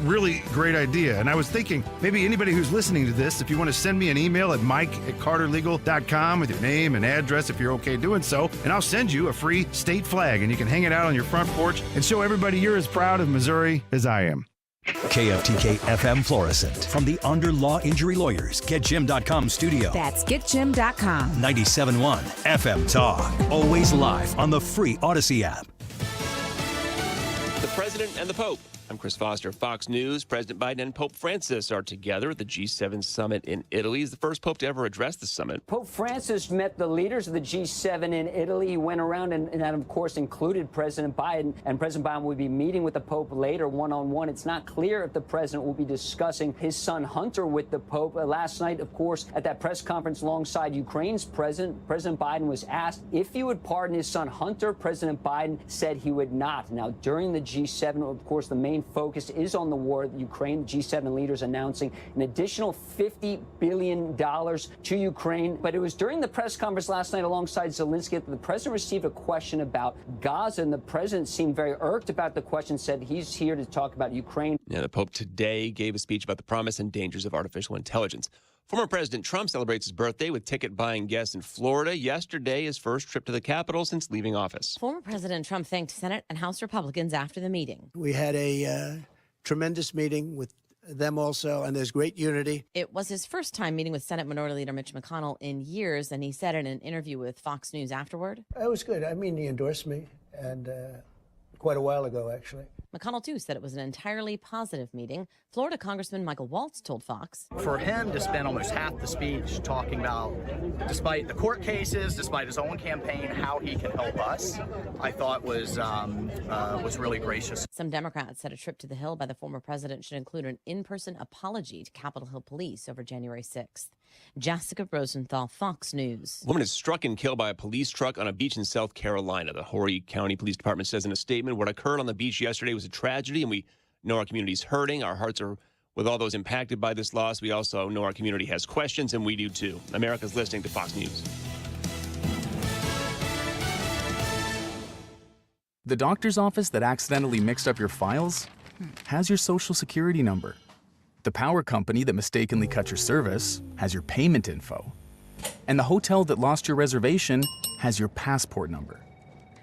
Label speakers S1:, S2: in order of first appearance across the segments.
S1: really great idea. And I was thinking, maybe anybody who's listening to this, if you want to send me an email at mike@carterlegal.com with your name and address if you're okay doing so, and I'll send you a free state flag, and you can hang it out on your front porch and show everybody you're as proud of Missouri as I am.
S2: KFTK FM Florissant. From the Under Law Injury Lawyers, GetJim.com studio.
S3: That's GetJim.com.
S2: 97.1 FM Talk. Always live on the free Odyssey app.
S4: The President and the Pope. I'm Chris Foster, Fox News. President Biden and Pope Francis are together at the G7 summit in Italy. He's the first pope to ever address the summit.
S5: Pope Francis met the leaders of the G7 in Italy. He went around and that, of course, included President Biden. And President Biden will be meeting with the Pope later one-on-one. It's not clear if the president will be discussing his son Hunter with the Pope. Last night, of course, at that press conference alongside Ukraine's president, President Biden was asked if he would pardon his son Hunter. President Biden said he would not. Now, during the G7, of course, the main focus is on the war with Ukraine. G7 leaders announcing an additional $50 billion to Ukraine. But it was during the press conference last night alongside Zelensky that the president received a question about Gaza, and the president seemed very irked about the question, said he's here to talk about Ukraine.
S4: Yeah, the Pope today gave a speech about the promise and dangers of artificial intelligence. Former President Trump celebrates his birthday with ticket-buying guests in Florida. Yesterday, his first trip to the Capitol since leaving office.
S6: Former President Trump thanked Senate and House Republicans after the meeting.
S7: We had a tremendous meeting with them also, and there's great unity.
S6: It was his first time meeting with Senate Minority Leader Mitch McConnell in years, and he said in an interview with Fox News afterward.
S7: It was good. I mean, he endorsed me, and quite a while ago, actually.
S6: McConnell, too, said it was an entirely positive meeting. Florida Congressman Michael Waltz told Fox.
S8: For him to spend almost half the speech talking about, despite the court cases, despite his own campaign, how he can help us, I thought was really gracious.
S6: Some Democrats said a trip to the Hill by the former president should include an in-person apology to Capitol Hill police over January 6th. Jessica Rosenthal, Fox News.
S4: A woman is struck and killed by a police truck on a beach in South Carolina. The Horry County Police Department says in a statement, what occurred on the beach yesterday was a tragedy, and we know our community's hurting. Our hearts are with all those impacted by this loss. We also know our community has questions, and we do too. America's listening to Fox News.
S9: The doctor's office that accidentally mixed up your files has your social security number. The power company that mistakenly cut your service has your payment info. And the hotel that lost your reservation has your passport number.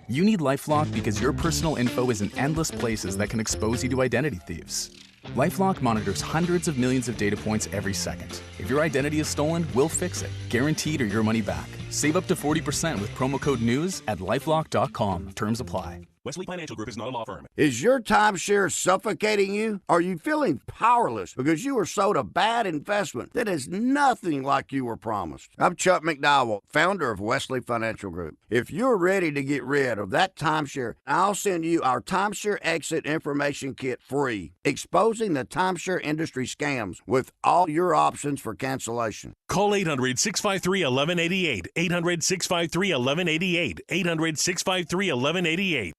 S9: You need LifeLock because your personal info is in endless places that can expose you to identity thieves. LifeLock monitors hundreds of millions of data points every second. If your identity is stolen, we'll fix it, guaranteed or your money back. Save up to 40% with promo code NEWS at LifeLock.com. Terms apply.
S10: Wesley Financial Group is not a law firm.
S11: Is your timeshare suffocating you? Are you feeling powerless because you were sold a bad investment that is nothing like you were promised? I'm Chuck McDowell, founder of Wesley Financial Group. If you're ready to get rid of that timeshare, I'll send you our Timeshare Exit Information Kit free, exposing the timeshare industry scams with all your options for cancellation.
S10: Call 800-653-1188. 800-653-1188. 800-653-1188.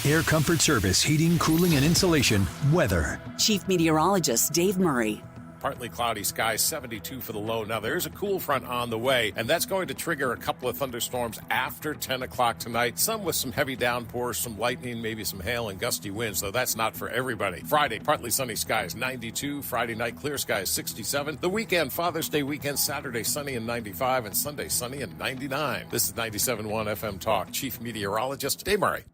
S2: Air Comfort Service, heating, cooling, and insulation. Weather.
S12: Chief Meteorologist Dave Murray.
S13: Partly cloudy skies, 72 for the low. Now, there's a cool front on the way, and that's going to trigger a couple of thunderstorms after 10 o'clock tonight. Some with some heavy downpours, some lightning, maybe some hail and gusty winds, though that's not for everybody. Friday, partly sunny skies, 92. Friday night, clear skies, 67. The weekend, Father's Day weekend, Saturday, sunny and 95, and Sunday, sunny and 99. This is 97.1 FM Talk. Chief Meteorologist Dave Murray.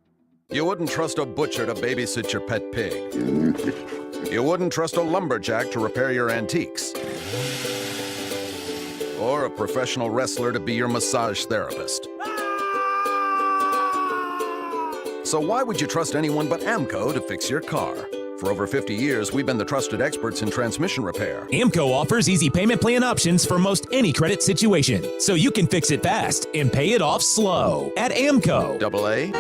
S14: You wouldn't trust a butcher to babysit your pet pig. You wouldn't trust a lumberjack to repair your antiques. Or a professional wrestler to be your massage therapist. So why would you trust anyone but AMCO to fix your car? For over 50 years, we've been the trusted experts in transmission repair.
S15: AMCO offers easy payment plan options for most any credit situation, so you can fix it fast and pay it off slow at AMCO.
S14: AA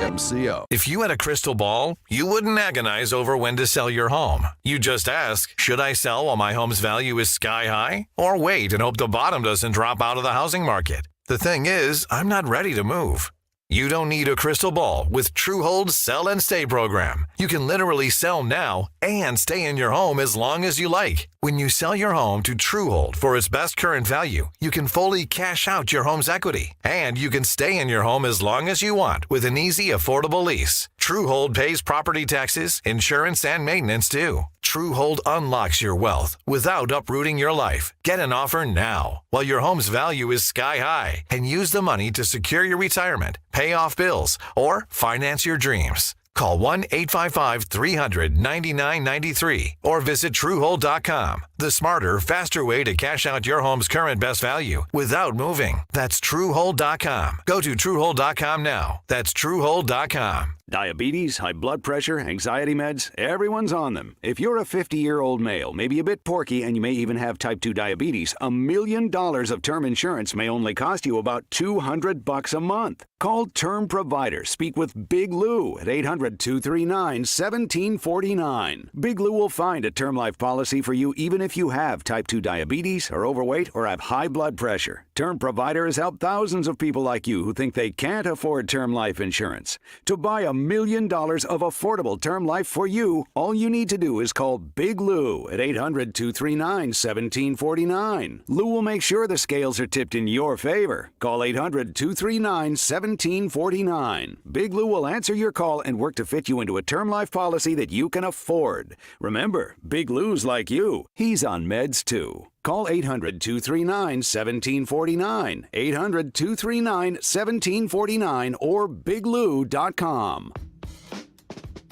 S14: MCO.
S16: If you had a crystal ball, you wouldn't agonize over when to sell your home. You just ask, should I sell while my home's value is sky high? Or wait and hope the bottom doesn't drop out of the housing market? The thing is, I'm not ready to move. You don't need a crystal ball with Truehold's Sell and Stay program. You can literally sell now and stay in your home as long as you like. When you sell your home to Truehold for its best current value, you can fully cash out your home's equity. And you can stay in your home as long as you want with an easy, affordable lease. Truehold pays property taxes, insurance, and maintenance too. Truehold unlocks your wealth without uprooting your life. Get an offer now while your home's value is sky high and use the money to secure your retirement, pay off bills, or finance your dreams. Call 1-855-300-9993 or visit Truehold.com. The smarter, faster way to cash out your home's current best value without moving. That's Truehold.com. Go to Truehold.com now. That's Truehold.com.
S3: Diabetes, high blood pressure, anxiety meds, everyone's on them. If you're a 50-year-old male, maybe a bit porky, and you may even have type 2 diabetes, $1 million of term insurance may only cost you about $200 a month. Call Term Provider. Speak with Big Lou at 800-239-1749. Big Lou will find a term life policy for you even if you have type 2 diabetes, are overweight, or have high blood pressure. Term Provider has helped thousands of people like you who think they can't afford term life insurance. To buy $1 million of affordable term life for you, all you need to do is call Big Lou at 800-239-1749. Lou will make sure the scales are tipped in your favor. Call 800-239-1749. Big Lou will answer your call and work to fit you into a term life policy that you can afford. Remember, Big Lou's like you. He's on meds too. Call 800-239-1749, 800-239-1749, or biglou.com.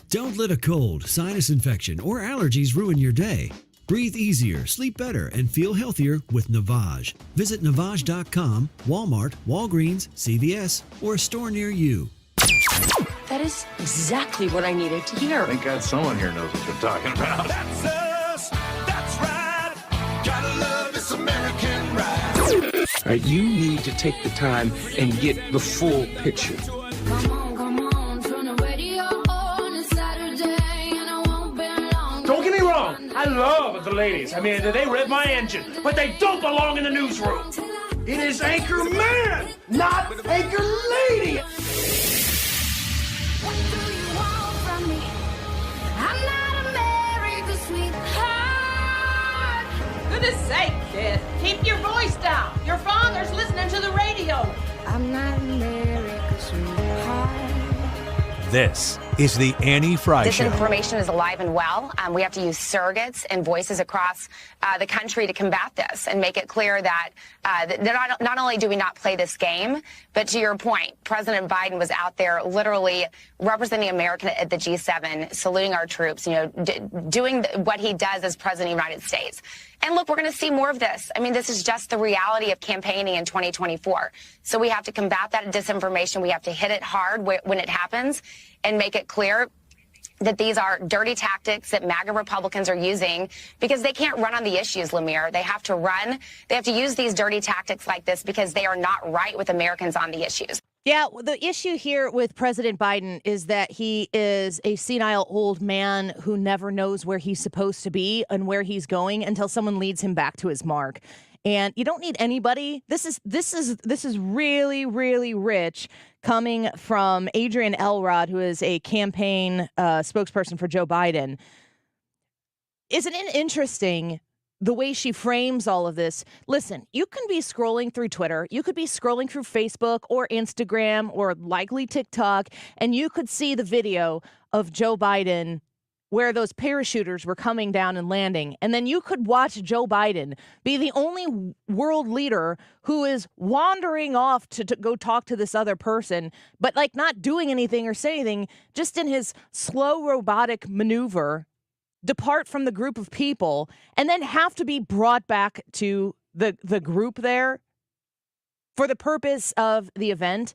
S17: Don't let a cold, sinus infection, or allergies ruin your day. Breathe easier, sleep better, and feel healthier with Navage. Visit Navage.com, Walmart, Walgreens, CVS, or a store near you.
S18: That is exactly what I needed to hear.
S19: Thank God someone here knows what they're talking about.
S20: That's us. That's right. Gotta love this American ride.
S21: All right, you need to take the time and get the full picture.
S20: Come on, turn the radio on. It's Saturday and I won't be long.
S21: Don't get me wrong, I love the ladies. I mean, they rev my engine, but they don't belong in the newsroom. It is Anchor Man, not Anchor Lady.
S20: What do you want from me? I'm not America's sweetheart.
S22: Goodness sake, kid. Keep your voice down. Your father's listening to the radio.
S20: I'm not America's sweetheart.
S2: This is the Annie Fry Show.
S23: Disinformation is alive and well. We have to use surrogates and voices across the country to combat this and make it clear that not only do we not play this game, but to your point, President Biden was out there literally representing America at the G7, saluting our troops, doing what he does as President of the United States. And look, we're going to see more of this. I mean, this is just the reality of campaigning in 2024. So we have to combat that disinformation. We have to hit it hard when it happens and make it clear that these are dirty tactics that MAGA Republicans are using because they can't run on the issues, Lemire. They have to use these dirty tactics like this because they are not right with Americans on the issues.
S6: Yeah, the issue here with President Biden is that he is a senile old man who never knows where he's supposed to be and where he's going until someone leads him back to his mark. And you don't need anybody. This is really, really rich coming from Adrienne Elrod, who is a campaign spokesperson for Joe Biden. Isn't it interesting the way she frames all of this? Listen, you can be scrolling through Twitter, you could be scrolling through Facebook or Instagram or likely TikTok, and you could see the video of Joe Biden where those parachuters were coming down and landing. And then you could watch Joe Biden be the only world leader who is wandering off to go talk to this other person, but like not doing anything or saying anything, just in his slow robotic maneuver, depart from the group of people, and then have to be brought back to the group there for the purpose of the event.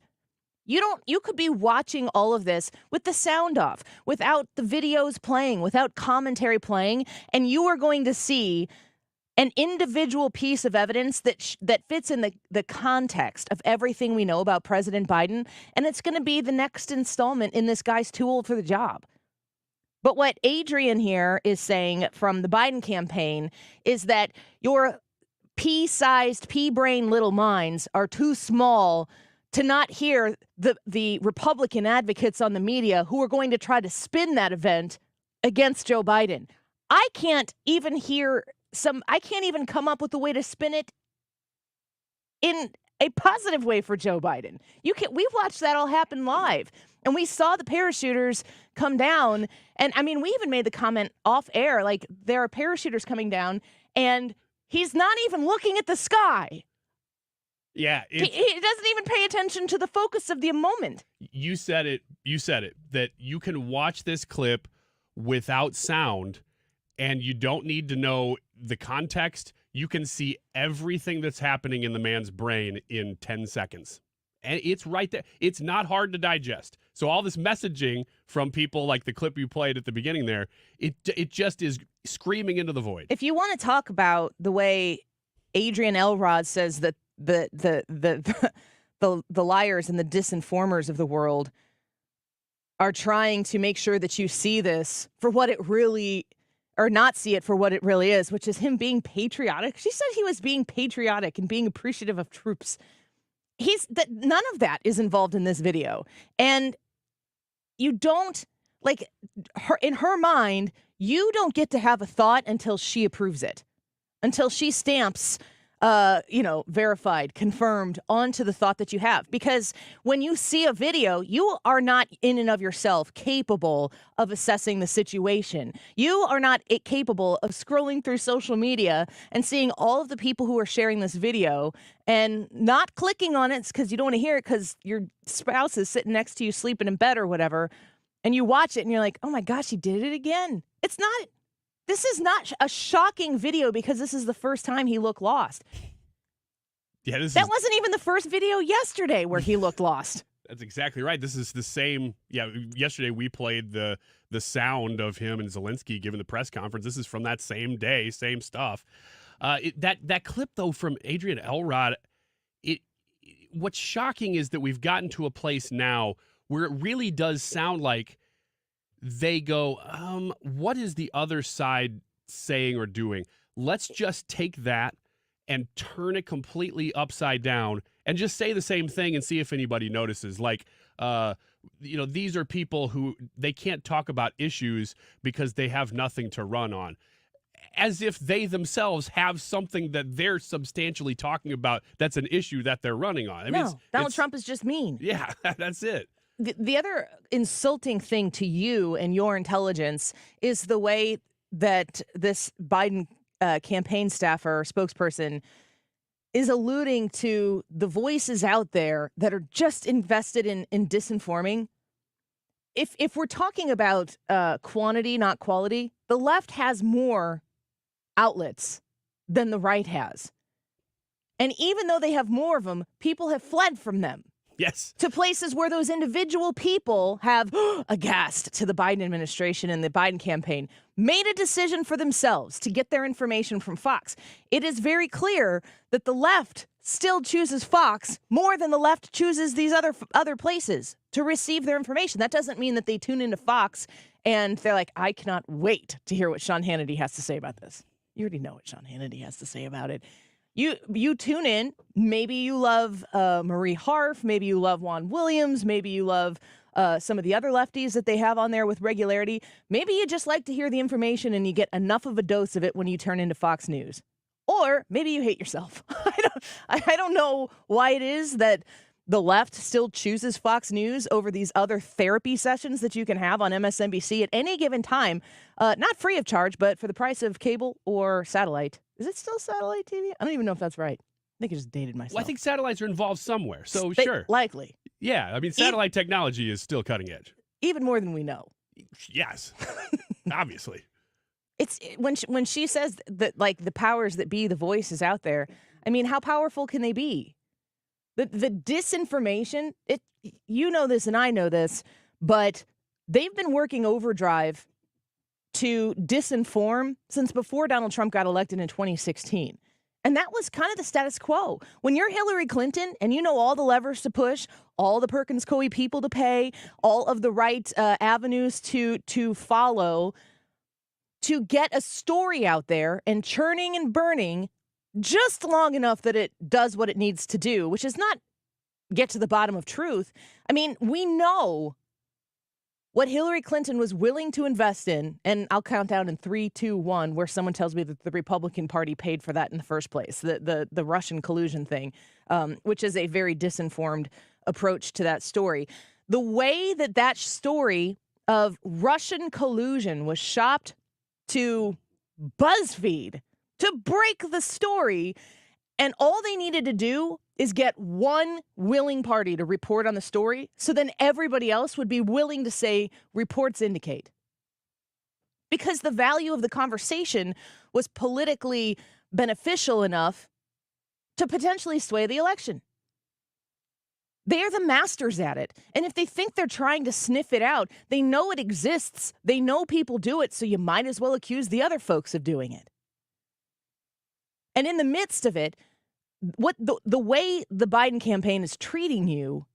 S6: You could be watching all of this with the sound off, without the videos playing, without commentary playing, and you are going to see an individual piece of evidence that fits in the context of everything we know about President Biden, and it's going to be the next installment in this guy's too old for the job. But what Adrienne here is saying from the Biden campaign is that your pea-sized, pea-brain little minds are too small to not hear the Republican advocates on the media who are going to try to spin that event against Joe Biden. I can't even come up with a way to spin it in a positive way for Joe Biden. We've watched that all happen live. And we saw the parachuters come down. And I mean, we even made the comment off air, like there are parachuters coming down and he's not even looking at the sky.
S1: Yeah.
S6: He doesn't even pay attention to the focus of the moment.
S1: You said it, that you can watch this clip without sound and you don't need to know the context. You can see everything that's happening in the man's brain in 10 seconds. And it's right there. It's not hard to digest. So all this messaging from people like the clip you played at the beginning there, it just is screaming into the void.
S6: If you want to talk about the way Adrian Elrod says that the liars and the disinformers of the world are trying to make sure that you see this for what it really, or not see it for what it really is, which is him being patriotic. She said he was being patriotic and being appreciative of troops. None of that is involved in this video. And you don't, like, in her mind, you don't get to have a thought until she approves it, until she stamps, verified, confirmed onto the thought that you have. Because when you see a video, you are not in and of yourself capable of assessing the situation. You are not capable of scrolling through social media and seeing all of the people who are sharing this video and not clicking on it because you don't want to hear it because your spouse is sitting next to you sleeping in bed or whatever. And you watch it and you're like, oh my gosh, he did it again. This is not a shocking video because this is the first time he looked lost.
S1: Yeah,
S6: that wasn't even the first video yesterday where he looked lost.
S1: That's exactly right. This is the same. Yeah, yesterday we played the sound of him and Zelensky giving the press conference. This is from that same day, same stuff. That clip though from Adrian Elrod, what's shocking is that we've gotten to a place now where it really does sound like they go, what is the other side saying or doing? Let's just take that and turn it completely upside down and just say the same thing and see if anybody notices. Like, these are people who they can't talk about issues because they have nothing to run on. As if they themselves have something that they're substantially talking about that's an issue that they're running on. I mean,
S6: Donald Trump is just mean.
S1: Yeah, that's it.
S6: The other insulting thing to you and your intelligence is the way that this Biden campaign staffer, spokesperson, is alluding to the voices out there that are just invested in disinforming. If we're talking about quantity, not quality, the left has more outlets than the right has. And even though they have more of them, people have fled from them.
S1: Yes.
S6: To places where those individual people have, aghast to the Biden administration and the Biden campaign, made a decision for themselves to get their information from Fox. It is very clear that the left still chooses Fox more than the left chooses these other places to receive their information. That doesn't mean that they tune into Fox and they're like, I cannot wait to hear what Sean Hannity has to say about this. You already know what Sean Hannity has to say about it. You tune in. Maybe you love Marie Harf. Maybe you love Juan Williams. Maybe you love some of the other lefties that they have on there with regularity. Maybe you just like to hear the information and you get enough of a dose of it when you turn into Fox News. Or maybe you hate yourself. I don't know why it is that the left still chooses Fox News over these other therapy sessions that you can have on MSNBC at any given time, not free of charge, but for the price of cable or satellite. Is it still satellite TV? I don't even know if that's right. I think I just dated myself.
S1: Well, I think satellites are involved somewhere, so sure.
S6: Likely.
S1: Yeah, I mean, satellite technology is still cutting edge.
S6: Even more than we know.
S1: Yes, obviously.
S6: It's when she says that, like, the powers that be, the voices out there, I mean, how powerful can they be? The disinformation, you know this and I know this, but they've been working overdrive to disinform since before Donald Trump got elected in 2016. And that was kind of the status quo. When you're Hillary Clinton and you know all the levers to push, all the Perkins Coie people to pay, all of the right avenues to follow, to get a story out there and churning and burning just long enough that it does what it needs to do, which is not get to the bottom of truth. I mean, we know what Hillary Clinton was willing to invest in, and I'll count down in 3, 2, 1, where someone tells me that the Republican Party paid for that in the first place, the Russian collusion thing, which is a very disinformed approach to that story. The way that story of Russian collusion was shopped to BuzzFeed to break the story, and all they needed to do is get one willing party to report on the story, so then everybody else would be willing to say reports indicate. Because the value of the conversation was politically beneficial enough to potentially sway the election. They're the masters at it. And if they think they're trying to sniff it out, they know it exists. They know people do it, so you might as well accuse the other folks of doing it. And in the midst of it, what the way the Biden campaign is treating you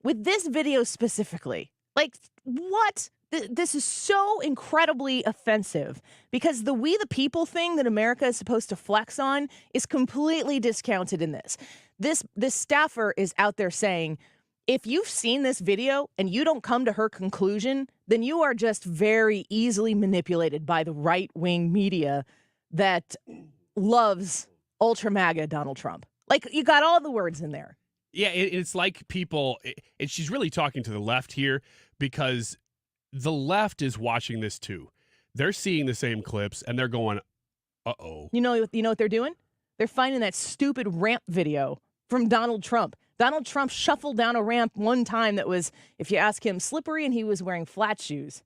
S6: with this video specifically, like, what? This is so incredibly offensive because the we the people thing that America is supposed to flex on is completely discounted in this. This staffer is out there saying, if you've seen this video and you don't come to her conclusion, then you are just very easily manipulated by the right-wing media that loves ultra MAGA Donald Trump. Like, you got all the words in there.
S1: Yeah, it's like people, and she's really talking to the left here because the left is watching this too. They're seeing the same clips and they're going, uh-oh.
S6: You know what they're doing? They're finding that stupid ramp video from Donald Trump. Donald Trump shuffled down a ramp one time that was, if you ask him, slippery, and he was wearing flat shoes.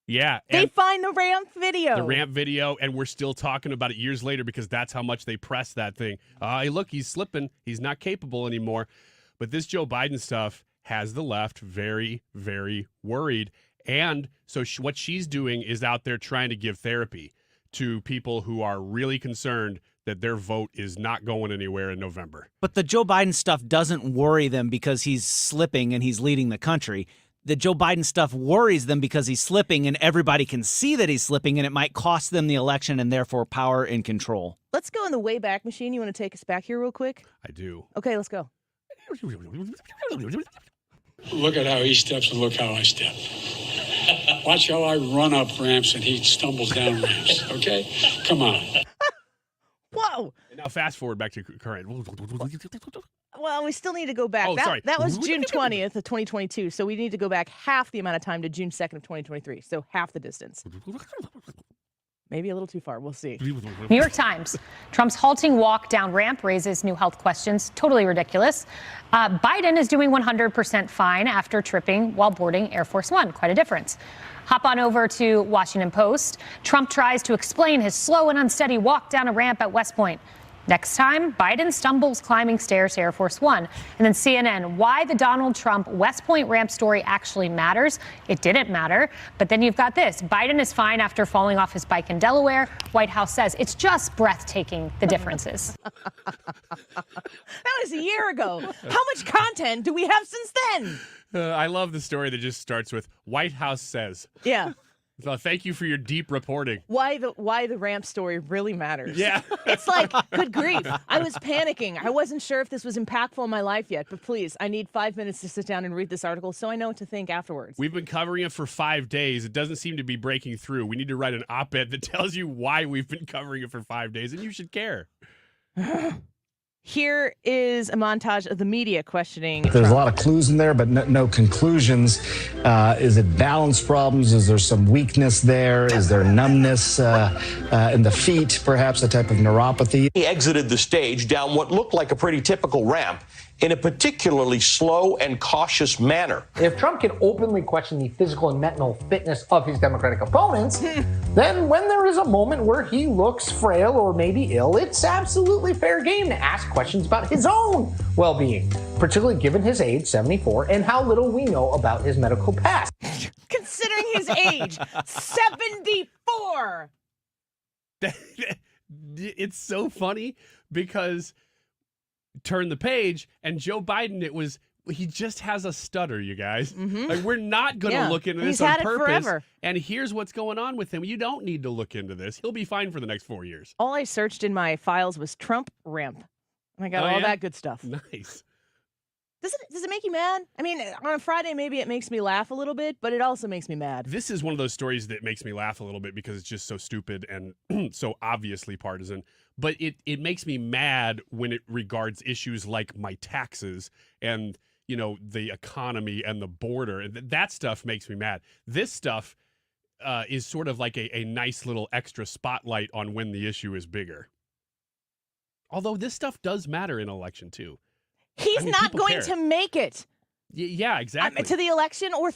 S1: Yeah.
S6: They find the ramp video.
S1: The ramp video, and we're still talking about it years later because that's how much they press that thing. Hey, look, he's slipping. He's not capable anymore. But this Joe Biden stuff has the left very, very worried. And so what she's doing is out there trying to give therapy to people who are really concerned that their vote is not going anywhere in November.
S5: But the Joe Biden stuff doesn't worry them because he's slipping and he's leading the country. The Joe Biden stuff worries them because he's slipping and everybody can see that he's slipping and it might cost them the election and therefore power and control.
S6: Let's go in the Wayback Machine. You want to take us back here real quick?
S1: I do.
S6: Okay, let's go.
S7: Look at how he steps and look how I step. Watch how I run up ramps and he stumbles down ramps, okay? Come on.
S6: Whoa.
S1: Now fast forward back to current.
S6: Well, we still need to go back.
S1: Oh, sorry.
S6: That was June 20th of 2022, so we need to go back half the amount of time to June 2nd of 2023, so half the distance. Maybe a little too far. We'll see.
S8: New York Times. Trump's halting walk down ramp raises new health questions. Totally ridiculous. Biden is doing 100% fine after tripping while boarding Air Force One. Quite a difference. Hop on over to Washington Post. Trump tries to explain his slow and unsteady walk down a ramp at West Point. Next time, Biden stumbles climbing stairs to Air Force One. And then CNN, why the Donald Trump West Point ramp story actually matters. It didn't matter. But then you've got this. Biden is fine after falling off his bike in Delaware. White House says it's just breathtaking, the differences.
S6: That was a year ago. How much content do we have since then?
S1: I love the story that just starts with White House says.
S6: Yeah.
S1: So thank you for your deep reporting.
S6: Why the ramp story really matters.
S1: Yeah.
S6: It's like, good grief. I was panicking. I wasn't sure if this was impactful in my life yet, but please, I need 5 minutes to sit down and read this article so I know what to think afterwards.
S1: We've been covering it for 5 days. It doesn't seem to be breaking through. We need to write an op-ed that tells you why we've been covering it for 5 days, and you should care.
S6: Here is a montage of the media questioning
S24: There's
S6: Trump.
S24: a lot of clues in there, but no conclusions. Is it balance problems? Is there some weakness there? Is there numbness in the feet, perhaps a type of neuropathy?
S25: He exited the stage down what looked like a pretty typical ramp in a particularly slow and cautious manner.
S26: If Trump can openly question the physical and mental fitness of his Democratic opponents, then when there is a moment where he looks frail or maybe ill, it's absolutely fair game to ask questions about his own well-being, particularly given his age, 74, and how little we know about his medical past.
S6: Considering his age, 74!
S1: It's so funny because turn the page and Joe Biden, he just has a stutter, you guys. Like, we're not going to look into this on purpose.
S6: Forever.
S1: And here's what's going on with him. You don't need to look into this. He'll be fine for the next 4 years.
S6: All I searched in my files was Trump ramp. And I got all that good stuff.
S1: Nice.
S6: Does it make you mad? I mean, on a Friday, maybe it makes me laugh a little bit, but it also makes me mad.
S1: This is one of those stories that makes me laugh a little bit because it's just so stupid and so obviously partisan. But it makes me mad when it regards issues like my taxes and, the economy and the border. That stuff makes me mad. This stuff is sort of like a nice little extra spotlight on when the issue is bigger. Although this stuff does matter in election too.
S6: He's not going to make it.
S1: Yeah, exactly.
S6: To the election, or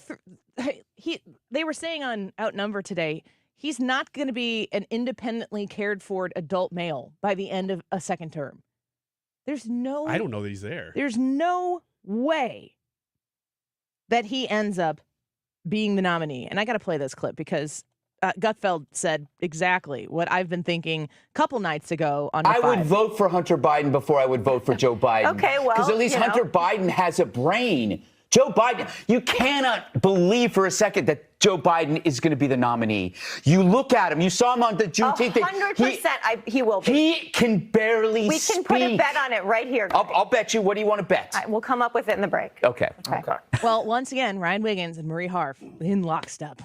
S6: they were saying on Outnumbered today, he's not going to be an independently cared for adult male by the end of a second term. I
S1: don't know that he's there.
S6: There's no way that he ends up being the nominee. And I got to play this clip because Gutfeld said exactly what I've been thinking a couple nights ago on
S4: I would vote for Hunter Biden before I would vote for Joe Biden.
S6: Okay, well,
S4: because at least Hunter Biden has a brain. Joe Biden, you cannot believe for a second that Joe Biden is going to be the nominee. You look at him. You saw him on the Juneteenth thing.
S9: 100% he will be.
S4: He can barely
S9: We can put a bet on it right here.
S4: I'll bet you. What do you want to bet?
S9: We'll come up with it in the break.
S4: Okay.
S6: Well, once again, Ryan Wiggins and Marie Harf in lockstep.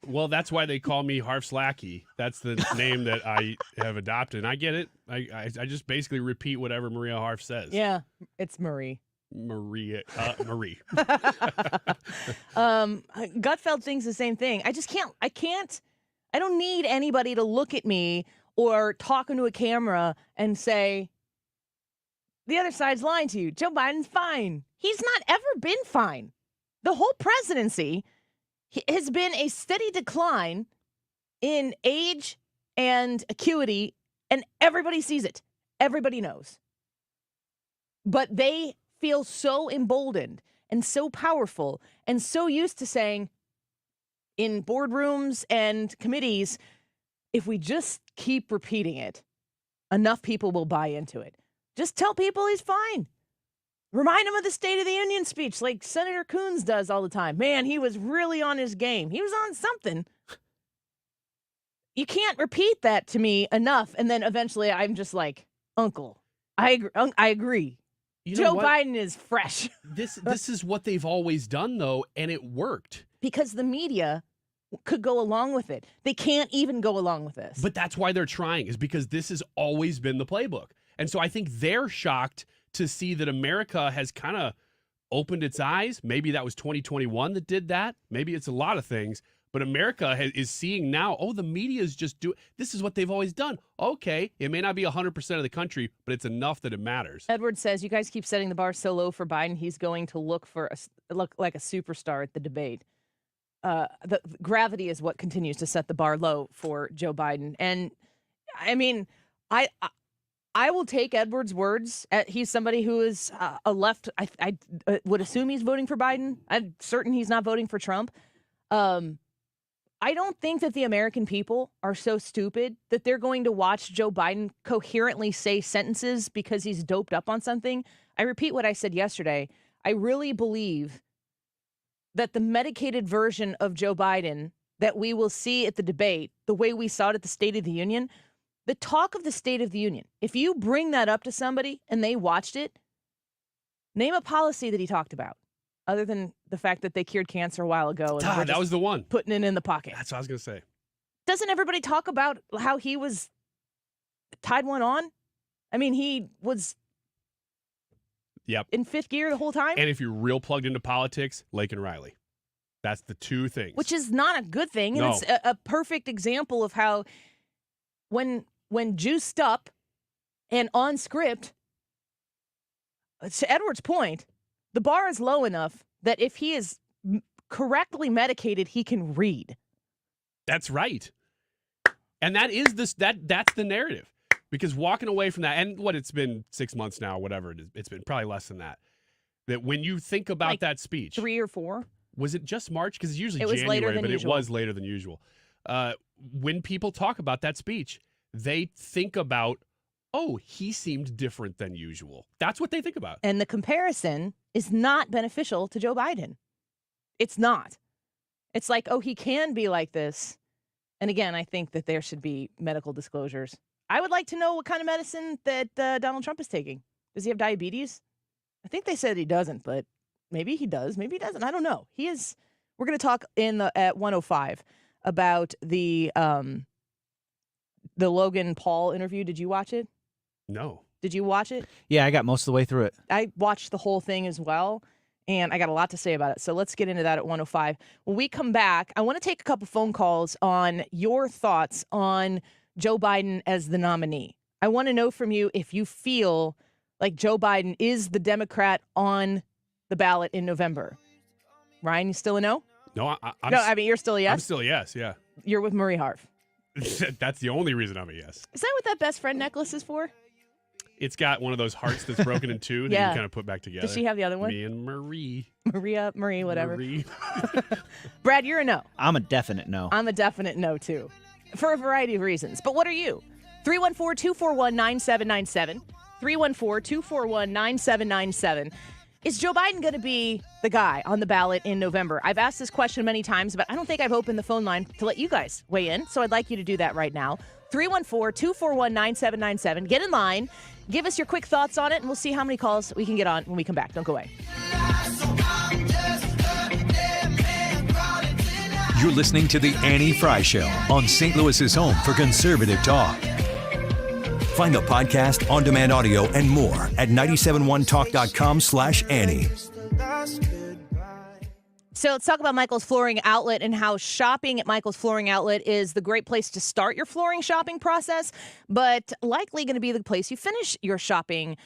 S1: Well, that's why they call me Harf's lackey. That's the name that I have adopted. And I get it. I just basically repeat whatever Maria Harf says.
S6: Yeah, it's Marie.
S1: Marie.
S6: Gutfeld thinks the same thing. I don't need anybody to look at me or talk into a camera and say, the other side's lying to you. Joe Biden's fine. He's not ever been fine. The whole presidency has been a steady decline in age and acuity, and everybody sees it. Everybody knows. But they feel so emboldened and so powerful and so used to saying in boardrooms and committees, if we just keep repeating it, enough people will buy into it. Just tell people he's fine. Remind them of the State of the Union speech like Senator Coons does all the time. Man, he was really on his game. He was on something. You can't repeat that to me enough, and then eventually I'm just like, Uncle, I agree. Joe Biden is fresh.
S1: This is what they've always done, though, and it worked.
S6: Because the media could go along with it. They can't even go along with this.
S1: But that's why they're trying, is because this has always been the playbook. And so I think they're shocked to see that America has kind of opened its eyes. Maybe that was 2021 that did that. Maybe it's a lot of things. But America is seeing now, the media is just this is what they've always done. Okay, it may not be 100% of the country, but it's enough that it matters.
S6: Edward says, you guys keep setting the bar so low for Biden, he's going to look like a superstar at the debate. The gravity is what continues to set the bar low for Joe Biden. And, I mean, I will take Edward's words. He's somebody who is a left. I would assume he's voting for Biden. I'm certain he's not voting for Trump. I don't think that the American people are so stupid that they're going to watch Joe Biden coherently say sentences because he's doped up on something. I repeat what I said yesterday. I really believe that the medicated version of Joe Biden that we will see at the debate, the way we saw it at the State of the Union, the talk of the State of the Union, if you bring that up to somebody and they watched it, name a policy that he talked about. Other than the fact that they cured cancer a while ago. And
S1: that was the one.
S6: Putting it in the pocket.
S1: That's what I was going to say.
S6: Doesn't everybody talk about how he was tied one on? I mean, he was in fifth gear the whole time.
S1: And if you're real plugged into politics, Lake and Riley. That's the two things.
S6: Which is not a good thing. And it's a perfect example of how when juiced up and on script, to Edward's point, the bar is low enough that if he is correctly medicated, he can read.
S1: That's right. And that is that's the narrative. Because walking away from that, and it's been 6 months now, whatever it is, it's been probably less than that. That when you think about that speech.
S6: 3 or 4.
S1: Was it just March? Because it's usually
S6: it was
S1: January,
S6: later than
S1: but
S6: usual.
S1: It was later than usual. When people talk about that speech, they think about, he seemed different than usual. That's what they think about.
S6: And the comparison is not beneficial to Joe Biden. It's not. It's like, he can be like this. And again, I think that there should be medical disclosures. I would like to know what kind of medicine that Donald Trump is taking. Does he have diabetes? I think they said he doesn't, but maybe he does. Maybe he doesn't. I don't know. He is. We're going to talk at 1:05 about the Logan Paul interview. Did you watch it?
S1: No.
S6: Did you watch it?
S5: Yeah, I got most of the way through it.
S6: I watched the whole thing as well, and I got a lot to say about it. So let's get into that at 105. When we come back, I want to take a couple phone calls on your thoughts on Joe Biden as the nominee. I want to know from you if you feel like Joe Biden is the Democrat on the ballot in November. Ryan, you still a no?
S1: No,
S6: I mean, you're still a yes?
S1: I'm still a yes, yeah.
S6: You're with Marie Harf.
S1: That's the only reason I'm a yes.
S6: Is that what that best friend necklace is for?
S1: It's got one of those hearts that's broken in two that you
S6: Yeah.
S1: can kind of put back together.
S6: Does she have the other one?
S1: Me and Marie.
S6: Marie, whatever.
S1: Marie.
S6: Brad, you're a no.
S5: I'm a definite no.
S6: I'm a definite no, too, for a variety of reasons. But what are you? 314-241-9797. 314-241-9797. Is Joe Biden going to be the guy on the ballot in November? I've asked this question many times, but I don't think I've opened the phone line to let you guys weigh in. So I'd like you to do that right now. 314-241-9797. Get in line. Give us your quick thoughts on it, and we'll see how many calls we can get on when we come back. Don't go away.
S2: You're listening to The Annie Fry Show on St. Louis's home for conservative talk. Find the podcast, on-demand audio, and more at 971talk.com/Annie.
S6: So let's talk about Michael's Flooring Outlet and how shopping at Michael's Flooring Outlet is the great place to start your flooring shopping process, but likely going to be the place you finish your shopping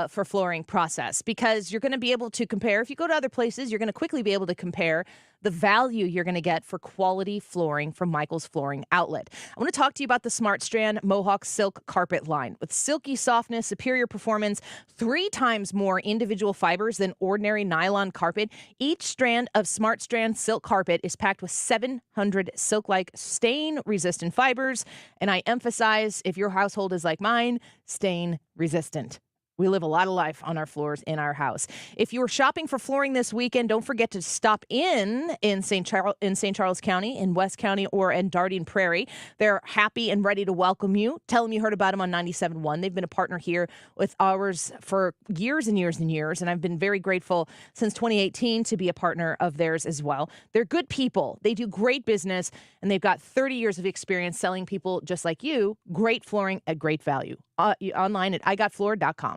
S6: for flooring process, because you're going to be able to compare. If you go to other places, you're going to quickly be able to compare the value you're going to get for quality flooring from Michael's Flooring Outlet. I want to talk to you about the Smart Strand Mohawk Silk Carpet line. With silky softness, superior performance, 3 times more individual fibers than ordinary nylon carpet, each strand of Smart Strand Silk Carpet is packed with 700 silk-like stain-resistant fibers. And I emphasize, if your household is like mine, stain-resistant. We live a lot of life on our floors in our house. If you are shopping for flooring this weekend, don't forget to stop in St. Charles County, in West County, or in Darien Prairie. They're happy and ready to welcome you. Tell them you heard about them on 97.1. They've been a partner here with ours for years and years and years, and I've been very grateful since 2018 to be a partner of theirs as well. They're good people. They do great business, and they've got 30 years of experience selling people just like you great flooring at great value. Online at igotfloor.com.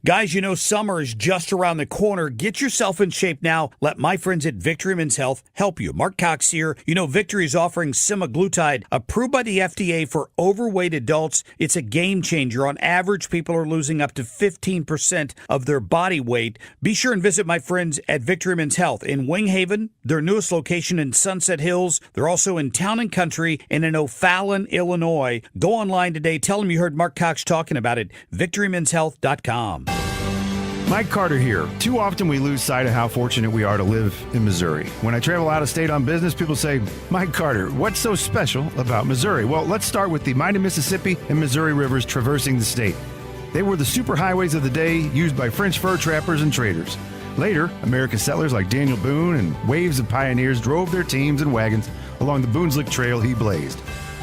S10: Guys, you know summer is just around the corner. Get yourself in shape now. Let my friends at Victory Men's Health help you. Mark Cox here. You know Victory is offering semaglutide, approved by the FDA for overweight adults. It's a game changer. On average, people are losing up to 15% of their body weight. Be sure and visit my friends at Victory Men's Health in Wing Haven, their newest location in Sunset Hills. They're also in Town and Country and in O'Fallon, Illinois. Go online today. Tell them you heard Mark Cox talking about it. VictoryMen'sHealth.com.
S11: Mike Carter here. Too often we lose sight of how fortunate we are to live in Missouri. When I travel out of state on business, people say, Mike Carter, what's so special about Missouri? Well, let's start with the mighty Mississippi and Missouri rivers traversing the state. They were the superhighways of the day, used by French fur trappers and traders. Later, American settlers like Daniel Boone and waves of pioneers drove their teams and wagons along the Boone's Lick Trail he blazed.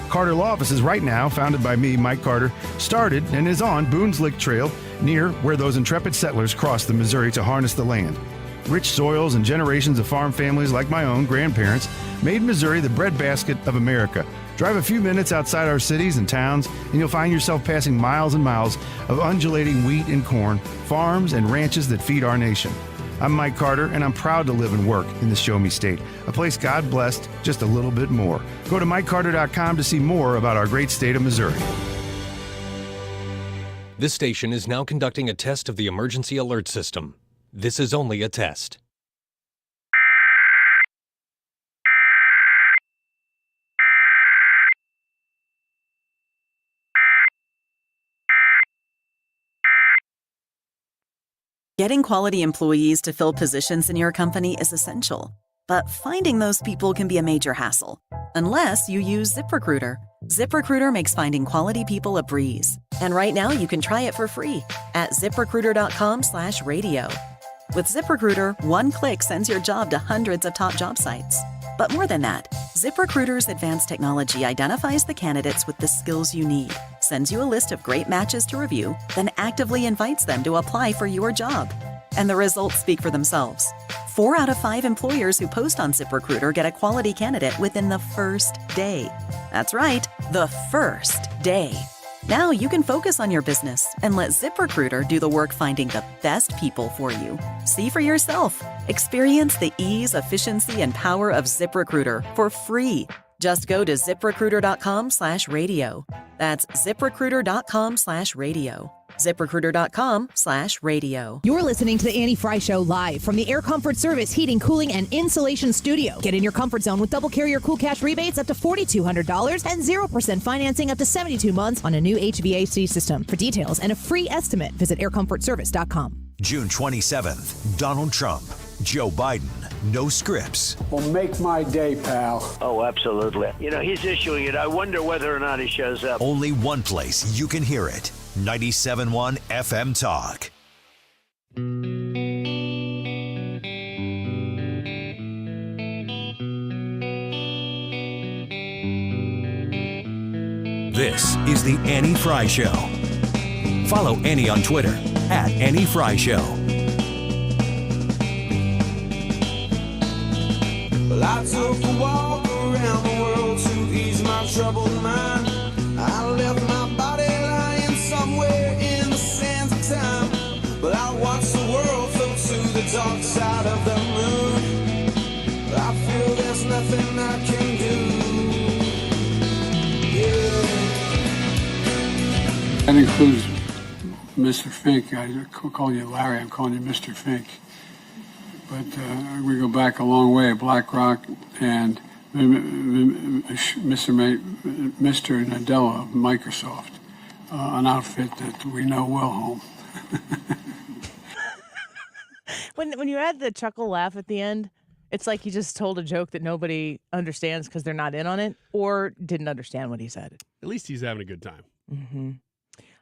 S11: Carter Law Offices, right now, founded by me, Mike Carter, started and is on Boone's Lick Trail, near where those intrepid settlers crossed the Missouri to harness the land. Rich soils and generations of farm families like my own grandparents made Missouri the breadbasket of America. Drive a few minutes outside our cities and towns, and you'll find yourself passing miles and miles of undulating wheat and corn, farms and ranches that feed our nation. I'm Mike Carter, and I'm proud to live and work in the Show Me State, a place God blessed just a little bit more. Go to MikeCarter.com to see more about our great state of Missouri.
S12: This station is now conducting a test of the emergency alert system. This is only a test.
S13: Getting quality employees to fill positions in your company is essential, but finding those people can be a major hassle, unless you use ZipRecruiter. ZipRecruiter makes finding quality people a breeze. And right now you can try it for free at ZipRecruiter.com/radio. With ZipRecruiter, one click sends your job to hundreds of top job sites. But more than that, ZipRecruiter's advanced technology identifies the candidates with the skills you need, sends you a list of great matches to review, then actively invites them to apply for your job. And the results speak for themselves. 4 out of 5 employers who post on ZipRecruiter get a quality candidate within the first day. That's right, the first day. Now you can focus on your business and let ZipRecruiter do the work finding the best people for you. See for yourself. Experience the ease, efficiency, and power of ZipRecruiter for free. Just go to ziprecruiter.com/radio. That's ziprecruiter.com/radio. ZipRecruiter.com/radio.
S3: You're listening to the Annie Fry Show live from the Air Comfort Service Heating, Cooling, and Insulation Studio. Get in your comfort zone with double carrier cool cash rebates up to $4,200 and 0% financing up to 72 months on a new HVAC system. For details and a free estimate, visit aircomfortservice.com.
S2: June 27th, Donald Trump, Joe Biden, no scripts.
S14: Well, make my day, pal.
S15: Oh, absolutely. You know, he's issuing it. I wonder whether or not he shows up.
S2: Only one place you can hear it. 97.1 FM Talk. This is the Annie Fry Show. Follow Annie on Twitter @Annie Fry Show.
S16: Well, I took a walk around the world to ease my troubled mind. I left my body lying somewhere in the sands of time. But I watched the world float to the dark side of the moon. I feel there's nothing I can do. Yeah.
S21: That includes Mr. Fink. I call you Larry. I'm calling you Mr. Fink. But we go back a long way. Black Rock and Mr. Nadella of Microsoft, an outfit that we know well home.
S6: When you add the chuckle laugh at the end, it's like he just told a joke that nobody understands because they're not in on it or didn't understand what he said.
S1: At least he's having a good time.
S6: Mm-hmm.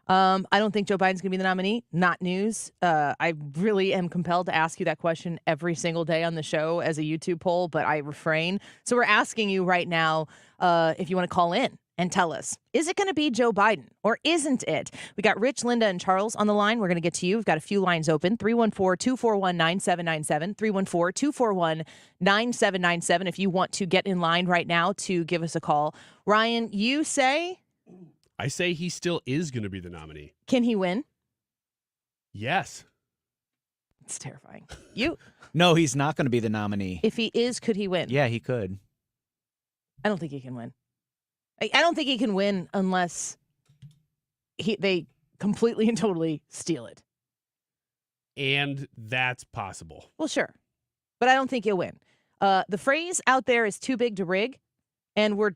S6: I don't think Joe Biden's going to be the nominee. Not news. I really am compelled to ask you that question every single day on the show as a YouTube poll, but I refrain. So we're asking you right now if you want to call in and tell us, is it going to be Joe Biden or isn't it? We got Rich, Linda, and Charles on the line. We're going to get to you. We've got a few lines open. 314-241-9797. 314-241-9797 if you want to get in line right now to give us a call. Ryan, you say...
S1: I say he still is going to be the nominee.
S6: Can he win?
S1: Yes.
S6: It's terrifying. You?
S5: No, he's not going to be the nominee.
S6: If he is, could he win?
S5: Yeah, he could.
S6: I don't think he can win. I don't think he can win unless they completely and totally steal it.
S1: And that's possible.
S6: Well, sure. But I don't think he'll win. The phrase out there is too big to rig, and we're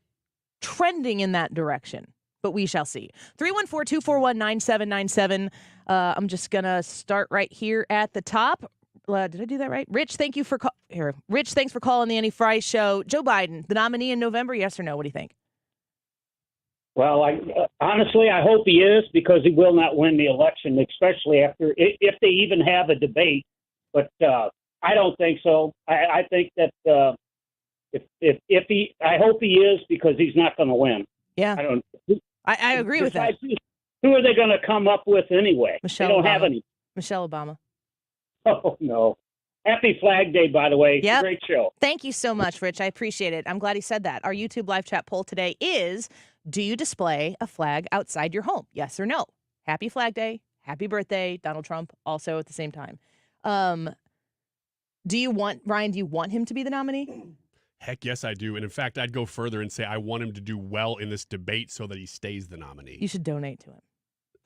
S6: trending in that direction. But we shall see. 314-241-9797. I'm just going to start right here at the top. Did I do that right? Rich, thank you for Rich, thanks for calling the Annie Fry Show. Joe Biden, the nominee in November, yes or no? What do you think?
S17: Well, honestly, I hope he is, because he will not win the election, especially if they even have a debate. But I don't think so. I think that I hope he is, because he's not going to win.
S6: Yeah. I agree with that.
S17: Who are they going to come up with anyway?
S6: Michelle
S17: they don't
S6: Obama.
S17: have any.
S6: Michelle Obama.
S17: Oh, no. Happy Flag Day, by the way.
S6: Yep.
S17: Great show.
S6: Thank you so much, Rich. I appreciate it. I'm glad he said that. Our YouTube live chat poll today is, do you display a flag outside your home? Yes or no? Happy Flag Day. Happy birthday, Donald Trump, also at the same time. Ryan, do you want him to be the nominee?
S1: Heck yes, I do. And in fact, I'd go further and say I want him to do well in this debate so that he stays the nominee.
S6: You should donate to him.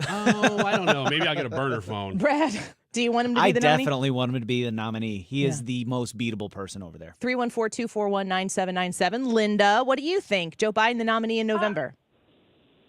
S1: Oh, I don't know. Maybe I'll get a burner phone.
S6: Brad, do you want him to be the nominee?
S5: I definitely want him to be the nominee. He is the most beatable person over there.
S6: 314-241-9797. Linda, what do you think? Joe Biden, the nominee in November?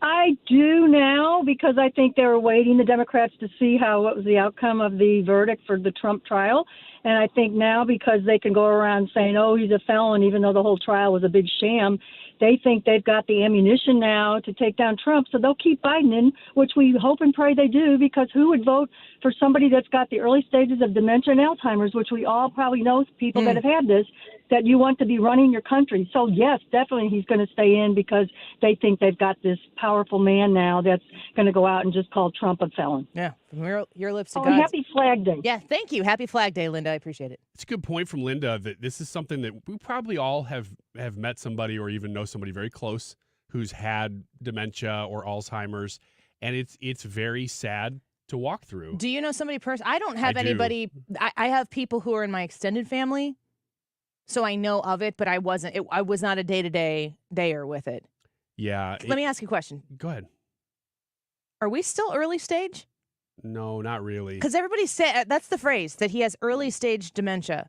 S18: I do now, because I think they were waiting, the Democrats, to see what was the outcome of the verdict for the Trump trial. And I think now, because they can go around saying, oh, he's a felon, even though the whole trial was a big sham, they think they've got the ammunition now to take down Trump. So they'll keep Biden in, which we hope and pray they do, because who would vote for somebody that's got the early stages of dementia and Alzheimer's, which we all probably know people that have had this, that you want to be running your country. So, yes, definitely he's going to stay in, because they think they've got this powerful man now that's going to go out and just call Trump a felon.
S6: Yeah, from your lips to
S18: Oh,
S6: God's.
S18: happy Flag Day.
S6: Yeah, thank you. Happy Flag Day, Linda. I appreciate it.
S1: It's a good point from Linda that this is something that we probably all have met somebody or even know somebody very close who's had dementia or Alzheimer's. and it's very sad to walk through.
S6: Do you know somebody I don't have
S1: I do.
S6: anybody. I have people who are in my extended family, so I know of it, but I was not a day-to-day dayer with it.
S1: Yeah.
S6: Let me ask you a question.
S1: Go ahead.
S6: Are we still early stage?
S1: No, not really.
S6: Because everybody said that's the phrase, that he has early stage dementia.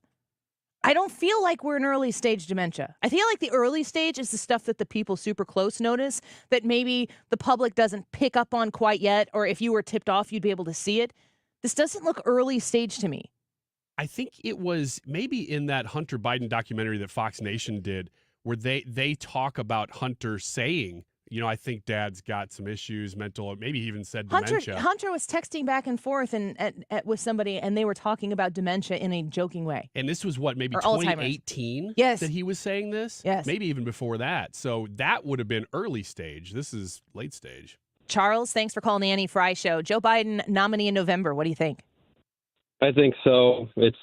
S6: I don't feel like we're in early stage dementia. I feel like the early stage is the stuff that the people super close notice that maybe the public doesn't pick up on quite yet, or if you were tipped off, you'd be able to see it. This doesn't look early stage to me.
S1: I think it was maybe in that Hunter Biden documentary that Fox Nation did, where they talk about Hunter saying, I think Dad's got some issues, mental, maybe he even said dementia.
S6: Hunter was texting back and forth with somebody, and they were talking about dementia in a joking way.
S1: And this was maybe
S6: Or
S1: 2018
S6: Yes.
S1: that he was saying this?
S6: Yes.
S1: Maybe even before that. So that would have been early stage. This is late stage.
S6: Charles, thanks for calling the Annie Fry Show. Joe Biden nominee in November. What do you think?
S7: I think so. It's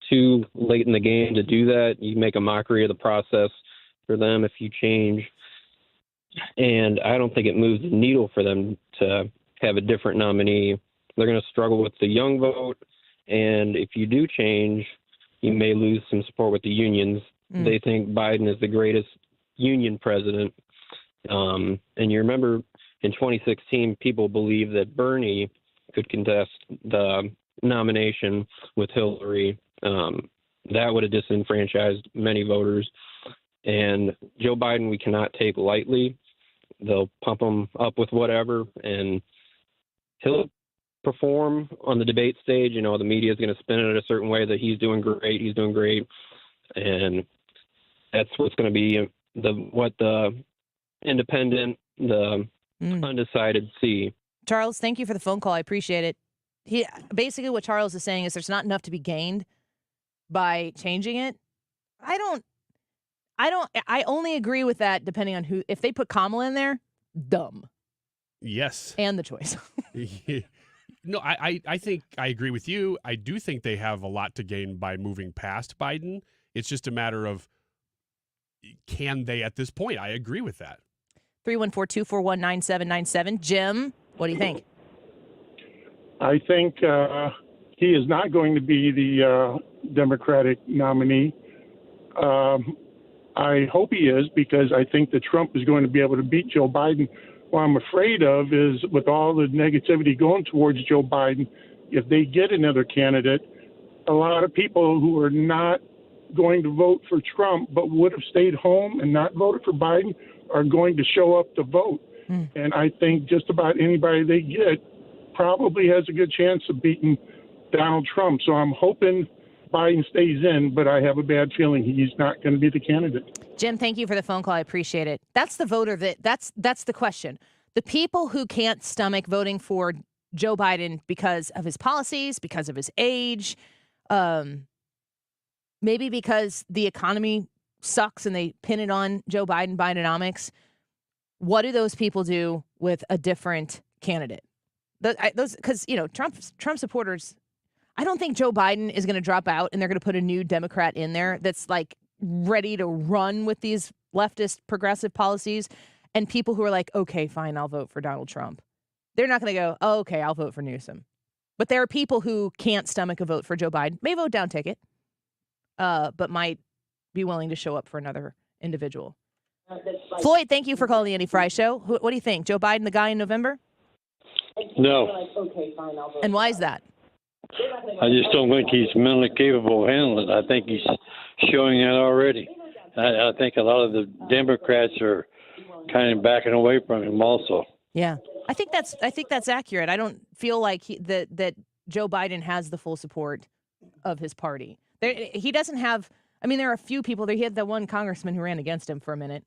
S7: too late in the game to do that. You make a mockery of the process for them if you change. And I don't think it moves the needle for them to have a different nominee. They're going to struggle with the young vote. And if you do change, you may lose some support with the unions. They think Biden is the greatest union president. And you remember in 2016, people believed that Bernie could contest the nomination with Hillary. That would have disenfranchised many voters. And Joe Biden, we cannot take lightly. They'll pump him up with whatever, and he'll perform on the debate stage. The media is going to spin it a certain way that he's doing great, and that's what's going to be what the independent, the undecided see.
S6: Charles, thank you for the phone call. I appreciate it. Basically what Charles is saying is there's not enough to be gained by changing it. I only agree with that depending on who. If they put Kamala in there, dumb.
S1: Yes.
S6: And the choice.
S1: No, I think I agree with you. I do think they have a lot to gain by moving past Biden. It's just a matter of, can they at this point? I agree with that.
S6: 314-241-9797. Jim, what do you think?
S8: I think he is not going to be the Democratic nominee. I hope he is, because I think that Trump is going to be able to beat Joe Biden. What I'm afraid of is, with all the negativity going towards Joe Biden, if they get another candidate, a lot of people who are not going to vote for Trump but would have stayed home and not voted for Biden are going to show up to vote. And I think just about anybody they get probably has a good chance of beating Donald Trump. So I'm hoping Biden stays in, but I have a bad feeling he's not going to be the candidate.
S6: Jim, thank you for the phone call. I appreciate it. That's the voter that's the question. The people who can't stomach voting for Joe Biden because of his policies, because of his age, maybe because the economy sucks and they pin it on Joe Biden, Bidenomics. What do those people do with a different candidate? Because Trump supporters, I don't think Joe Biden is going to drop out and they're going to put a new Democrat in there that's like ready to run with these leftist progressive policies. And people who are like, okay, fine, I'll vote for Donald Trump. They're not going to go, oh, okay, I'll vote for Newsom. But there are people who can't stomach a vote for Joe Biden, may vote down ticket, but might be willing to show up for another individual. Floyd, thank you for calling the Andy Fry Show. What do you think? Joe Biden, the guy in November?
S19: No.
S6: And why is that?
S19: I just don't think he's mentally capable of handling it. I think he's showing that already. I think a lot of the Democrats are kind of backing away from him also.
S6: Yeah, I think that's accurate. I don't feel like that Joe Biden has the full support of his party. He doesn't have. I mean, there are a few people. He had the one congressman who ran against him for a minute.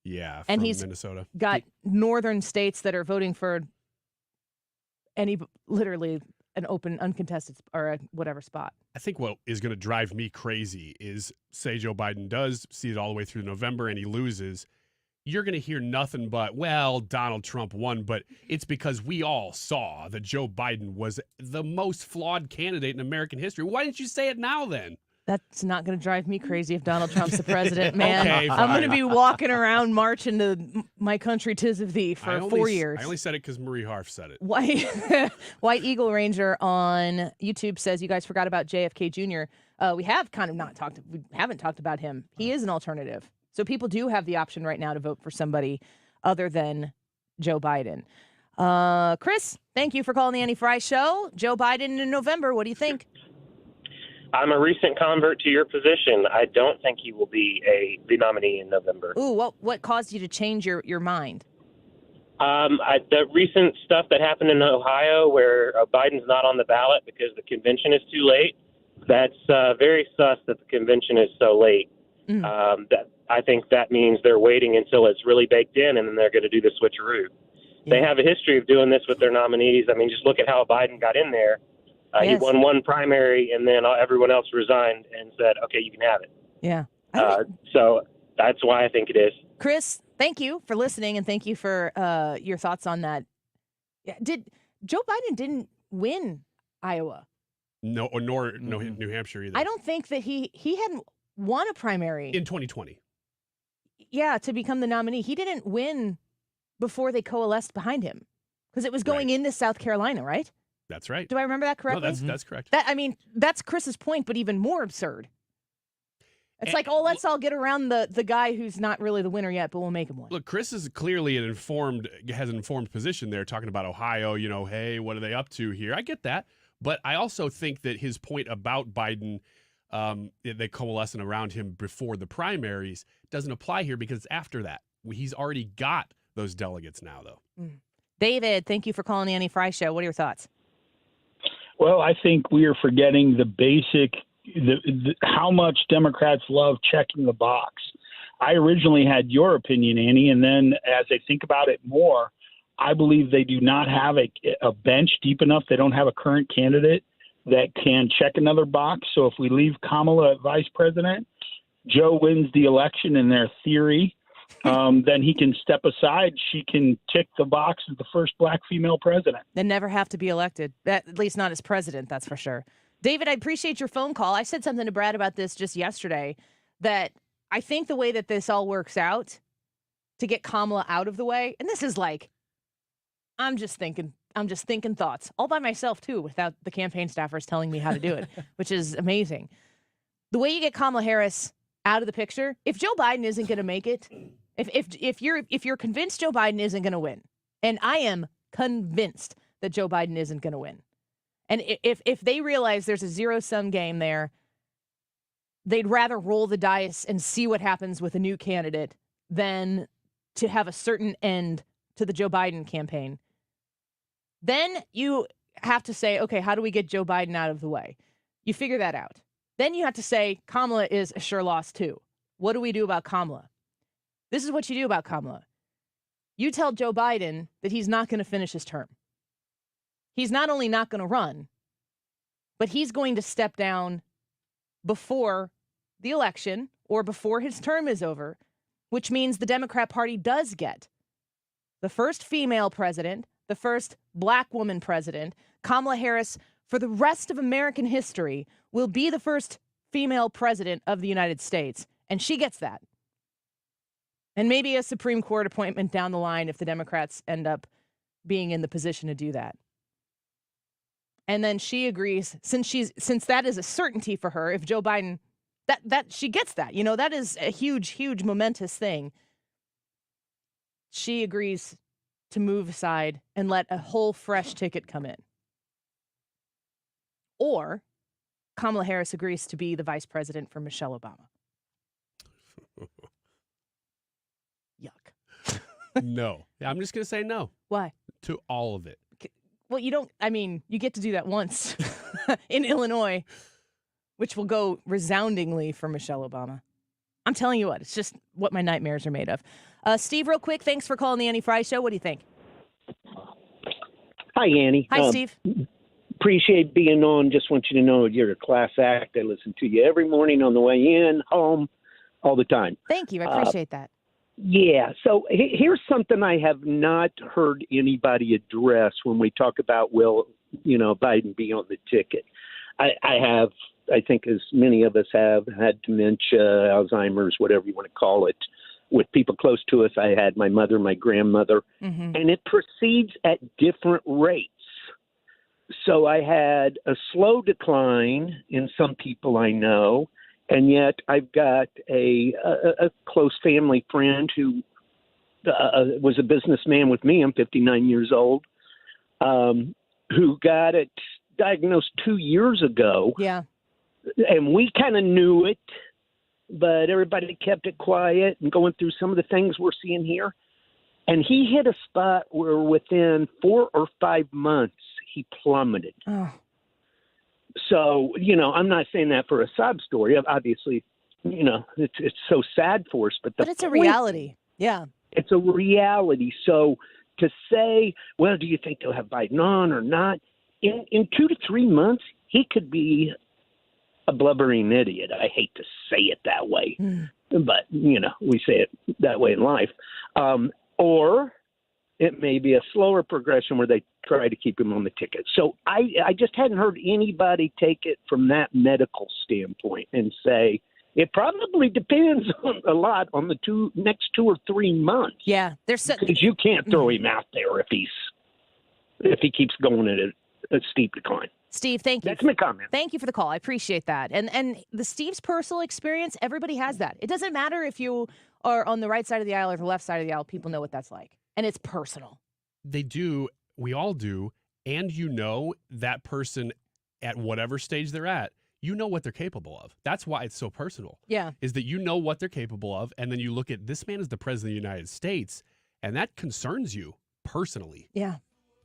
S1: Yeah,
S6: and
S1: from
S6: he's
S1: Minnesota.
S6: Got northern states that are voting for literally an open, uncontested, or whatever spot.
S1: I think what is going to drive me crazy is, say Joe Biden does see it all the way through November and he loses. You're going to hear nothing but, well, Donald Trump won, but it's because we all saw that Joe Biden was the most flawed candidate in American history. Why didn't you say it now then?
S6: That's not going to drive me crazy if Donald Trump's the president, man.
S1: Okay,
S6: I'm going to
S1: fine.
S6: be walking around marching to My Country 'Tis of Thee for 4 years.
S1: I only said it because Marie Harf said it.
S6: White Eagle Ranger on YouTube says you guys forgot about JFK Jr. We haven't talked about him. He is an alternative. So people do have the option right now to vote for somebody other than Joe Biden. Chris, thank you for calling the Annie Fry Show. Joe Biden in November. What do you think?
S20: I'm a recent convert to your position. I don't think he will be the nominee in November.
S6: Ooh, what caused you to change your mind?
S20: The recent stuff that happened in Ohio where Biden's not on the ballot because the convention is too late, that's very sus that the convention is so late. I think that means they're waiting until it's really baked in, and then they're going to do the switcheroo. Yeah. They have a history of doing this with their nominees. I mean, just look at how Biden got in there. He won one primary, and then everyone else resigned and said, okay, you can have it.
S6: Yeah.
S20: So that's why I think it is.
S6: Chris, thank you for listening, and thank you for your thoughts on that. Joe Biden didn't win Iowa?
S1: No, nor New Hampshire either.
S6: I don't think that he hadn't won a primary.
S1: In 2020.
S6: Yeah, to become the nominee. He didn't win before they coalesced behind him because it was going into South Carolina, right?
S1: That's right.
S6: Do I remember that correctly?
S1: No, that's correct.
S6: That's Chris's point, but even more absurd. It's let's all get around the guy who's not really the winner yet, but we'll make him win.
S1: Look, Chris is clearly has an informed position there, talking about Ohio, hey, what are they up to here? I get that. But I also think that his point about Biden, they coalescing around him before the primaries, doesn't apply here because it's after that. He's already got those delegates now, though.
S6: David, thank you for calling the Annie Fry Show. What are your thoughts?
S22: Well, I think we are forgetting the basic, how much Democrats love checking the box. I originally had your opinion, Annie, and then as I think about it more, I believe they do not have a bench deep enough. They don't have a current candidate that can check another box. So if we leave Kamala at vice president, Joe wins the election in their theory. Then he can step aside. She can tick the box as the first black female president.
S6: Then never have to be elected, at least not as president, that's for sure. David, I appreciate your phone call. I said something to Brad about this just yesterday, that I think the way that this all works out to get Kamala out of the way, and this is I'm just thinking thoughts all by myself too, without the campaign staffers telling me how to do it, which is amazing. The way you get Kamala Harris out of the picture, if Joe Biden isn't going to make it, if you're convinced Joe Biden isn't going to win, and I am convinced that Joe Biden isn't going to win, and if they realize there's a zero-sum game there, they'd rather roll the dice and see what happens with a new candidate than to have a certain end to the Joe Biden campaign. Then you have to say, okay, how do we get Joe Biden out of the way? You figure that out. Then you have to say Kamala is a sure loss too. What do we do about Kamala? This is what you do about Kamala. You tell Joe Biden that he's not going to finish his term. He's not only not going to run, but he's going to step down before the election or before his term is over, which means the Democrat Party does get the first female president, the first black woman president. Kamala Harris, for the rest of American history, will be the first female president of the United States. And she gets that. And maybe a Supreme Court appointment down the line if the Democrats end up being in the position to do that. And then she agrees, since that is a certainty for her, if Joe Biden, that she gets that. That is a huge, huge momentous thing. She agrees to move aside and let a whole fresh ticket come in. Or Kamala Harris agrees to be the vice president for Michelle Obama. Yuck.
S1: No. I'm just going to say no.
S6: Why?
S1: To all of it.
S6: Well, you get to do that once in Illinois, which will go resoundingly for Michelle Obama. I'm telling you what, it's just what my nightmares are made of. Steve, real quick, thanks for calling the Annie Fry Show. What do you think?
S20: Hi, Annie.
S6: Hi, Steve.
S20: Appreciate being on. Just want you to know you're a class act. I listen to you every morning on the way in, home, all the time.
S6: Thank you. I appreciate that.
S20: Yeah. So here's something I have not heard anybody address when we talk about, Biden be on the ticket. I have
S4: I think as many of us have had dementia, Alzheimer's, whatever you want to call it, with people close to us. I had my mother, my grandmother, and it proceeds at different rates. So I had a slow decline in some people I know, and yet I've got a close family friend who was a businessman with me. I'm 59 years old, who got it diagnosed 2 years ago.
S6: Yeah.
S4: And we kind of knew it, but everybody kept it quiet and going through some of the things we're seeing here. And he hit a spot where within 4 or 5 months, he plummeted.
S6: Oh.
S4: So, I'm not saying that for a sob story. Obviously, it's so sad for us. But
S6: it's a reality. Yeah.
S4: It's a reality. So to say, well, do you think they'll have Biden on or not? In 2 to 3 months, he could be a blubbering idiot. I hate to say it that way, but, we say it that way in life. Or it may be a slower progression where they try to keep him on the ticket. So I just hadn't heard anybody take it from that medical standpoint and say, it probably depends a lot on the next 2 or 3 months.
S6: Yeah.
S4: Because you can't throw him out there if he keets going at a steep decline.
S6: Steve, thank you.
S4: That's my comment.
S6: Thank you for the call. I appreciate that. And the Steve's personal experience, everybody has that. It doesn't matter if you are on the right side of the aisle or the left side of the aisle. People know what that's like. And it's personal.
S1: They do. We all do. And that person at whatever stage they're at, what they're capable of. That's why it's so personal.
S6: Yeah.
S1: Is that what they're capable of. And then you look at this man as the president of the United States, and that concerns you personally.
S6: Yeah.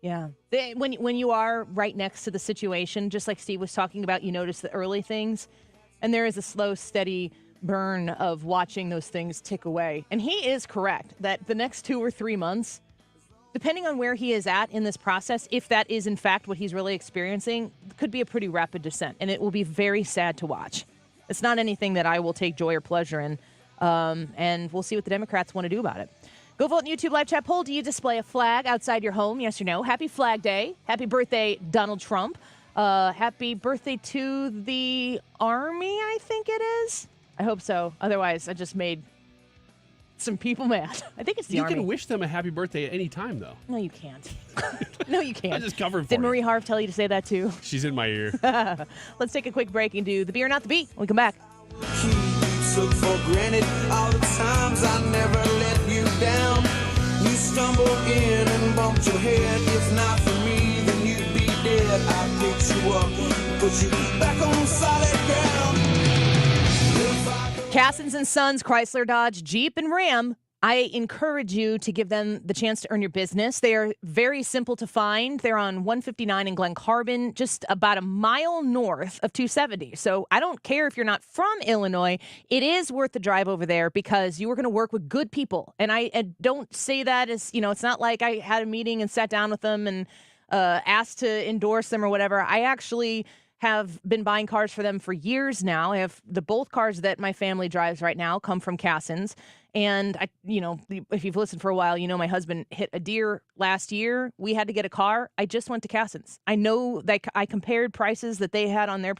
S6: Yeah. When you are right next to the situation, just like Steve was talking about, you notice the early things, and there is a slow, steady burn of watching those things tick away. And he is correct that the next 2 or 3 months, depending on where he is at in this process, if that is in fact what he's really experiencing, could be a pretty rapid descent, and it will be very sad to watch. It's not anything that I will take joy or pleasure in, and we'll see what the Democrats want to do about it. Go vote in YouTube live chat poll. Do you display a flag outside your home? Yes or no? Happy Flag Day. Happy birthday, Donald Trump. Happy birthday to the Army, I think it is. I hope so. Otherwise, I just made some people mad. I think it's the Army.
S1: You can wish them a happy birthday at any time, though.
S6: No, you can't. No, you can't.
S1: I just covered for
S6: Did
S1: you.
S6: Marie Harf tell you to say that too?
S1: She's in my ear.
S6: Let's take a quick break and do the beer, not the beat. When we come back.
S16: Took for granted all the times I never let you down. You stumbled in and bumped your head. If not for me, then you'd be dead. I picked you up, put you back on solid ground.
S6: Cassens and Sons, Chrysler, Dodge, Jeep, and Ram. I encourage you to give them the chance to earn your business. They are very simple to find. They're on 159 in Glen Carbon, just about a mile north of 270. So I don't care if you're not from Illinois. It is worth the drive over there because you are going to work with good people. And I don't say that as, it's not like I had a meeting and sat down with them and asked to endorse them or whatever. I actually have been buying cars for them for years now. I have both cars that my family drives right now come from Cassens. And if you've listened for a while, my husband hit a deer last year. We had to get a car. I just went to Cassens. I know that I compared prices that they had on their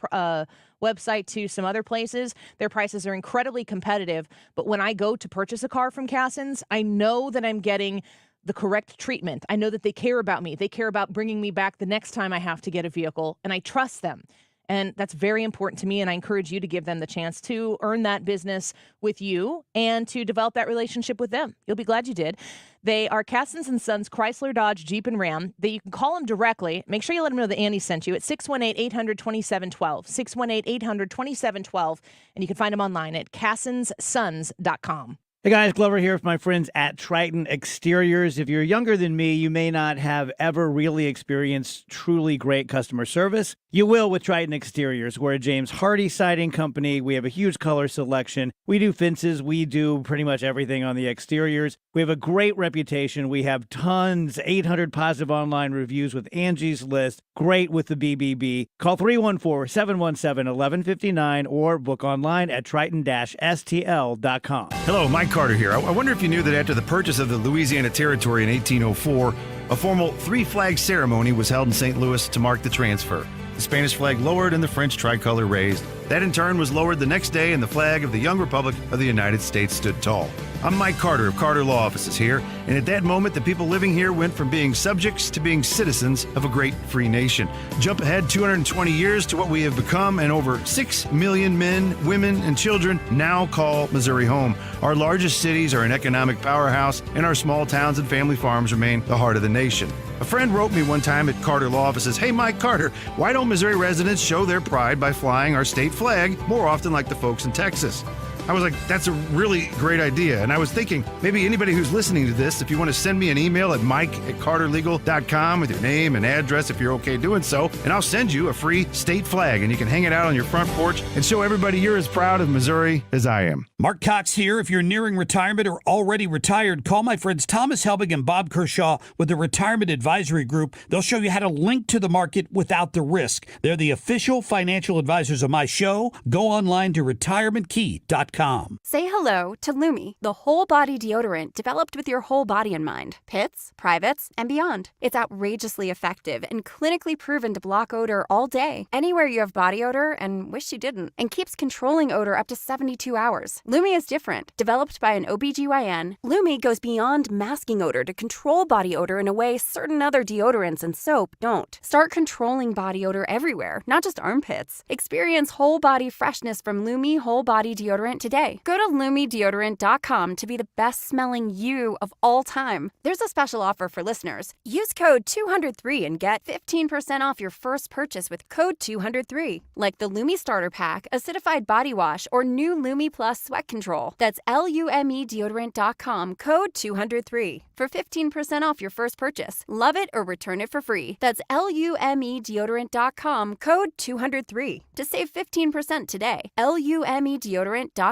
S6: website to some other places. Their prices are incredibly competitive. But when I go to purchase a car from Cassens, I know that I'm getting the correct treatment. I know that they care about me. They care about bringing me back the next time I have to get a vehicle, and I trust them. And that's very important to me, and I encourage you to give them the chance to earn that business with you and to develop that relationship with them. You'll be glad you did. They are Cassens and Sons, Chrysler, Dodge, Jeep, and Ram. You can call them directly. Make sure you let them know that Andy sent you at 618-800-2712, 618-800-2712, and you can find them online at cassensons.com.
S5: Hey guys, Glover here with my friends at Triton Exteriors. If you're younger than me, you may not have ever really experienced truly great customer service. You will with Triton Exteriors. We're a James Hardy siding company. We have a huge color selection. We do fences. We do pretty much everything on the exteriors. We have a great reputation. We have tons, 800 positive online reviews with Angie's List. Great with the BBB. Call 314-717-1159 or book online at triton-stl.com.
S11: Hello, Mike Carter here. I wonder if you knew that after the purchase of the Louisiana Territory in 1804, a formal three-flag ceremony was held in St. Louis to mark the transfer. the Spanish flag lowered and the French tricolor raised. That in turn was lowered the next day, and the flag of the young Republic of the United States stood tall. I'm Mike Carter of Carter Law Offices here, and at that moment, the people living here went from being subjects to being citizens of a great free nation. Jump ahead 220 years to what we have become, and over 6 million men, women, and children now call Missouri home. Our largest cities are an economic powerhouse, and our small towns and family farms remain the heart of the nation. A friend wrote me one time at Carter Law Offices, "Hey, Mike Carter, why don't Missouri residents show their pride by flying our state flag more often like the folks in Texas?" I was like, that's a really great idea. And I was thinking, maybe anybody who's listening to this, if you want to send me an email at mike@carterlegal.com with your name and address if you're okay doing so, and I'll send you a free state flag, and you can hang it out on your front porch and show everybody you're as proud of Missouri as I am.
S9: Mark Cox here. If you're nearing retirement or already retired, call my friends Thomas Helbig and Bob Kershaw with the Retirement Advisory Group. They'll show you how to link to the market without the risk. They're the official financial advisors of my show. Go online to retirementkey.com.
S10: Say hello to Lumi, the whole body deodorant developed with your whole body in mind. Pits, privates, and beyond. It's outrageously effective and clinically proven to block odor all day, anywhere you have body odor and wish you didn't, and keeps controlling odor up to 72 hours. Lumi is different. Developed by an OBGYN, Lumi goes beyond masking odor to control body odor in a way certain other deodorants and soap don't. Start controlling body odor everywhere, not just armpits. Experience whole body freshness from Lumi Whole Body Deodorant today. Go to LumiDeodorant.com to be the best smelling you of all time. There's a special offer for listeners. Use code 203 and get 15% off your first purchase with code 203. Like the Lumi Starter Pack, Acidified Body Wash, or new Lumi Plus Sweat Control. That's LumeDeodorant.com, code 203 for 15% off your first purchase. Love it or return it for free. That's LumeDeodorant.com, code 203 to save 15% today. LumeDeodorant.com.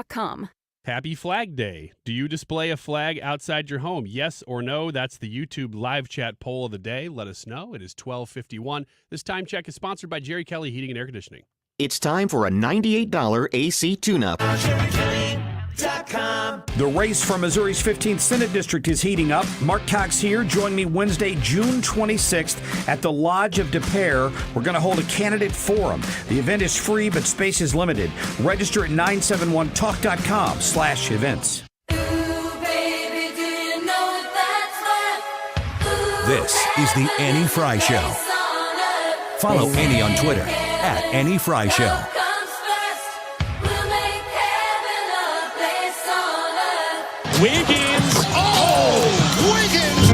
S1: Happy Flag Day. Do you display a flag outside your home? Yes or no? That's the YouTube live chat poll of the day. Let us know. It is 12:51. This time check is sponsored by Jerry Kelly Heating and Air Conditioning.
S23: It's time for a $98 AC tune-up.
S9: The race for Missouri's 15th Senate District is heating up. Mark Cox here. Join me Wednesday, June 26th at the Lodge of Des Peres. We're going to hold a candidate forum. The event is free, but space is limited. Register at 971talk.com/events.
S2: This is the Annie Fry Show. Follow Annie on Twitter at Annie Fry Show.
S9: Wiggins! Oh, Wiggins!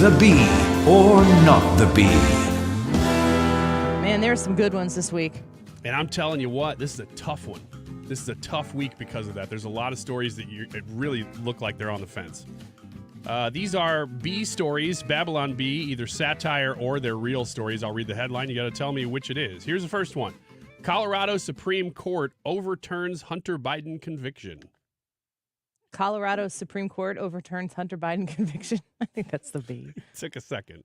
S2: The bee or not the bee?
S6: Man, there's some good ones this week.
S1: And I'm telling you what, this is a tough one. This is a tough week because of that. There's a lot of stories that it really look like they're on the fence. These are bee stories, Babylon Bee, either satire or they're real stories. I'll read the headline. You got to tell me which it is. Here's the first one. Colorado Supreme Court overturns Hunter Biden conviction.
S6: Colorado Supreme Court overturns Hunter Biden conviction. I think that's the B.
S1: Took a second.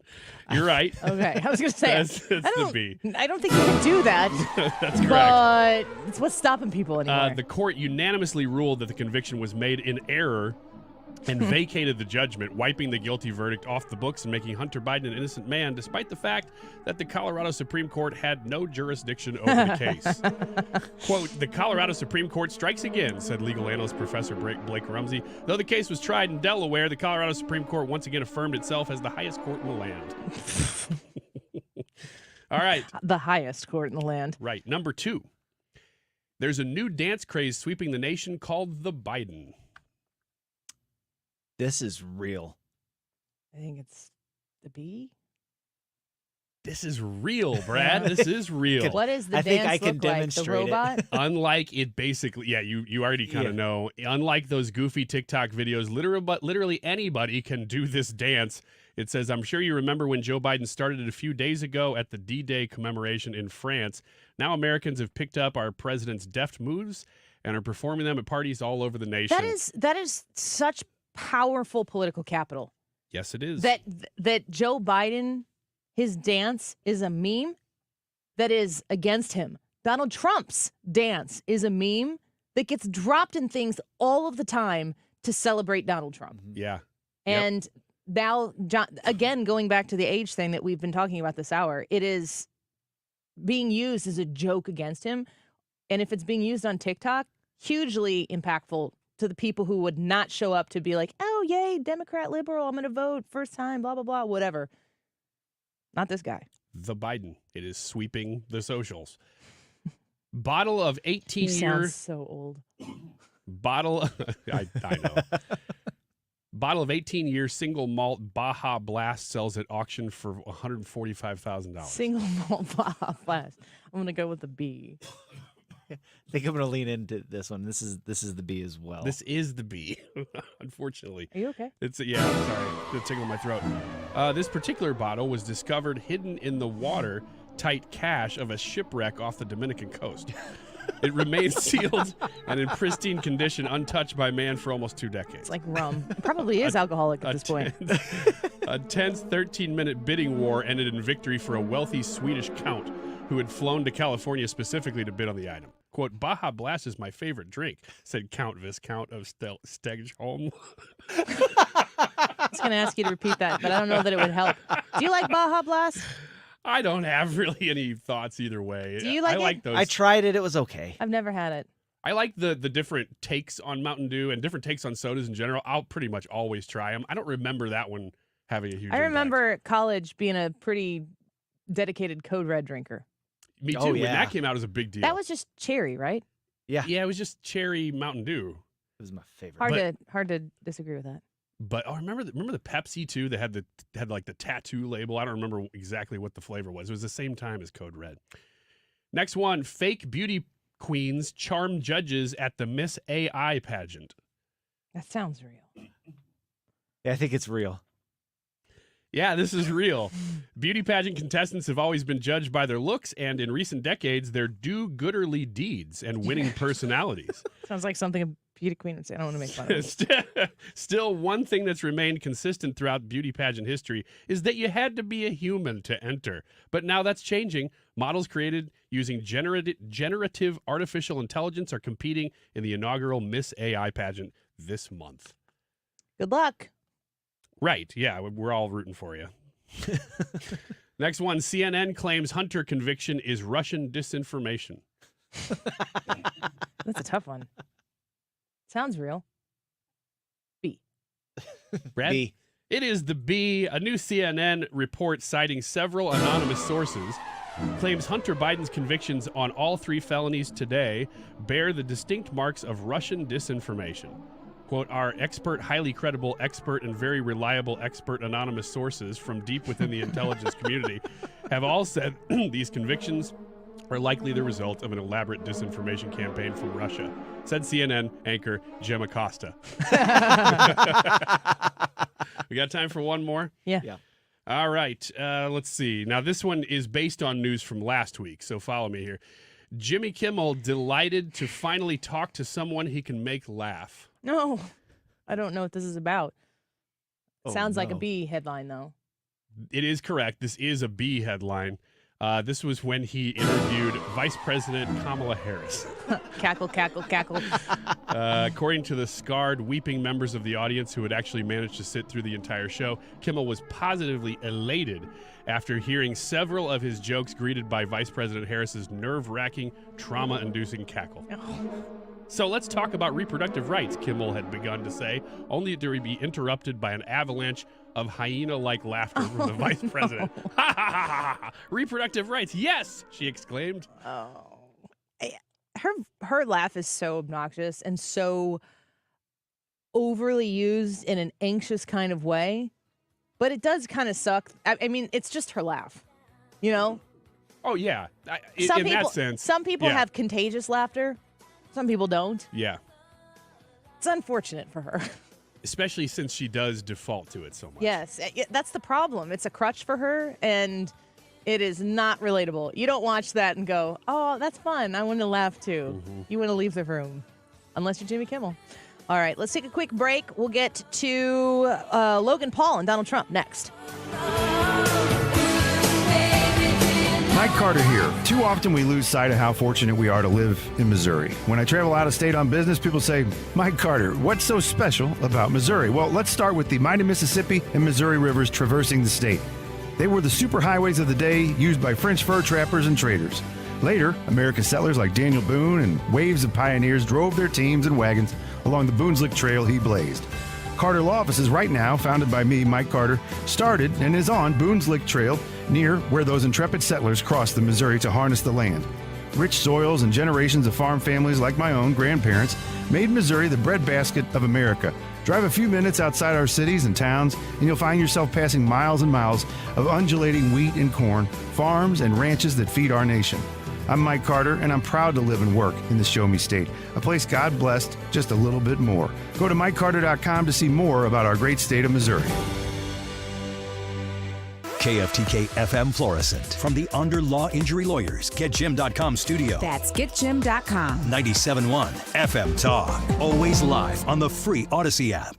S1: You're right.
S6: Okay, I was going to say.
S1: That's the B.
S6: I don't think you can do that.
S1: That's correct.
S6: But it's what's stopping people anymore.
S1: The court unanimously ruled that the conviction was made in error and vacated the judgment, wiping the guilty verdict off the books and making Hunter Biden an innocent man, despite the fact that the Colorado Supreme Court had no jurisdiction over the case. Quote, the Colorado Supreme Court strikes again, said legal analyst Professor Blake Rumsey. Though the case was tried in Delaware, the Colorado Supreme Court once again affirmed itself as the highest court in the land. All right.
S6: The highest court in the land.
S1: Right. Number 2. There's a new dance craze sweeping the nation called the Biden.
S5: This is real.
S6: I think it's the B.
S1: This is real, Brad. This is real.
S6: What is the
S5: I think
S6: dance
S5: I can
S6: look like?
S5: demonstrate
S6: The robot?
S5: it.
S1: Unlike it basically, you already kind of know. Unlike those goofy TikTok videos, literally anybody can do this dance. It says, I'm sure you remember when Joe Biden started it a few days ago at the D-Day commemoration in France. Now Americans have picked up our president's deft moves and are performing them at parties all over the nation.
S6: That is such powerful political capital.
S1: Yes, it is.
S6: That Joe Biden, his dance is a meme that is against him. Donald Trump's dance is a meme that gets dropped in things all of the time to celebrate Donald Trump.
S1: Yeah.
S6: And now, John, again, going back to the age thing that we've been talking about this hour, it is being used as a joke against him. And if it's being used on TikTok, hugely impactful to the people who would not show up to be like, oh, yay, Democrat, liberal, I'm going to vote first time, blah, blah, blah, whatever. Not this guy.
S1: The Biden. It is sweeping the socials. Bottle of 18
S6: You
S1: year.
S6: sound so old.
S1: Bottle. I know. Bottle of 18-year single malt Baja Blast sells at auction for $145,000.
S6: Single malt Baja Blast. I'm going to go with the B.
S5: I think I'm going to lean into this one. This is the B as well.
S1: This is the B, unfortunately.
S6: Are you okay?
S1: I'm sorry. It's tickling my throat. This particular bottle was discovered hidden in the watertight cache of a shipwreck off the Dominican coast. It remains sealed and in pristine condition, untouched by man for almost 2 decades.
S6: It's like rum. It probably is alcoholic at this point.
S1: A tense 13-minute bidding war ended in victory for a wealthy Swedish count who had flown to California specifically to bid on the item. Quote, Baja Blast is my favorite drink, said Count Viscount of Stegholm.
S6: I was going to ask you to repeat that, but I don't know that it would help. Do you like Baja Blast?
S1: I don't have really any thoughts either way.
S6: Do you like it?
S1: like those.
S5: I tried it. It was okay.
S6: I've never had it.
S1: I like the different takes on Mountain Dew and different takes on sodas in general. I'll pretty much always try them. I don't remember that one having a huge
S6: I
S1: impact.
S6: remember college being a pretty dedicated Code Red drinker.
S1: Me too.
S5: Oh,
S1: When
S5: yeah.
S1: that came out, it was a big deal.
S6: That was just cherry, right?
S5: Yeah.
S1: Yeah, it was just cherry Mountain Dew.
S5: It was my favorite.
S6: Hard to disagree with that.
S1: But remember the Pepsi too? They had like the tattoo label. I don't remember exactly what the flavor was. It was the same time as Code Red. Next one, fake beauty queens charm judges at the Miss AI pageant.
S6: That sounds real.
S5: Yeah, I think it's real.
S1: Yeah, this is real. Beauty pageant contestants have always been judged by their looks and in recent decades, their do-gooderly deeds and winning personalities.
S6: Sounds like something a beauty queen would say. I don't want to make fun of it.
S1: Still, one thing that's remained consistent throughout beauty pageant history is that you had to be a human to enter. But now that's changing. Models created using generative artificial intelligence are competing in the inaugural Miss AI pageant this month.
S6: Good luck.
S1: Right. Yeah, we're all rooting for you. Next one, CNN claims Hunter conviction is Russian disinformation.
S6: That's a tough one. Sounds real. B.
S1: Brad?
S5: B.
S1: It is the B. A new CNN report citing several anonymous sources claims Hunter Biden's convictions on all 3 felonies today bear the distinct marks of Russian disinformation. Quote, our expert, highly credible expert, and very reliable expert anonymous sources from deep within the intelligence community have all said these convictions are likely the result of an elaborate disinformation campaign from Russia, said CNN anchor Jim Acosta. We got time for one more?
S6: Yeah.
S1: All right. Let's see. Now, this one is based on news from last week, so follow me here. Jimmy Kimmel delighted to finally talk to someone he can make laugh.
S6: No, I don't know what this is about.
S5: Oh,
S6: Sounds like a
S5: no.
S6: B headline, though.
S1: It is correct. This is a B headline. This was when he interviewed Vice President Kamala Harris.
S6: Cackle, cackle, cackle.
S1: According to the scarred, weeping members of the audience who had actually managed to sit through the entire show, Kimmel was positively elated after hearing several of his jokes greeted by Vice President Harris's nerve-wracking, trauma-inducing cackle. So let's talk about reproductive rights, Kimmel had begun to say, only to be interrupted by an avalanche of hyena-like laughter from the vice president. Ha ha ha ha ha! Reproductive rights, yes! She exclaimed.
S6: Oh, her laugh is so obnoxious and so overly used in an anxious kind of way, but it does kind of suck. I mean, it's just her laugh, you know.
S1: Oh yeah, in
S6: Some people,
S1: that sense.
S6: some people
S1: yeah.
S6: have contagious laughter. Some people don't.
S1: Yeah,
S6: It's unfortunate for her.
S1: especially since she does default to it so much.
S6: Yes, that's the problem. It's a crutch for her, and it is not relatable. You don't watch that and go, oh, that's fun. I want to laugh too.
S1: Mm-hmm.
S6: You want to leave the room, unless you're Jimmy Kimmel. All right, let's take a quick break. We'll get to Logan Paul and Donald Trump next.
S11: Mike Carter here. Too often we lose sight of how fortunate we are to live in Missouri. When I travel out of state on business, people say, Mike Carter, what's so special about Missouri? Well, let's start with the mighty Mississippi and Missouri rivers traversing the state. They were the superhighways of the day used by French fur trappers and traders. Later, American settlers like Daniel Boone and waves of pioneers drove their teams and wagons along the Boone's Lick Trail he blazed. Carter Law Offices, right now founded by me, Mike Carter, started and is on Boone's Lick Trail near where those intrepid settlers crossed the Missouri to harness the land. Rich soils and generations of farm families like my own grandparents made Missouri the breadbasket of America. Drive a few minutes outside our cities and towns, and you'll find yourself passing miles and miles of undulating wheat and corn, farms and ranches that feed our nation. I'm Mike Carter, and I'm proud to live and work in the Show Me State, a place God blessed just a little bit more. Go to MikeCarter.com to see more about our great state of Missouri.
S2: KFTK FM Florissant. From the Under Law Injury Lawyers, GetJim.com studio.
S3: That's GetJim.com.
S2: 97.1 FM Talk. Always live on the free Odyssey app.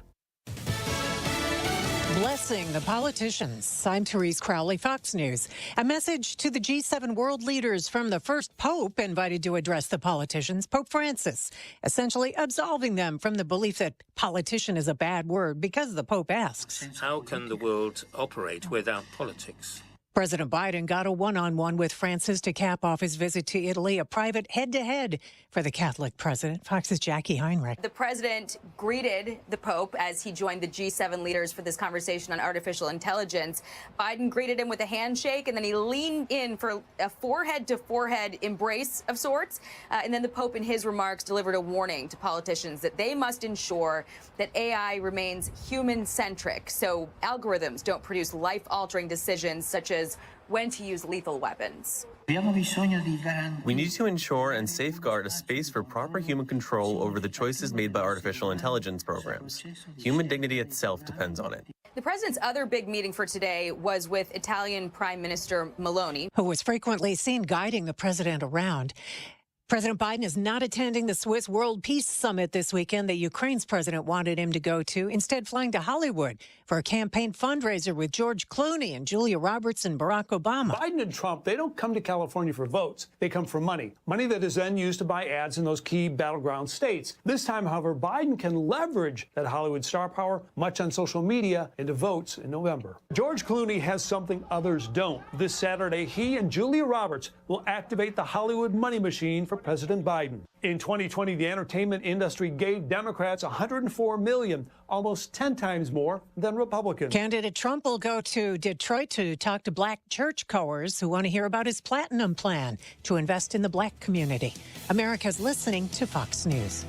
S12: Blessing the politicians. I'm Therese Crowley, Fox News. A message to the G7 world leaders from the first Pope invited to address the politicians, Pope Francis, essentially absolving them from the belief that politician is a bad word because the Pope asks,
S13: how can the world operate without politics?
S12: President Biden got a one-on-one with Francis to cap off his visit to Italy, a private head-to-head for the Catholic president. Fox's Jackie Heinrich.
S24: The president greeted the Pope as he joined the G7 leaders for this conversation on artificial intelligence. Biden greeted him with a handshake, and then he leaned in for a forehead-to-forehead embrace of sorts. And then the Pope, in his remarks, delivered a warning to politicians that they must ensure that AI remains human-centric, so algorithms don't produce life-altering decisions such as when to use lethal weapons.
S25: We need to ensure and safeguard a space for proper human control over the choices made by artificial intelligence programs. Human dignity itself depends on it.
S24: The president's other big meeting for today was with Italian Prime Minister Meloni,
S12: who was frequently seen guiding the president around. President Biden is not attending the Swiss World Peace Summit this weekend that Ukraine's president wanted him to go to, instead flying to Hollywood for a campaign fundraiser with George Clooney and Julia Roberts and Barack Obama.
S26: Biden and Trump, they don't come to California for votes. They come for money. Money that is then used to buy ads in those key battleground states. This time, however, Biden can leverage that Hollywood star power, much on social media, into votes in November. George Clooney has something others don't. This Saturday, he and Julia Roberts will activate the Hollywood money machine for President Biden. In 2020, the entertainment industry gave Democrats $104 million, almost 10 times more than Republicans.
S12: Candidate Trump will go to Detroit to talk to black churchgoers who want to hear about his platinum plan to invest in the black community. America's listening to Fox News.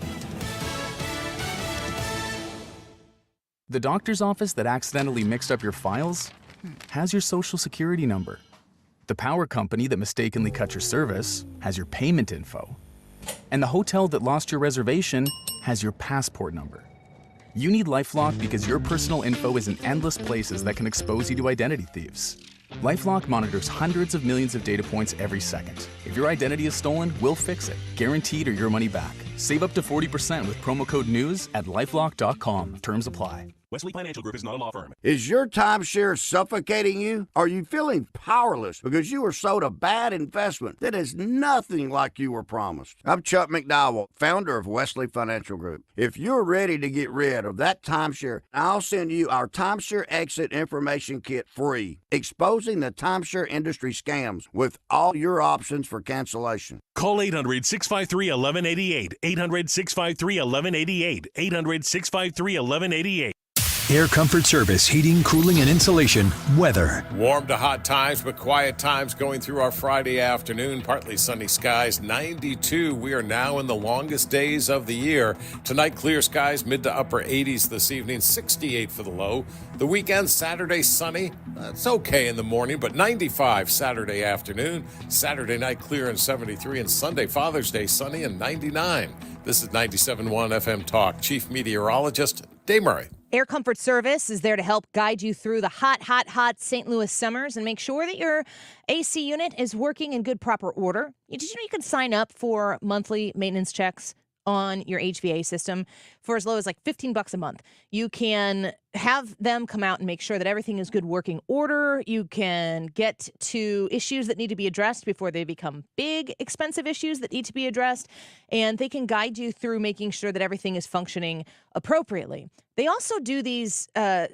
S27: The doctor's office that accidentally mixed up your files has your social security number. The power company that mistakenly cut your service has your payment info. And the hotel that lost your reservation has your passport number. You need LifeLock because your personal info is in endless places that can expose you to identity thieves. LifeLock monitors hundreds of millions of data points every second. If your identity is stolen, we'll fix it, guaranteed or your money back. Save up to 40% with promo code NEWS at LifeLock.com. Terms apply.
S28: Wesley Financial Group is not a law firm.
S29: Is your timeshare suffocating you? Are you feeling powerless because you were sold a bad investment that is nothing like you were promised? I'm Chuck McDowell, founder of Wesley Financial Group. If you're ready to get rid of that timeshare, I'll send you our Timeshare Exit Information Kit free, exposing the timeshare industry scams with all your options for cancellation.
S28: Call 800-653-1188. 800-653-1188. 800-653-1188.
S2: Air Comfort Service, heating, cooling, and insulation, weather.
S30: Warm to hot times, but quiet times going through our Friday afternoon. Partly sunny skies, 92. We are now in the longest days of the year. Tonight, clear skies, mid to upper 80s this evening, 68 for the low. The weekend, Saturday, sunny. It's okay in the morning, but 95 Saturday afternoon. Saturday night, clear and 73. And Sunday, Father's Day, sunny and 99. This is 97.1 FM Talk. Chief Meteorologist Dave Murray.
S6: Air Comfort Service is there to help guide you through the hot St. Louis summers and make sure that your AC unit is working in good, proper order. Did you know you can sign up for monthly maintenance checks on your HVAC system for as low as like $15 a month? You can have them come out and make sure that everything is good working order. You can get to issues that need to be addressed before they become big, expensive issues that need to be addressed. And they can guide you through making sure that everything is functioning appropriately. They also do these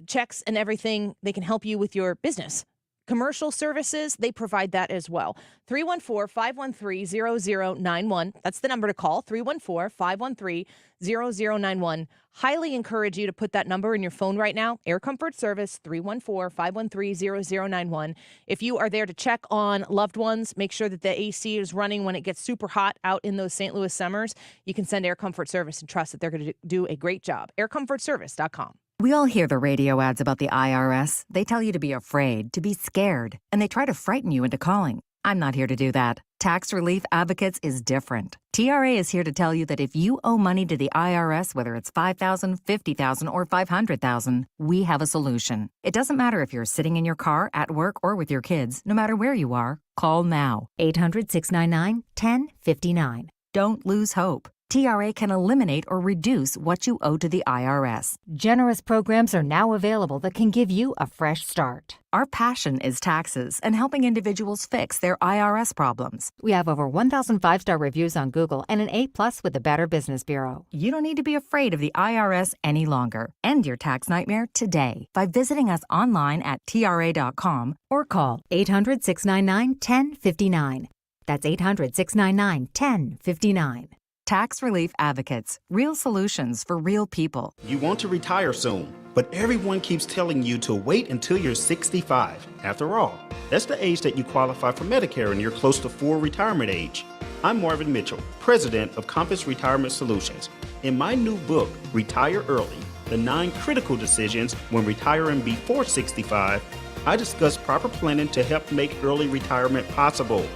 S6: checks and everything. They can help you with your business. commercial services, they provide that as well. 314-513-0091. That's the number to call, 314-513-0091. Highly encourage you to put that number in your phone right now. Air Comfort Service, 314-513-0091. If you are there to check on loved ones, make sure that the AC is running when it gets super hot out in those St. Louis summers, you can send Air Comfort Service and trust that they're going to do a great job. AirComfortService.com.
S3: We all hear the radio ads about the IRS. They tell you to be afraid, to be scared, and they try to frighten you into calling. I'm not here to do that. Tax Relief Advocates is different. TRA is here to tell you that if you owe money to the IRS, whether it's $5,000, $50,000, or $500,000, we have a solution. It doesn't matter if you're sitting in your car, at work, or with your kids. No matter where you are, call now. 800-699-1059. Don't lose hope. TRA can eliminate or reduce what you owe to the IRS.
S7: Generous programs are now available that can give you a fresh start.
S3: Our passion is taxes and helping individuals fix their IRS problems.
S7: We have over 1,000 5-star reviews on Google and an A+ with the Better Business Bureau.
S3: You don't need to be afraid of the IRS any longer. End your tax nightmare today by visiting us online at TRA.com
S7: or call 800-699-1059. That's 800-699-1059.
S3: Tax Relief Advocates. Real solutions for real people.
S8: You want to retire soon, but everyone keeps telling you to wait until you're 65. After all, that's the age that you qualify for Medicare and you're close to full retirement age. I'm Marvin Mitchell, president of Compass Retirement Solutions. In my new book, Retire Early, The 9 Critical Decisions When Retiring Before 65, I discuss proper planning to help make early retirement possible.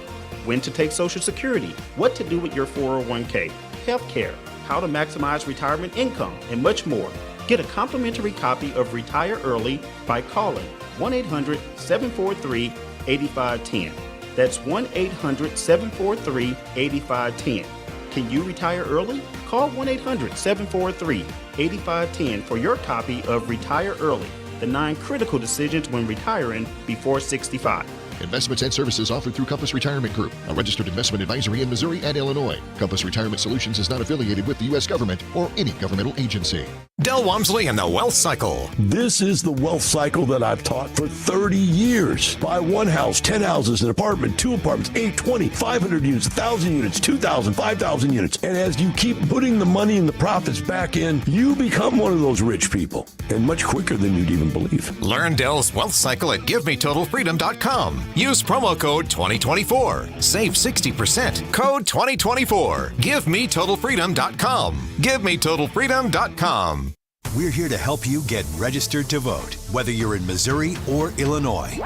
S8: When to take Social Security, what to do with your 401k, health care, how to maximize retirement income, and much more. Get a complimentary copy of Retire Early by calling 1-800-743-8510. That's 1-800-743-8510. Can you retire early? Call 1-800-743-8510 for your copy of Retire Early, the 9 critical decisions when retiring before 65.
S14: Investments and services offered through Compass Retirement Group, a registered investment advisory in Missouri and Illinois. Compass Retirement Solutions is not affiliated with the U.S. government or any governmental agency.
S23: Del Walmsley and the Wealth Cycle.
S15: This is the wealth cycle that I've taught for 30 years. Buy one house, 10 houses, an apartment, 2 apartments, 8, 20, 500 units, 1,000 units, 2,000, 5,000 units. And as you keep putting the money and the profits back in, you become one of those rich people. And much quicker than you'd even believe.
S23: Learn Del's Wealth Cycle at GiveMeTotalFreedom.com. Use promo code 2024. Save 60%. Code 2024. GiveMeTotalFreedom.com. GiveMeTotalFreedom.com.
S2: We're here to help you get registered to vote, whether you're in Missouri or Illinois.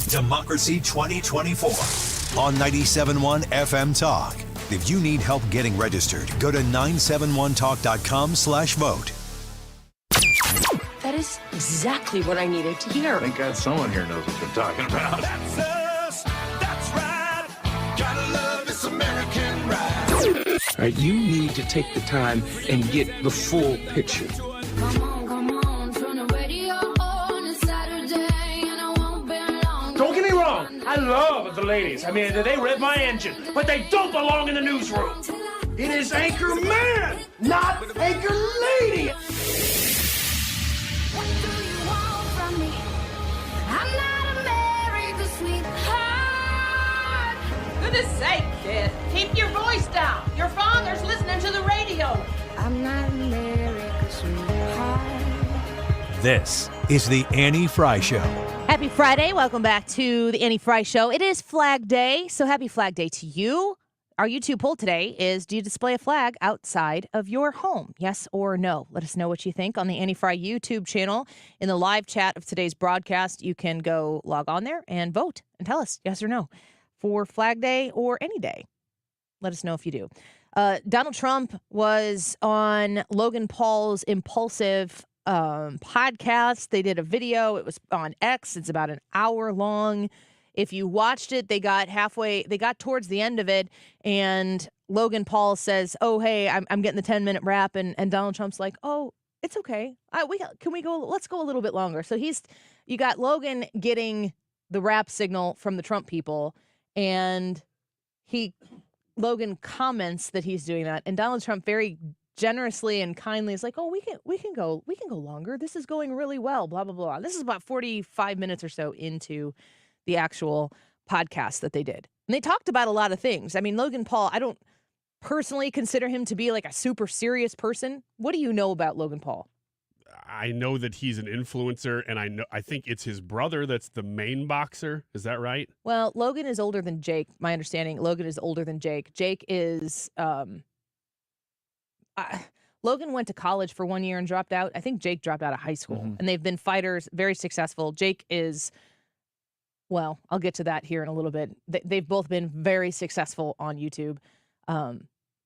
S2: Democracy 2024 on 97.1 FM Talk. If you need help getting registered, go to 971talk.com/vote.
S17: That is exactly what I needed to hear.
S18: Thank God someone here knows what they're talking about.
S16: That's us. That's right. Gotta love this American ride.
S19: All right, you need to take the time and get the full picture.
S21: Don't get me wrong, I love the ladies. I mean, they rev my engine, but they don't belong in the newsroom. It is Anchor Man, not Anchor Lady.
S16: What do you want from me? I'm not America's sweetheart.
S22: Goodness sake, kid. Keep your voice down. Your father's listening to the radio.
S16: I'm not America's sweetheart.
S2: This is the Annie Fry Show.
S6: Happy Friday. Welcome back to the Annie Fry Show. It is Flag Day, so happy Flag Day to you. Our YouTube poll today is, do you display a flag outside of your home? Yes or no? Let us know what you think on the Annie Fry YouTube channel. In the live chat of today's broadcast, you can go log on there and vote and tell us yes or no for Flag Day or any day. Let us know if you do. Donald Trump was on Logan Paul's Impulsive podcast. They did a video. It was on X. It's about an hour long. If you watched it, they got towards the end of it, and Logan Paul says, "Oh, hey, I'm getting the 10-minute wrap," and Donald Trump's like, "Oh, it's okay. Let's go a little bit longer." So you got Logan getting the rap signal from the Trump people, and Logan comments that he's doing that, and Donald Trump very generously and kindly is like, "Oh, we can go longer. This is going really well." Blah blah blah. This is about 45 minutes or so into the actual podcast that they did. And they talked about a lot of things. I mean, Logan Paul, I don't personally consider him to be like a super serious person. What do you know about Logan Paul?
S1: I know that he's an influencer, and I think it's his brother that's the main boxer. Is that right?
S6: Well, Logan is older than Jake. My understanding, Logan is older than Jake. Jake is Logan went to college for 1 year and dropped out. I think Jake dropped out of high school, and they've been fighters, very successful. Jake is, well, I'll get to that here in a little bit. They've both been very successful on YouTube,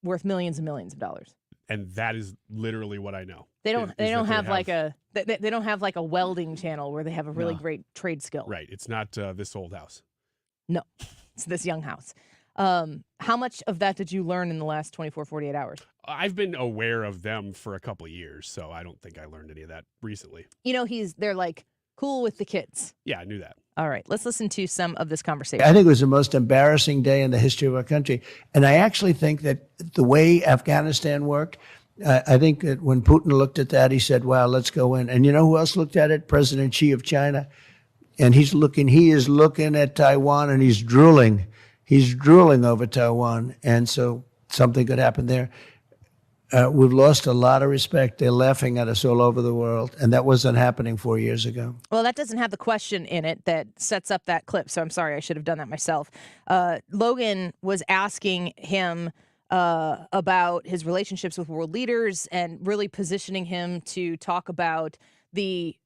S6: worth millions and millions of dollars.
S1: And that is literally what I know.
S6: They don't have like a welding channel where they have a really great trade skill.
S1: Right. It's not This Old House.
S6: No, it's This Young House. How much of that did you learn in the last 24, 48 hours?
S1: I've been aware of them for a couple of years, so I don't think I learned any of that recently.
S6: You know, they're like cool with the kids.
S1: Yeah, I knew that.
S6: All right, let's listen to some of this conversation.
S4: I think it was the most embarrassing day in the history of our country. And I actually think that the way Afghanistan worked, I think that when Putin looked at that, he said, wow, let's go in. And you know who else looked at it? President Xi of China. And he is looking at Taiwan, and he's drooling. He's drooling over Taiwan. And so something could happen there. We've lost a lot of respect. They're laughing at us all over the world. And that wasn't happening 4 years ago.
S6: Well, that doesn't have the question in it that sets up that clip. So I'm sorry, I should have done that myself. Logan was asking him about his relationships with world leaders and really positioning him to talk about I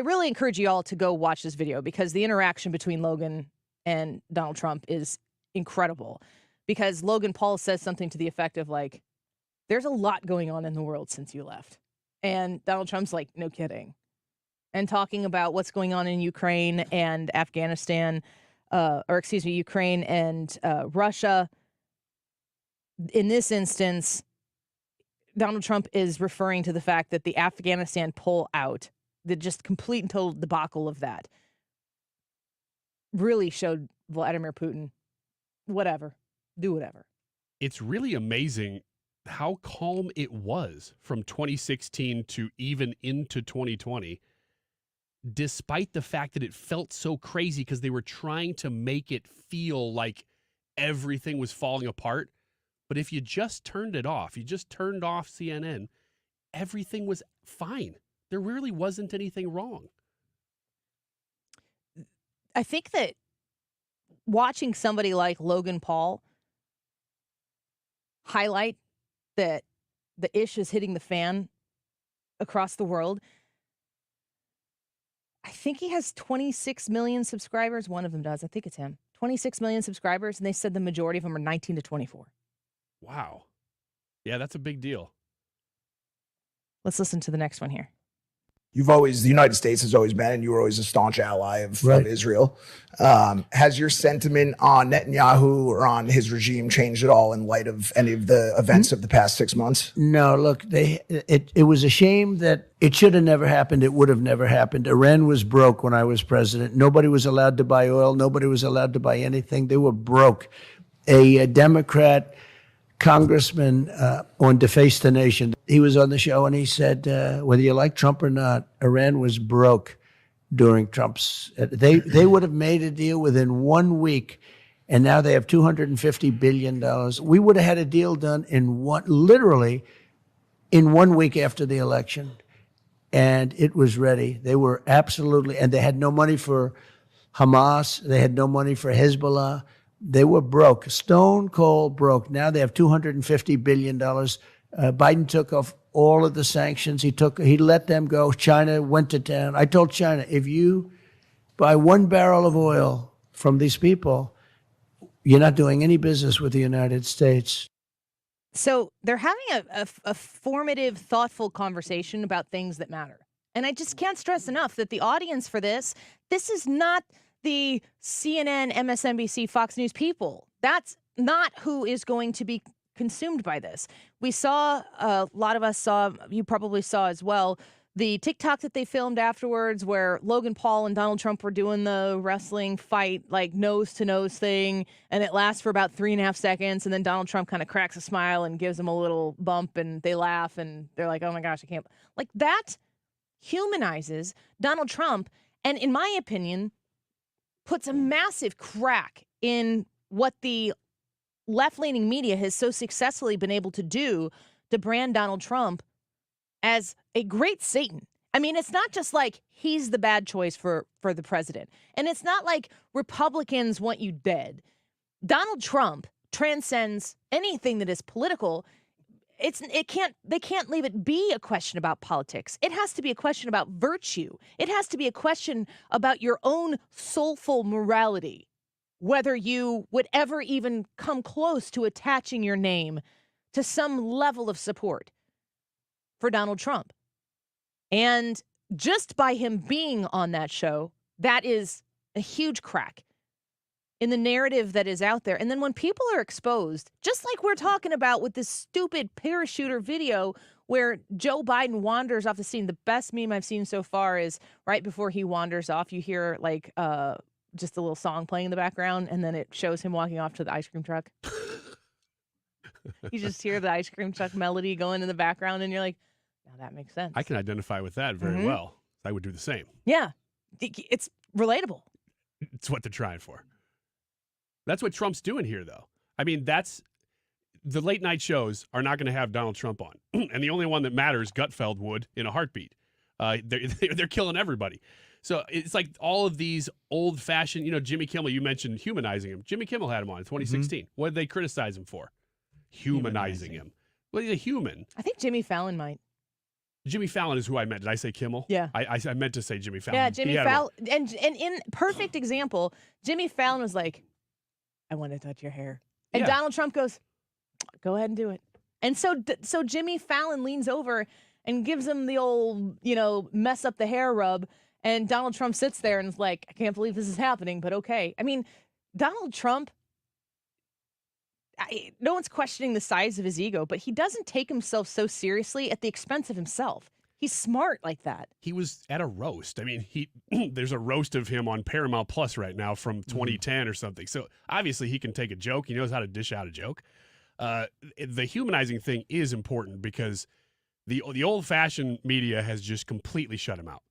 S6: really encourage you all to go watch this video because the interaction between Logan and Donald Trump is incredible. Because Logan Paul says something to the effect of like, there's a lot going on in the world since you left. And Donald Trump's like, no kidding. And talking about what's going on in Ukraine and Afghanistan, Ukraine and Russia. In this instance, Donald Trump is referring to the fact that the Afghanistan pullout, the just complete and total debacle of that, really showed Vladimir Putin, whatever. Do whatever.
S1: It's really amazing how calm it was from 2016 to even into 2020, despite the fact that it felt so crazy because they were trying to make it feel like everything was falling apart. But if you just turned it off, you just turned off CNN, everything was fine. There really wasn't anything wrong.
S6: I think that watching somebody like Logan Paul highlight that the ish is hitting the fan across the world. I think he has 26 million subscribers. One of them does. I think it's him. 26 million subscribers, and they said the majority of them are 19 to 24.
S1: Wow. Yeah, that's a big deal.
S6: Let's listen to the next one here.
S5: The United States has always been, and you were always a staunch ally of Israel. Has your sentiment on Netanyahu or on his regime changed at all in light of any of the events of the past 6 months?
S4: No, look, it was a shame that it should have never happened. It would have never happened. Iran was broke when I was president. Nobody was allowed to buy oil. Nobody was allowed to buy anything. They were broke. A Democrat congressman on Deface the Nation, he was on the show and he said, whether you like Trump or not, Iran was broke during Trump's. They would have made a deal within 1 week, and now they have $250 billion. We would have had a deal done literally in 1 week after the election, and it was ready. They were absolutely, and they had no money for Hamas. They had no money for Hezbollah. They were broke, stone cold broke. Now they have $250 billion. Biden took off all of the sanctions. He let them go. China went to town. I told China, if you buy 1 barrel of oil from these people, you're not doing any business with the United States.
S6: So they're having a formative, thoughtful conversation about things that matter. And I just can't stress enough that the audience for this is not the CNN, MSNBC, Fox News people. That's not who is going to be consumed by this. We saw, a lot of us saw, you probably saw as well, the TikTok that they filmed afterwards where Logan Paul and Donald Trump were doing the wrestling fight, like nose-to-nose thing, and it lasts for about 3.5 seconds, and then Donald Trump kind of cracks a smile and gives them a little bump, and they laugh, and they're like, oh my gosh, I can't. Like, that humanizes Donald Trump, and in my opinion, puts a massive crack in what the left-leaning media has so successfully been able to do to brand Donald Trump as a great Satan. I mean, it's not just like he's the bad choice for the president. And it's not like Republicans want you dead. Donald Trump transcends anything that is political. They can't leave it be a question about politics. It has to be a question about virtue. It has to be a question about your own soulful morality, whether you would ever even come close to attaching your name to some level of support for Donald Trump. And just by him being on that show, that is a huge crack in the narrative that is out there. And then when people are exposed, just like we're talking about with this stupid parachuter video where Joe Biden wanders off the scene, the best meme I've seen so far is right before he wanders off, you hear like just a little song playing in the background, and then it shows him walking off to the ice cream truck. You just hear the ice cream truck melody going in the background, and you're like, now that makes sense.
S1: I can identify with that very well. I would do the same.
S6: Yeah. It's relatable.
S1: It's what they're trying for. That's what Trump's doing here, though. I mean, that's the late night shows are not going to have Donald Trump on. And the only one that matters, Gutfeld would in a heartbeat. They're killing everybody. So it's like all of these old fashioned, Jimmy Kimmel, you mentioned humanizing him. Jimmy Kimmel had him on in 2016. What did they criticize him for? Humanizing him. Well, he's a human.
S6: I think Jimmy Fallon might.
S1: Jimmy Fallon is who I meant. Did I say Kimmel?
S6: Yeah.
S1: I meant to say Jimmy Fallon.
S6: Yeah, Jimmy Fallon. And in perfect example, Jimmy Fallon was like, I want to touch your hair. And Donald Trump goes, go ahead and do it. And so Jimmy Fallon leans over and gives him the old, mess up the hair rub. And Donald Trump sits there and is like, I can't believe this is happening, but okay. I mean, Donald Trump, no one's questioning the size of his ego, but he doesn't take himself so seriously at the expense of himself. He's smart like that.
S1: He was at a roast. I mean, there's a roast of him on Paramount Plus right now from 2010 or something. So obviously he can take a joke. He knows how to dish out a joke. The humanizing thing is important because the old-fashioned media has just completely shut him out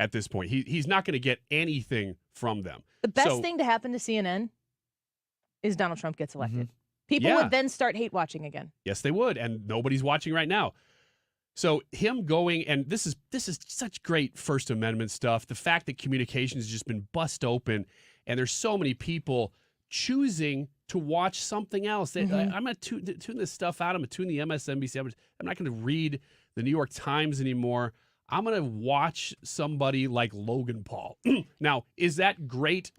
S1: at this point. He's not going to get anything from them.
S6: The best thing to happen to CNN is Donald Trump gets elected. People would then start hate watching again.
S1: Yes, they would, and nobody's watching right now. So him going, and this is such great First Amendment stuff. The fact that communication has just been bust open, and there's so many people choosing to watch something else. I'm going to tune this stuff out. I'm going to tune the MSNBC. I'm not going to read the New York Times anymore. I'm going to watch somebody like Logan Paul. Now, is that great,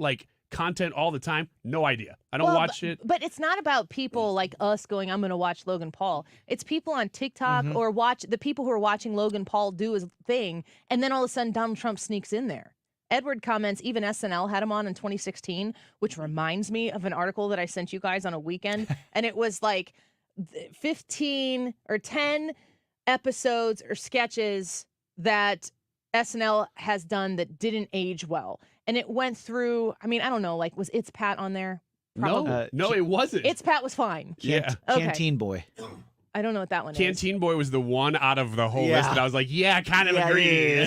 S1: content all the time? No idea. I don't watch it.
S6: But it's not about people like us going, I'm going to watch Logan Paul. It's people on TikTok or watch the people who are watching Logan Paul do his thing, and then all of a sudden Donald Trump sneaks in there. Edward comments, even SNL had him on in 2016, which reminds me of an article that I sent you guys on a weekend. And it was like 15 or 10 episodes or sketches that SNL has done that didn't age well. And it went through, I don't know, was It's Pat on there?
S1: Probably. No, it wasn't.
S6: It's Pat was fine.
S9: Canteen Boy.
S6: I don't know what that one is.
S1: Canteen Boy was the one out of the whole list that I was like, I kind of agree.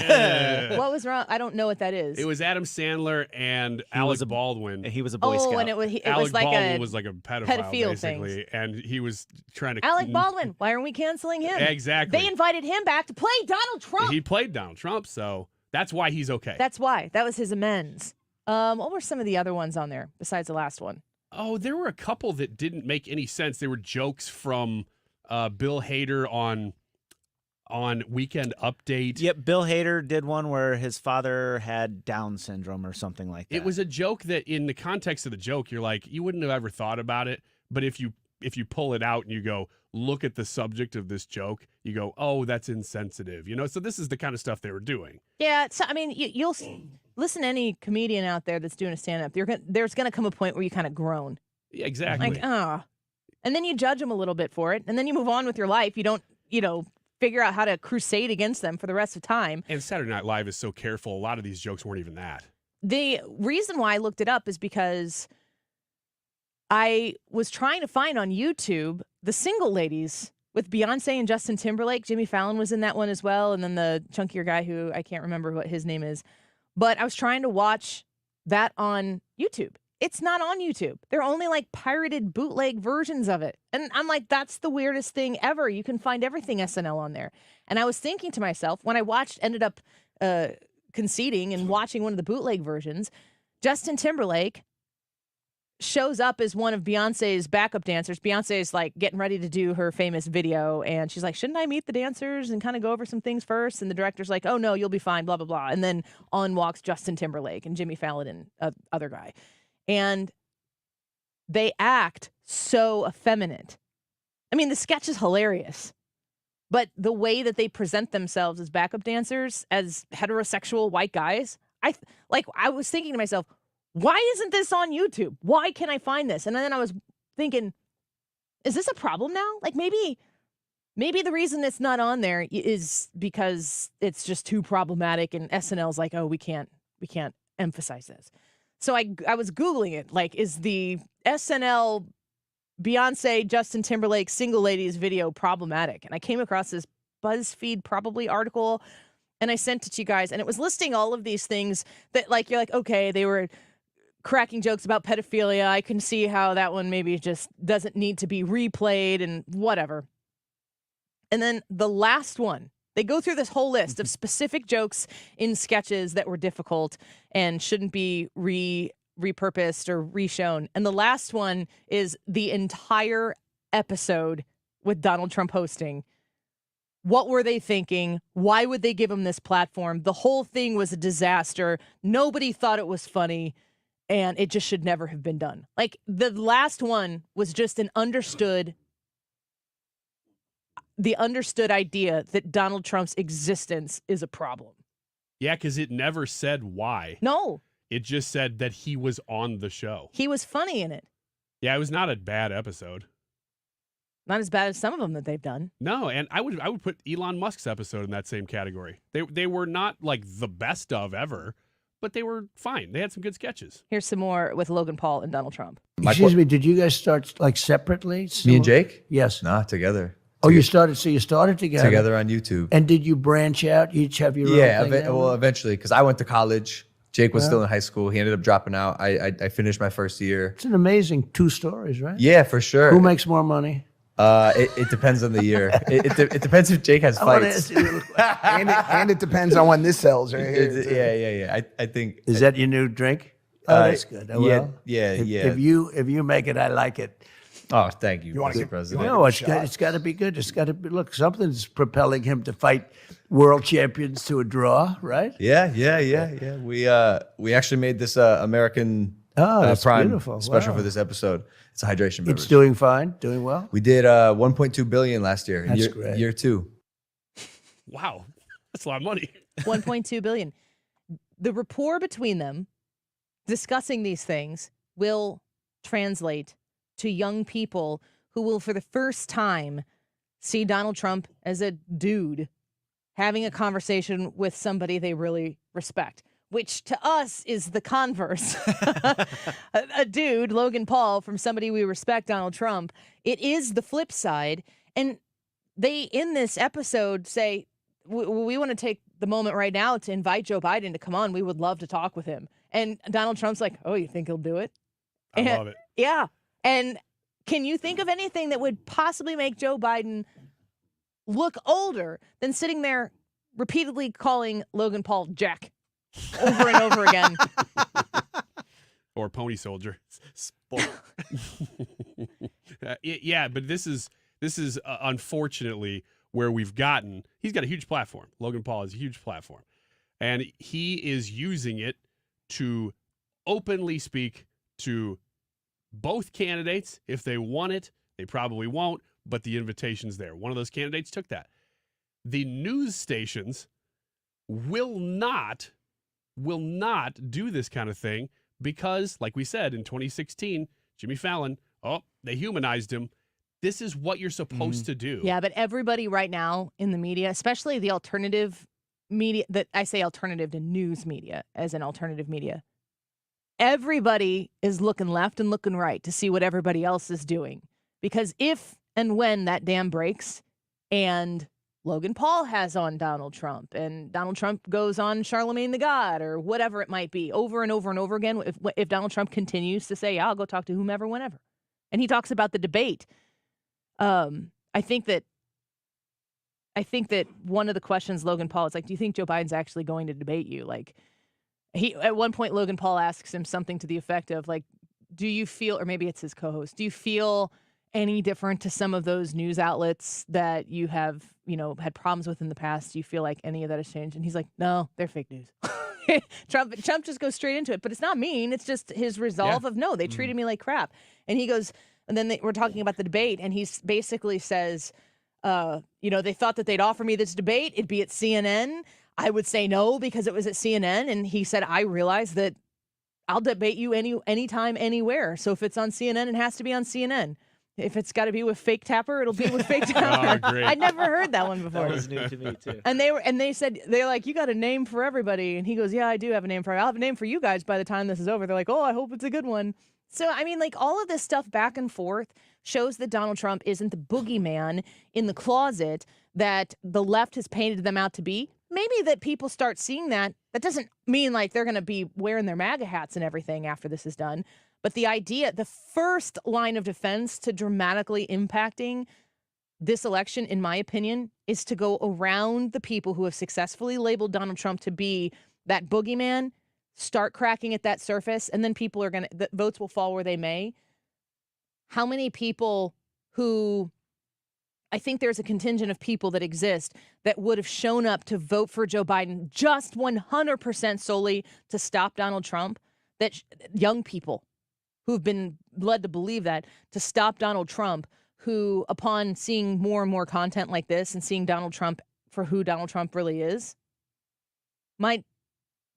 S6: What was wrong? I don't know what that is.
S1: It was Adam Sandler and Alec Baldwin.
S9: He was a Boy Scout.
S6: And it was
S1: Alec
S6: like
S1: Baldwin was like a pedophile basically.
S6: Things.
S1: And he was trying to...
S6: Alec Baldwin, why aren't we canceling him?
S1: Exactly.
S6: They invited him back to play Donald Trump.
S1: He played Donald Trump, so that's why he's okay.
S6: That's why. That was his amends. What were some of the other ones on there besides the last one?
S1: Oh, there were a couple that didn't make any sense. They were jokes from Bill Hader on Weekend Update.
S9: Yep, Bill Hader did one where his father had Down syndrome or something like that.
S1: It was a joke that in the context of the joke, you're like, you wouldn't have ever thought about it. But if you pull it out and you go, look at the subject of this joke, you go, oh, that's insensitive. So this is the kind of stuff they were doing.
S6: Yeah, so, you'll listen to any comedian out there that's doing a stand-up. There's going to come a point where you kind of groan.
S1: Yeah, exactly.
S6: And then you judge them a little bit for it, and then you move on with your life. You don't, figure out how to crusade against them for the rest of time.
S1: And Saturday Night Live is so careful. A lot of these jokes weren't even that.
S6: The reason why I looked it up is because I was trying to find on YouTube the single ladies with Beyonce and Justin Timberlake. Jimmy Fallon was in that one as well, and then the chunkier guy who I can't remember what his name is. But I was trying to watch that on YouTube. It's not on YouTube. They're only like pirated bootleg versions of it. And I'm like, that's the weirdest thing ever. You can find everything SNL on there. And I was thinking to myself, when I ended up conceding and watching one of the bootleg versions, Justin Timberlake shows up as one of Beyonce's backup dancers. Beyonce's like getting ready to do her famous video, and she's like, shouldn't I meet the dancers and kind of go over some things first? And the director's like, oh no, you'll be fine, blah, blah, blah. And then on walks Justin Timberlake and Jimmy Fallon and other guy. And they act so effeminate. I mean, the sketch is hilarious, but the way that they present themselves as backup dancers, as heterosexual white guys, I was thinking to myself, why isn't this on YouTube? Why can't I find this? And then I was thinking, is this a problem now? Like maybe the reason it's not on there is because it's just too problematic, and SNL's like, oh, we can't emphasize this. So I was Googling it, like, is the SNL Beyonce Justin Timberlake single ladies video problematic? And I came across this BuzzFeed probably article, and I sent it to you guys, and it was listing all of these things that, like, you're like, okay, they were cracking jokes about pedophilia. I can see how that one maybe just doesn't need to be replayed and whatever. And then the last one, they go through this whole list of specific jokes in sketches that were difficult and shouldn't be repurposed or reshown. And the last one is the entire episode with Donald Trump hosting. What were they thinking? Why would they give him this platform? The whole thing was a disaster. Nobody thought it was funny. And it just should never have been done. Like, the last one was just the understood idea that Donald Trump's existence is a problem.
S1: Yeah, because it never said why.
S6: No.
S1: It just said that he was on the show.
S6: He was funny in it.
S1: Yeah, it was not a bad episode.
S6: Not as bad as some of them that they've done.
S1: No, and I would put Elon Musk's episode in that same category. They were not like the best of ever, but they were fine. They had some good sketches.
S6: Here's some more with Logan Paul and Donald Trump.
S4: Excuse me, did you guys start like separately?
S10: Me and Jake?
S4: Yes.
S10: Nah, together.
S4: Oh, you started together?
S10: Together on YouTube.
S4: And did you branch out? You each have your own thing?
S10: Well, eventually, because I went to college. Jake was still in high school. He ended up dropping out. I finished my first year.
S4: It's an amazing 2 stories, right?
S10: Yeah, for sure.
S4: Who makes more money?
S10: It depends on the year. It depends if Jake has fights.
S5: and it depends on when this sells. Right here.
S10: Yeah. I think.
S4: Is that your new drink? Oh, that's good.
S10: Yeah.
S4: If you make it, I like it.
S10: Oh, thank you,
S5: Mr.
S10: President.
S4: No, it's got to be good. It's got to be. Look, something's propelling him to fight world champions to a draw, right?
S10: Yeah. We actually made this American
S4: that's
S10: Prime
S4: beautiful.
S10: special
S4: Wow.
S10: for this episode. It's a hydration beverage.
S4: It's doing fine, doing well.
S10: We did 1.2 billion last year.
S4: That's great.
S10: Year 2.
S1: Wow, that's a lot of money.
S6: 1.2 billion. The rapport between them discussing these things will translate to young people who will, for the first time, see Donald Trump as a dude having a conversation with somebody they really respect, which to us is the converse. a dude, Logan Paul, from somebody we respect, Donald Trump. It is the flip side. And they, in this episode, say, we want to take the moment right now to invite Joe Biden to come on. We would love to talk with him. And Donald Trump's like, oh, you think he'll do it?
S1: I love it.
S6: Yeah. And can you think of anything that would possibly make Joe Biden look older than sitting there repeatedly calling Logan Paul Jack over and over again?
S1: Or Pony Soldier. Yeah, but this is unfortunately where we've gotten. He's got a huge platform. Logan Paul has a huge platform. And he is using it to openly speak to both candidates. If they want it, they probably won't, but the invitation's there. One of those candidates took that. The news stations will not do this kind of thing because, like we said, in 2016, Jimmy Fallon, they humanized him. This is what you're supposed to do.
S6: Yeah, but everybody right now in the media, especially the alternative media, that I say alternative to news media as an alternative media, everybody is looking left and looking right to see what everybody else is doing. Because if and when that dam breaks and Logan Paul has on Donald Trump, and Donald Trump goes on Charlemagne the God, or whatever it might be, over and over and over again. If Donald Trump continues to say, yeah, I'll go talk to whomever, whenever. And he talks about the debate. I think that one of the questions Logan Paul is like, do you think Joe Biden's actually going to debate you? Like, at one point, Logan Paul asks him something to the effect of, like, do you feel, or maybe it's his co-host, do you feel any different to some of those news outlets that you have, had problems with in the past? Do you feel like any of that has changed? And he's like, no, they're fake news. Trump just goes straight into it, but it's not mean. It's just his resolve of, no, they treated me like crap. And he goes, and then we're talking about the debate, and he basically says, they thought that they'd offer me this debate. It'd be at CNN. I would say no because it was at CNN. And he said, I realize that I'll debate you anytime, anywhere. So if it's on CNN, it has to be on CNN. If it's got to be with Fake Tapper, it'll be with Fake Tapper.
S1: Oh, great.
S6: I'd never heard that one before.
S9: That was new to me too.
S6: And they said, they're like, you got a name for everybody. And he goes, yeah, I do have a name for I'll have a name for you guys by the time this is over. They're like, oh, I hope it's a good one. So, I mean, like, all of this stuff back and forth shows that Donald Trump isn't the boogeyman in the closet that the left has painted them out to be. Maybe that people start seeing that. That doesn't mean like they're going to be wearing their MAGA hats and everything after this is done. But the idea, the first line of defense to dramatically impacting this election, in my opinion, is to go around the people who have successfully labeled Donald Trump to be that boogeyman, start cracking at that surface, and then people are the votes will fall where they may. How many people who, I think there's a contingent of people that exist that would have shown up to vote for Joe Biden just 100% solely to stop Donald Trump, that young people who've been led to believe that, to stop Donald Trump, who, upon seeing more and more content like this and seeing Donald Trump for who Donald Trump really is, might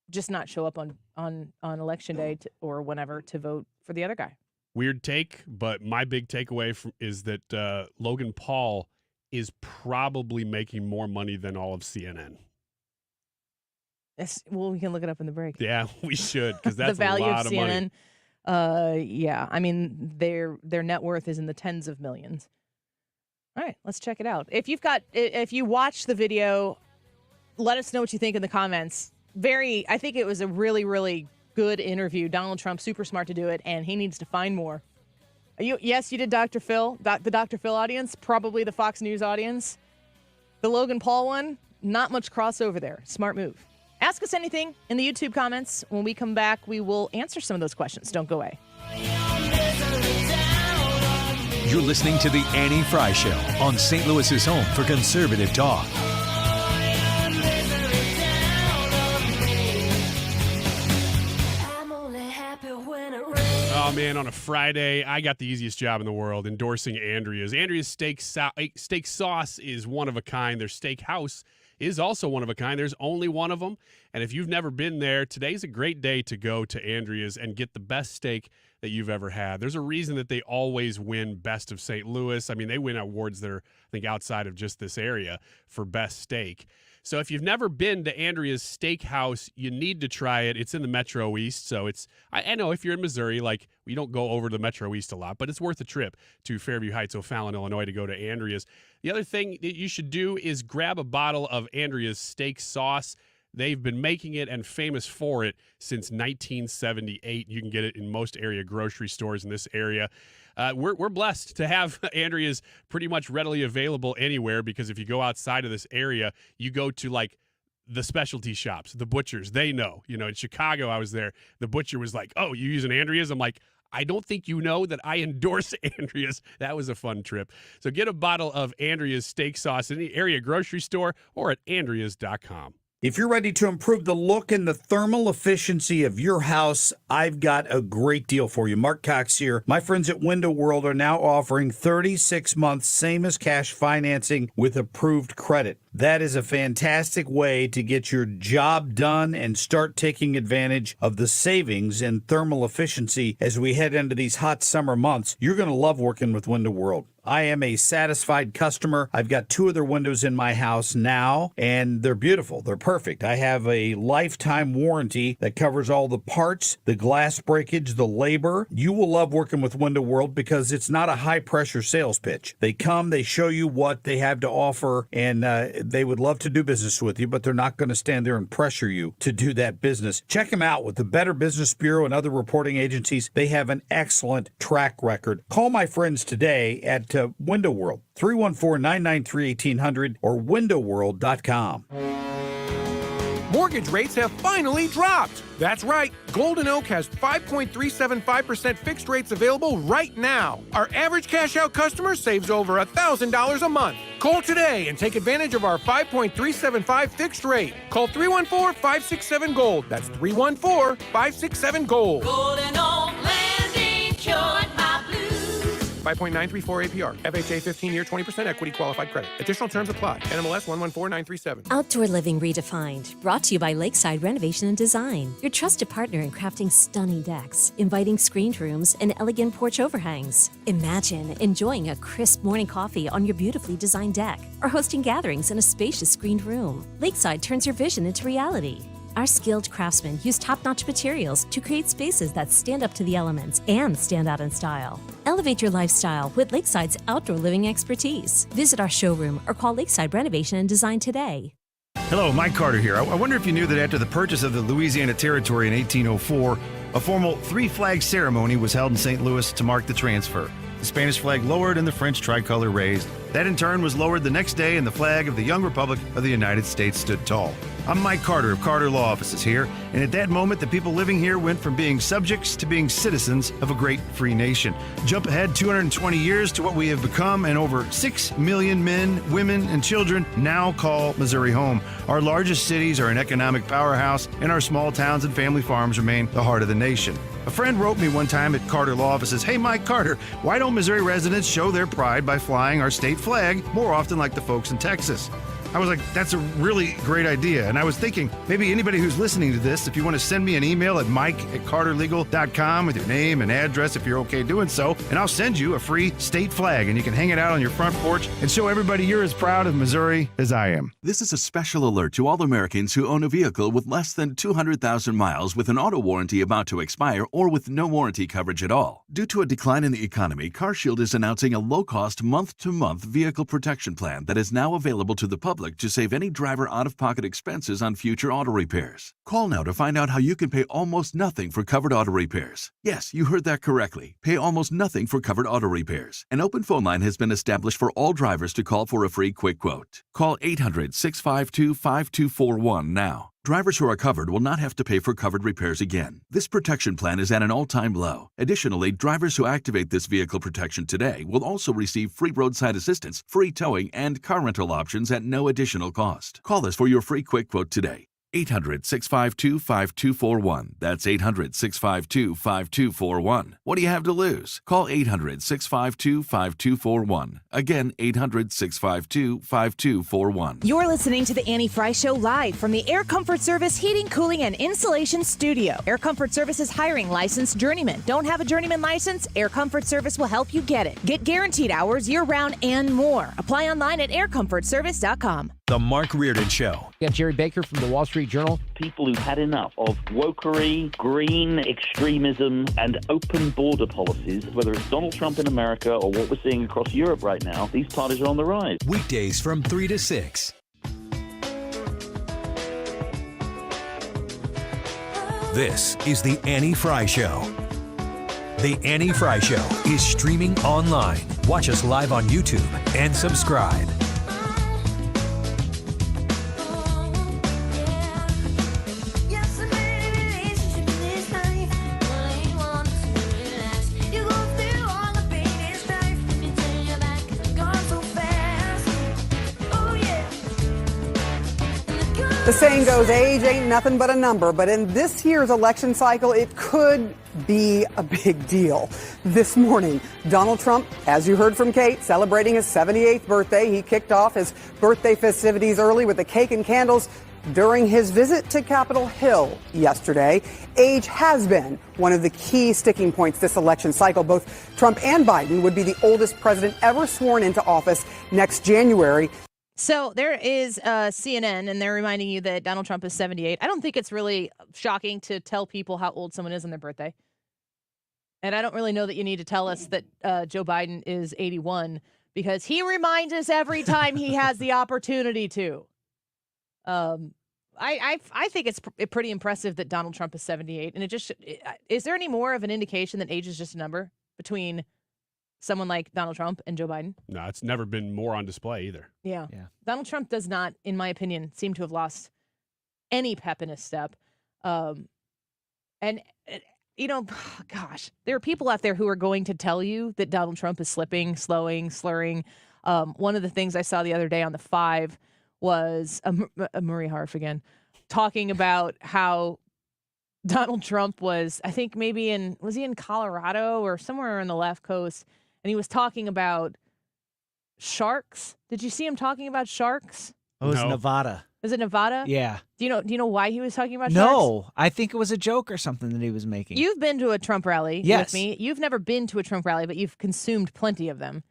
S6: just not show up on election day or whenever to vote for the other guy.
S1: Weird take, but my big takeaway is that Logan Paul is probably making more money than all of CNN.
S6: Well, we can look it up in the break.
S1: Yeah, we should, because that's
S6: the value
S1: a lot
S6: of
S1: of
S6: CNN.
S1: money.
S6: Yeah, I mean, their net worth is in the tens of millions. All right, let's check it out. If you watch the video, let us know what you think in the comments. I think it was a really, really good interview. Donald Trump, super smart to do it, and he needs to find more. Yes, you did Dr. Phil, the Dr. Phil audience, probably the Fox News audience. The Logan Paul one, not much crossover there. Smart move. Ask us anything in the YouTube comments. When we come back, we will answer some of those questions. Don't go away.
S2: You're listening to The Annie Fry Show on St. Louis's home for conservative talk.
S1: Oh, man, on a Friday, I got the easiest job in the world, endorsing Andrea's. Andrea's steak sauce is one of a kind. Their steak house is also one of a kind. There's only one of them. And if you've never been there, today's a great day to go to Andrea's and get the best steak that you've ever had. There's a reason that they always win Best of St. Louis. I mean, they win awards that are, I think, outside of just this area for best steak. So if you've never been to Andrea's Steakhouse, you need to try it. It's in the Metro East. So I know if you're in Missouri, like, we don't go over to the Metro East a lot, but it's worth a trip to Fairview Heights, O'Fallon, Illinois to go to Andrea's. The other thing that you should do is grab a bottle of Andrea's steak sauce. They've been making it and famous for it since 1978. You can get it in most area grocery stores in this area. We're blessed to have Andrea's pretty much readily available anywhere, because if you go outside of this area, you go to like the specialty shops, the butchers, they know. You know, in Chicago, I was there. The butcher was like, oh, you using Andrea's? I'm like, I don't think you know that I endorse Andrea's. That was a fun trip. So get a bottle of Andrea's steak sauce in the area grocery store or at andreas.com.
S11: If you're ready to improve the look and the thermal efficiency of your house, I've got a great deal for you. Mark Cox here. My friends at Window World are now offering 36 months same as cash financing with approved credit. That is a fantastic way to get your job done and start taking advantage of the savings and thermal efficiency as we head into these hot summer months. You're going to love working with Window World. I am a satisfied customer. I've got 2 of their windows in my house now, and they're beautiful. They're perfect. I have a lifetime warranty that covers all the parts, the glass breakage, the labor. You will love working with Window World because it's not a high-pressure sales pitch. They come, they show you what they have to offer, and they would love to do business with you, but they're not going to stand there and pressure you to do that business. Check them out with the Better Business Bureau and other reporting agencies. They have an excellent track record. Call my friends today at Window World, 314-993-1800 or windowworld.com.
S12: Mortgage rates have finally dropped. That's right. Golden Oak has 5.375% fixed rates available right now. Our average cash-out customer saves over $1,000 a month. Call today and take advantage of our 5.375 fixed rate. Call 314-567-GOLD. That's 314-567-GOLD.
S22: Golden Oak Lending cured my blues.
S12: 5.934 APR. FHA 15-year 20% equity qualified credit. Additional terms apply. NMLS 114937.
S13: Outdoor Living Redefined. Brought to you by Lakeside Renovation and Design. Your trusted partner in crafting stunning decks, inviting screened rooms, and elegant porch overhangs. Imagine enjoying a crisp morning coffee on your beautifully designed deck or hosting gatherings in a spacious screened room. Lakeside turns your vision into reality. Our skilled craftsmen use top-notch materials to create spaces that stand up to the elements and stand out in style. Elevate your lifestyle with Lakeside's outdoor living expertise. Visit our showroom or call Lakeside Renovation and Design today.
S20: Hello, Mike Carter here. I wonder if you knew that after the purchase of the Louisiana Territory in 1804, a formal three-flag ceremony was held in St. Louis to mark the transfer. The Spanish flag lowered and the French tricolor raised. That in turn was lowered the next day and the flag of the young Republic of the United States stood tall. I'm Mike Carter of Carter Law Offices here, and at that moment the people living here went from being subjects to being citizens of a great free nation. Jump ahead 220 years to what we have become, and over 6 million men, women, and children now call Missouri home. Our largest cities are an economic powerhouse, and our small towns and family farms remain the heart of the nation. A friend wrote me one time at Carter Law Offices, "Hey, Mike Carter, why don't Missouri residents show their pride by flying our state flag more often like the folks in Texas?" I was like, that's a really great idea. And I was thinking, maybe anybody who's listening to this, if you want to send me an email at mike@carterlegal.com with your name and address if you're okay doing so, and I'll send you a free state flag, and you can hang it out on your front porch and show everybody you're as proud of Missouri as I am.
S24: This is a special alert to all Americans who own a vehicle with less than 200,000 miles with an auto warranty about to expire or with no warranty coverage at all. Due to a decline in the economy, CarShield is announcing a low-cost month-to-month vehicle protection plan that is now available to the public to save any driver out-of-pocket expenses on future auto repairs. Call now to find out how you can pay almost nothing for covered auto repairs. Yes, you heard that correctly. Pay almost nothing for covered auto repairs. An open phone line has been established for all drivers to call for a free quick quote. Call 800-652-5241 now. Drivers who are covered will not have to pay for covered repairs again. This protection plan is at an all-time low. Additionally, drivers who activate this vehicle protection today will also receive free roadside assistance, free towing, and car rental options at no additional cost. Call us for your free quick quote today. 800-652-5241. That's 800-652-5241. What do you have to lose? Call 800-652-5241. Again, 800-652-5241.
S6: You're listening to the Annie Fry Show live from the Air Comfort Service Heating, Cooling, and Insulation Studio. Air Comfort Service is hiring licensed journeymen. Don't have a journeyman license? Air Comfort Service will help you get it. Get guaranteed hours year-round and more. Apply online at aircomfortservice.com.
S2: The Mark Reardon Show.
S25: We have Jerry Baker from the Wall Street Journal.
S26: People who've had enough of wokery, green extremism, and open border policies, whether it's Donald Trump in America or what we're seeing across Europe right now, these parties are on the rise.
S2: Weekdays from 3 to 6. This is the Annie Fry Show. The Annie Fry Show is streaming online. Watch us live on YouTube and subscribe.
S27: The saying goes, age ain't nothing but a number, but in this year's election cycle, it could be a big deal. This morning, Donald Trump, as you heard from Kate, celebrating his 78th birthday. He kicked off his birthday festivities early with the cake and candles during his visit to Capitol Hill yesterday. Age has been one of the key sticking points this election cycle. Both Trump and Biden would be the oldest president ever sworn into office next January.
S6: So there is CNN, and they're reminding you that Donald Trump is 78. I don't think it's really shocking to tell people how old someone is on their birthday. And I don't really know that you need to tell us that Joe Biden is 81, because he reminds us every time he has the opportunity to. I think it's pretty impressive that Donald Trump is 78. And is there any more of an indication that age is just a number between someone like Donald Trump and Joe Biden?
S1: No, it's never been more on display either.
S6: Yeah. Donald Trump does not, in my opinion, seem to have lost any pep in his step. Gosh, there are people out there who are going to tell you that Donald Trump is slipping, slowing, slurring. One of the things I saw the other day on the 5 was Murray Harf again, talking about how Donald Trump was, I think was he in Colorado or somewhere on the left coast? And he was talking about sharks. Did you see him talking about sharks?
S9: Oh, it was Nevada.
S6: Was it Nevada?
S9: Yeah.
S6: Do you know why he was talking about sharks?
S9: No, I think it was a joke or something that he was making.
S6: You've been to a Trump rally with me. You've never been to a Trump rally, but you've consumed plenty of them.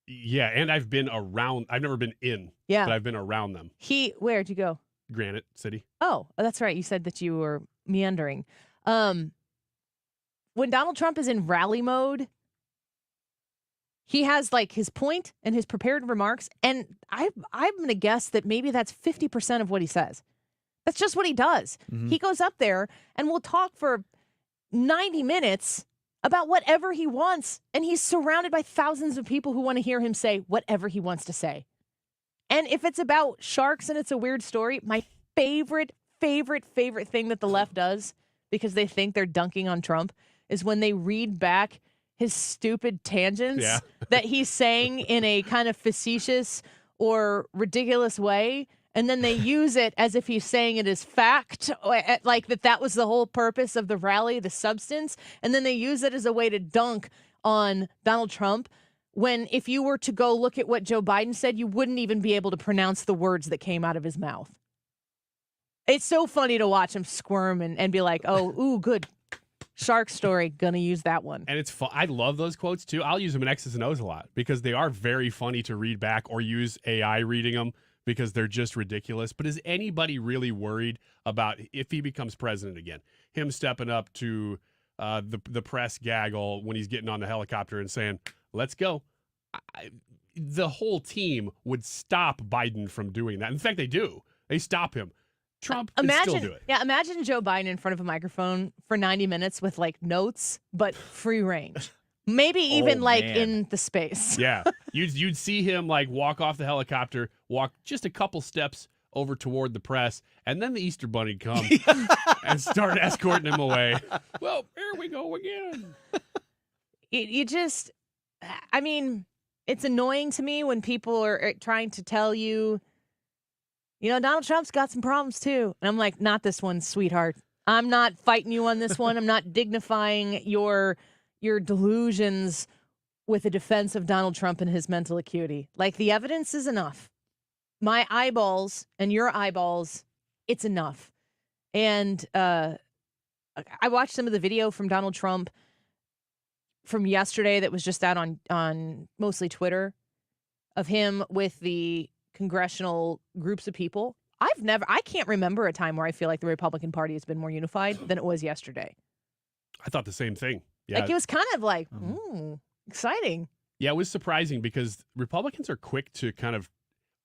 S1: Yeah, and I've been around. I've never been in.
S6: Yeah.
S1: But I've been around them.
S6: Where'd you go?
S1: Granite City.
S6: Oh, that's right. You said that you were meandering. When Donald Trump is in rally mode, he has like his point and his prepared remarks, and I'm going to guess that maybe that's 50% of what he says. That's just what he does.
S9: Mm-hmm.
S6: He goes up there and will talk for 90 minutes about whatever he wants, and he's surrounded by thousands of people who want to hear him say whatever he wants to say. And if it's about sharks and it's a weird story, my favorite thing that the left does, because they think they're dunking on Trump, is when they read back his stupid tangents that he's saying in a kind of facetious or ridiculous way, and then they use it as if he's saying it as fact, like that was the whole purpose of the rally, the substance, and then they use it as a way to dunk on Donald Trump, when if you were to go look at what Joe Biden said, you wouldn't even be able to pronounce the words that came out of his mouth. It's so funny to watch him squirm and be like, oh, ooh, good. Shark story, gonna use that one.
S1: And it's fun. I love those quotes too. I'll use them in X's and O's a lot because they are very funny to read back or use AI reading them because they're just ridiculous. But is anybody really worried about if he becomes president again, him stepping up to the press gaggle when he's getting on the helicopter and saying, let's go? The whole team would stop Biden from doing that. In fact, they do. They stop him. Trump can still do it.
S6: Yeah, imagine Joe Biden in front of a microphone for 90 minutes with like notes, but free range. Maybe even in the space.
S1: Yeah. You'd see him like walk off the helicopter, walk just a couple steps over toward the press, and then the Easter Bunny come and start escorting him away. Well, here we go again.
S6: It's annoying to me when people are trying to tell you, Donald Trump's got some problems too. And I'm like, not this one, sweetheart. I'm not fighting you on this one. I'm not dignifying your delusions with a defense of Donald Trump and his mental acuity. Like, the evidence is enough. My eyeballs and your eyeballs, it's enough. And I watched some of the video from Donald Trump from yesterday that was just out on mostly Twitter of him with the congressional groups of people. I can't remember a time where I feel like the Republican Party has been more unified than it was yesterday.
S1: I thought the same thing. Yeah.
S6: Like, it was kind of like, exciting.
S1: Yeah, it was surprising because Republicans are quick to kind of,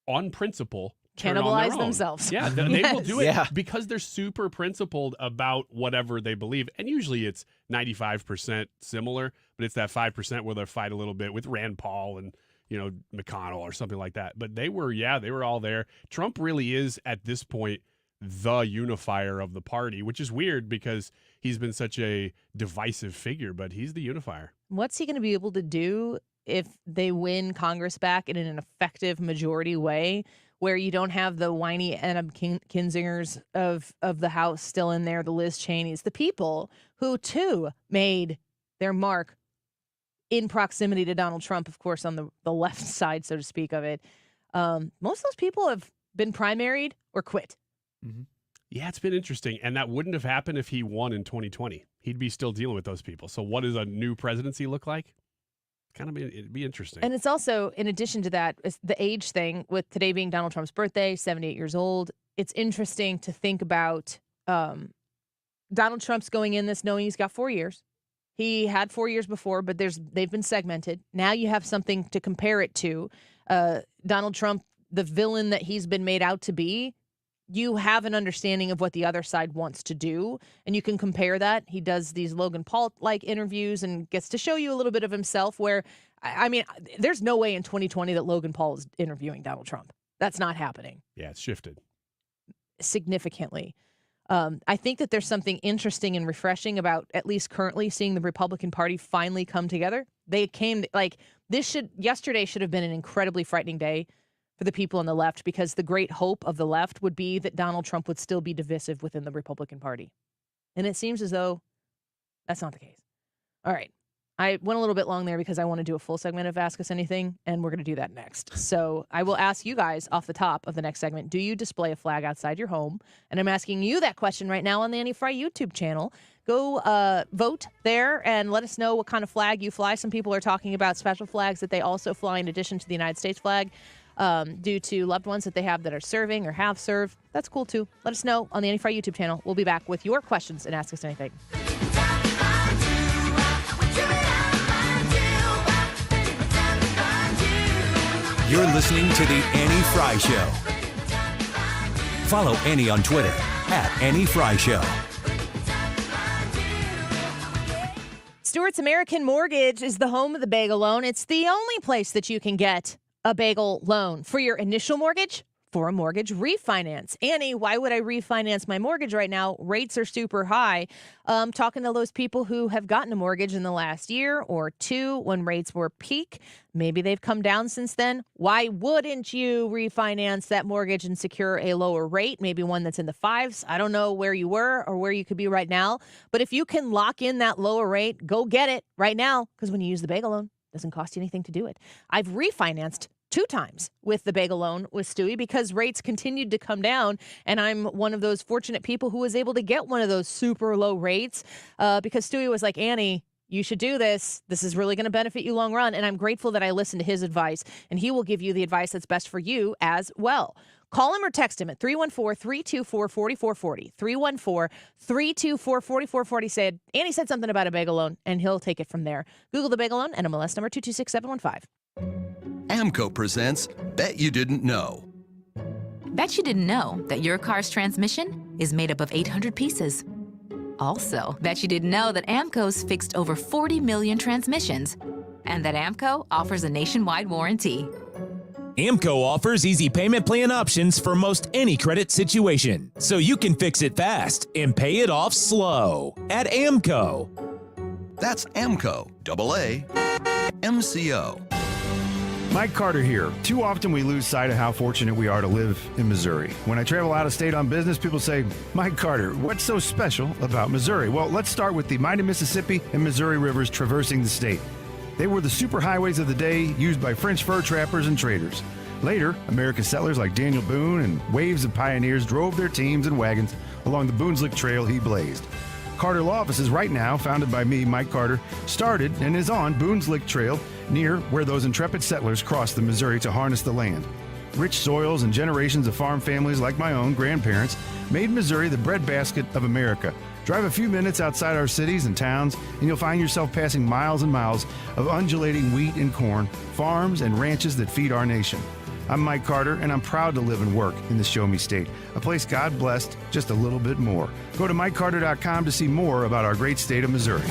S1: on principle, turn on their
S6: Cannibalize
S1: own.
S6: themselves.
S1: Yeah, they
S6: Yes.
S1: will do it because they're super principled about whatever they believe. And usually it's 95% similar, but it's that 5% where they'll fight a little bit with Rand Paul and McConnell or something like that. But they were all there. Trump really is, at this point, the unifier of the party, which is weird because he's been such a divisive figure, but he's the unifier.
S6: What's he going to be able to do if they win Congress back in an effective majority way, where you don't have the whiny Adam Kinzingers of the House still in there, the Liz Cheneys, the people who, too, made their mark in proximity to Donald Trump, of course, on the left side, so to speak, of it. Most of those people have been primaried or quit.
S1: Yeah, it's been interesting. And that wouldn't have happened if he won in 2020. He'd be still dealing with those people. So what does a new presidency look like? It'd be interesting.
S6: And it's also, in addition to that, it's the age thing with today being Donald Trump's birthday, 78 years old. It's interesting to think about Donald Trump's going in this knowing he's got 4 years. He had 4 years before, but they've been segmented. Now you have something to compare it to. Donald Trump, the villain that he's been made out to be, you have an understanding of what the other side wants to do, and you can compare that. He does these Logan Paul-like interviews and gets to show you a little bit of himself where, I mean, there's no way in 2020 that Logan Paul is interviewing Donald Trump. That's not happening.
S1: Yeah, it's shifted.
S6: Significantly. I think that there's something interesting and refreshing about, at least currently, seeing the Republican Party finally come together. They came, yesterday should have been an incredibly frightening day for the people on the left, because the great hope of the left would be that Donald Trump would still be divisive within the Republican Party. And it seems as though that's not the case. All right. I went a little bit long there because I want to do a full segment of Ask Us Anything, and we're going to do that next. So I will ask you guys off the top of the next segment, do you display a flag outside your home? And I'm asking you that question right now on the Annie Fry YouTube channel. Go vote there and let us know what kind of flag you fly. Some people are talking about special flags that they also fly in addition to the United States flag. Due to loved ones that they have that are serving or have served. That's cool, too. Let us know on the Annie Fry YouTube channel. We'll be back with your questions and Ask Us Anything.
S2: You're listening to The Annie Fry Show. Follow Annie on Twitter @AnnieFryShow.
S6: Stewart's American Mortgage is the home of the bagel loan. It's the only place that you can get a bagel loan for your initial mortgage, for a mortgage refinance. Annie, why would I refinance my mortgage right now? Rates are super high. Talking to those people who have gotten a mortgage in the last year or two when rates were peak. Maybe they've come down since then. Why wouldn't you refinance that mortgage and secure a lower rate? Maybe one that's in the fives. I don't know where you were or where you could be right now. But if you can lock in that lower rate, go get it right now. Because when you use the bagel loan, it doesn't cost you anything to do it. I've refinanced 2 times with the bagel loan with Stewie because rates continued to come down. And I'm one of those fortunate people who was able to get one of those super low rates because Stewie was like, Annie, you should do this. This is really going to benefit you long run. And I'm grateful that I listened to his advice, and he will give you the advice that's best for you as well. Call him or text him at 314-324-4440. 314-324-4440. Said, Annie said something about a bagel loan, and he'll take it from there. Google the bagel loan, NMLS number 226715.
S3: AMCO presents Bet You Didn't Know.
S7: Bet you didn't know that your car's transmission is made up of 800 pieces. Also, bet you didn't know that AMCO's fixed over 40 million transmissions, and that AMCO offers a nationwide warranty.
S8: AMCO offers easy payment plan options for most any credit situation, so you can fix it fast and pay it off slow at AMCO.
S3: That's AMCO, AA-MCO.
S20: Mike Carter here. Too often we lose sight of how fortunate we are to live in Missouri. When I travel out of state on business, people say, Mike Carter, what's so special about Missouri? Well, let's start with the mighty Mississippi and Missouri rivers traversing the state. They were the superhighways of the day, used by French fur trappers and traders. Later, American settlers like Daniel Boone and waves of pioneers drove their teams and wagons along the Boone's Lick Trail he blazed. Carter Law Offices, right now, founded by me, Mike Carter, started and is on Boone's Lick Trail, near where those intrepid settlers crossed the Missouri to harness the land. Rich soils and generations of farm families like my own grandparents made Missouri the breadbasket of America. Drive a few minutes outside our cities and towns, and you'll find yourself passing miles and miles of undulating wheat and corn, farms and ranches that feed our nation. I'm Mike Carter, and I'm proud to live and work in the Show Me State, a place God blessed just a little bit more. Go to MikeCarter.com to see more about our great state of Missouri.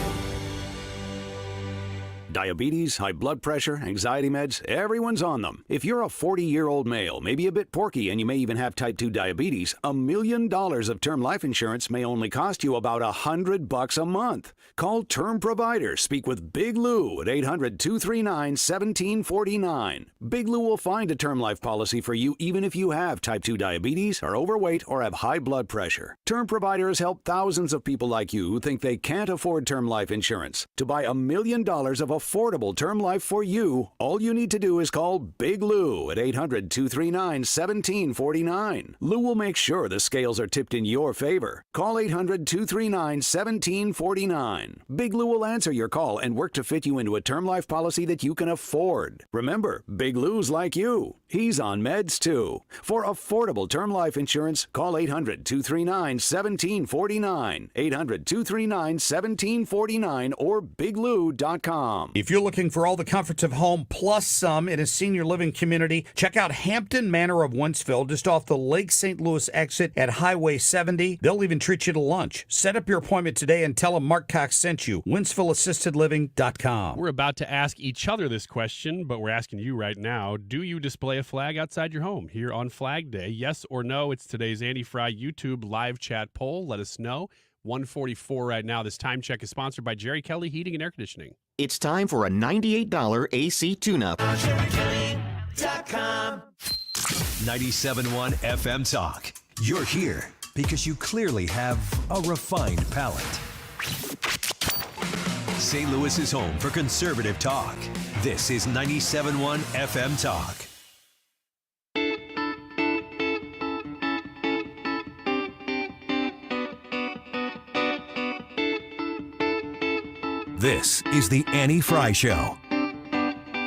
S14: Diabetes, high blood pressure, anxiety meds, everyone's on them. If you're a 40-year-old male, maybe a bit porky, and you may even have type 2 diabetes, $1 million of term life insurance may only cost you about $100 a month. Call Term Provider. Speak with Big Lou at 800-239-1749. Big Lou will find a term life policy for you even if you have type 2 diabetes, are overweight, or have high blood pressure. Term Provider has helped thousands of people like you who think they can't afford term life insurance to buy $1 million of affordable term life for you, all you need to do is call Big Lou at 800-239-1749. Lou will make sure the scales are tipped in your favor. Call 800-239-1749. Big Lou will answer your call and work to fit you into a term life policy that you can afford. Remember, Big Lou's like you. He's on meds too. For affordable term life insurance, call 800-239-1749. 800-239-1749 or biglou.com.
S11: If you're looking for all the comforts of home plus some in a senior living community, check out Hampton Manor of Wentzville, just off the Lake St. Louis exit at Highway 70. They'll even treat you to lunch. Set up your appointment today and tell them Mark Cox sent you. WentzvilleAssistedLiving.com.
S1: We're about to ask each other this question, but we're asking you right now. Do you display a flag outside your home here on Flag Day? Yes or no? It's today's Andy Fry YouTube live chat poll. Let us know. 144 right now. This time check is sponsored by Jerry Kelly Heating and Air Conditioning.
S15: It's time for a $98 AC tune-up.
S2: 97.1 FM Talk. You're here because you clearly have a refined palate. St. Louis is home for conservative talk. This is 97.1 FM Talk. This is the Annie Fry Show.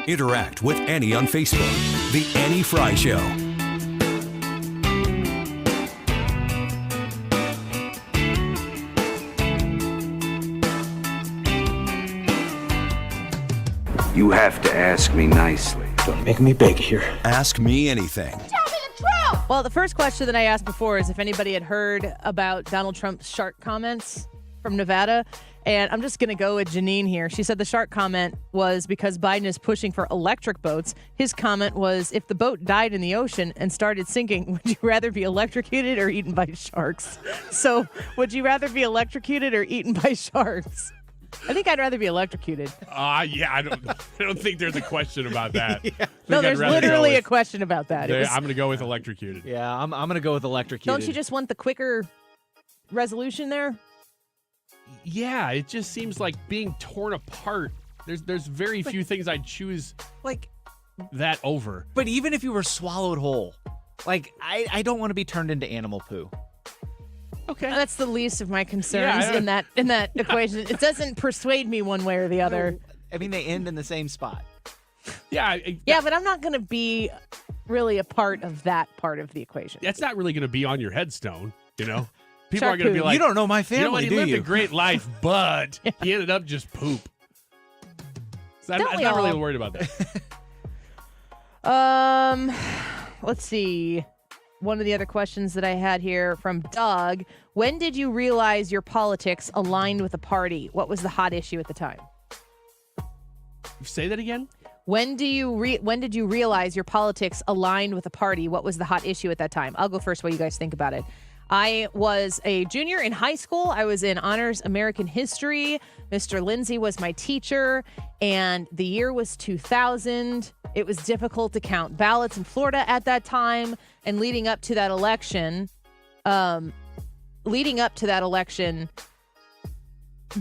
S2: Interact with Annie on Facebook. The Annie Fry Show.
S16: You have to ask me nicely. Don't make me beg here.
S2: Ask me anything.
S6: Well, the first question that I asked before is if anybody had heard about Donald Trump's shark comments from Nevada. And I'm just going to go with Janine here. She said the shark comment was because Biden is pushing for electric boats. His comment was, if the boat died in the ocean and started sinking, would you rather be electrocuted or eaten by sharks? So would you rather be electrocuted or eaten by sharks? I think I'd rather be electrocuted.
S1: Yeah, I don't think there's a question about that.
S6: No, there's literally a question about that.
S1: I'm going to go with electrocuted.
S9: Yeah, I'm going to go with electrocuted.
S6: Don't you just want the quicker resolution there?
S1: Yeah, it just seems like being torn apart. There's very few things I'd choose that over.
S9: But even if you were swallowed whole, I don't want to be turned into animal poo.
S6: Okay, that's the least of my concerns in that equation. It doesn't persuade me one way or the other.
S9: I mean, they end in the same spot.
S6: Yeah, but I'm not going to be really a part of that part of the equation.
S1: That's not really going to be on your headstone, you know. People
S6: Shark
S1: are going to be
S6: poo.
S1: like,
S9: you don't know my family,
S1: he
S9: do
S1: lived
S9: you?
S1: a great life, but he ended up just poop. So I'm
S6: Don't we
S1: not really
S6: all?
S1: worried about that.
S6: Let's see. One of the other questions that I had here from Doug. When did you realize your politics aligned with a party? What was the hot issue at the time?
S1: Say that again?
S6: When did you realize your politics aligned with a party? What was the hot issue at that time? I'll go first while you guys think about it. I was a junior in high school. I was in Honors American History. Mr. Lindsay was my teacher, and the year was 2000. It was difficult to count ballots in Florida at that time, and leading up to that election,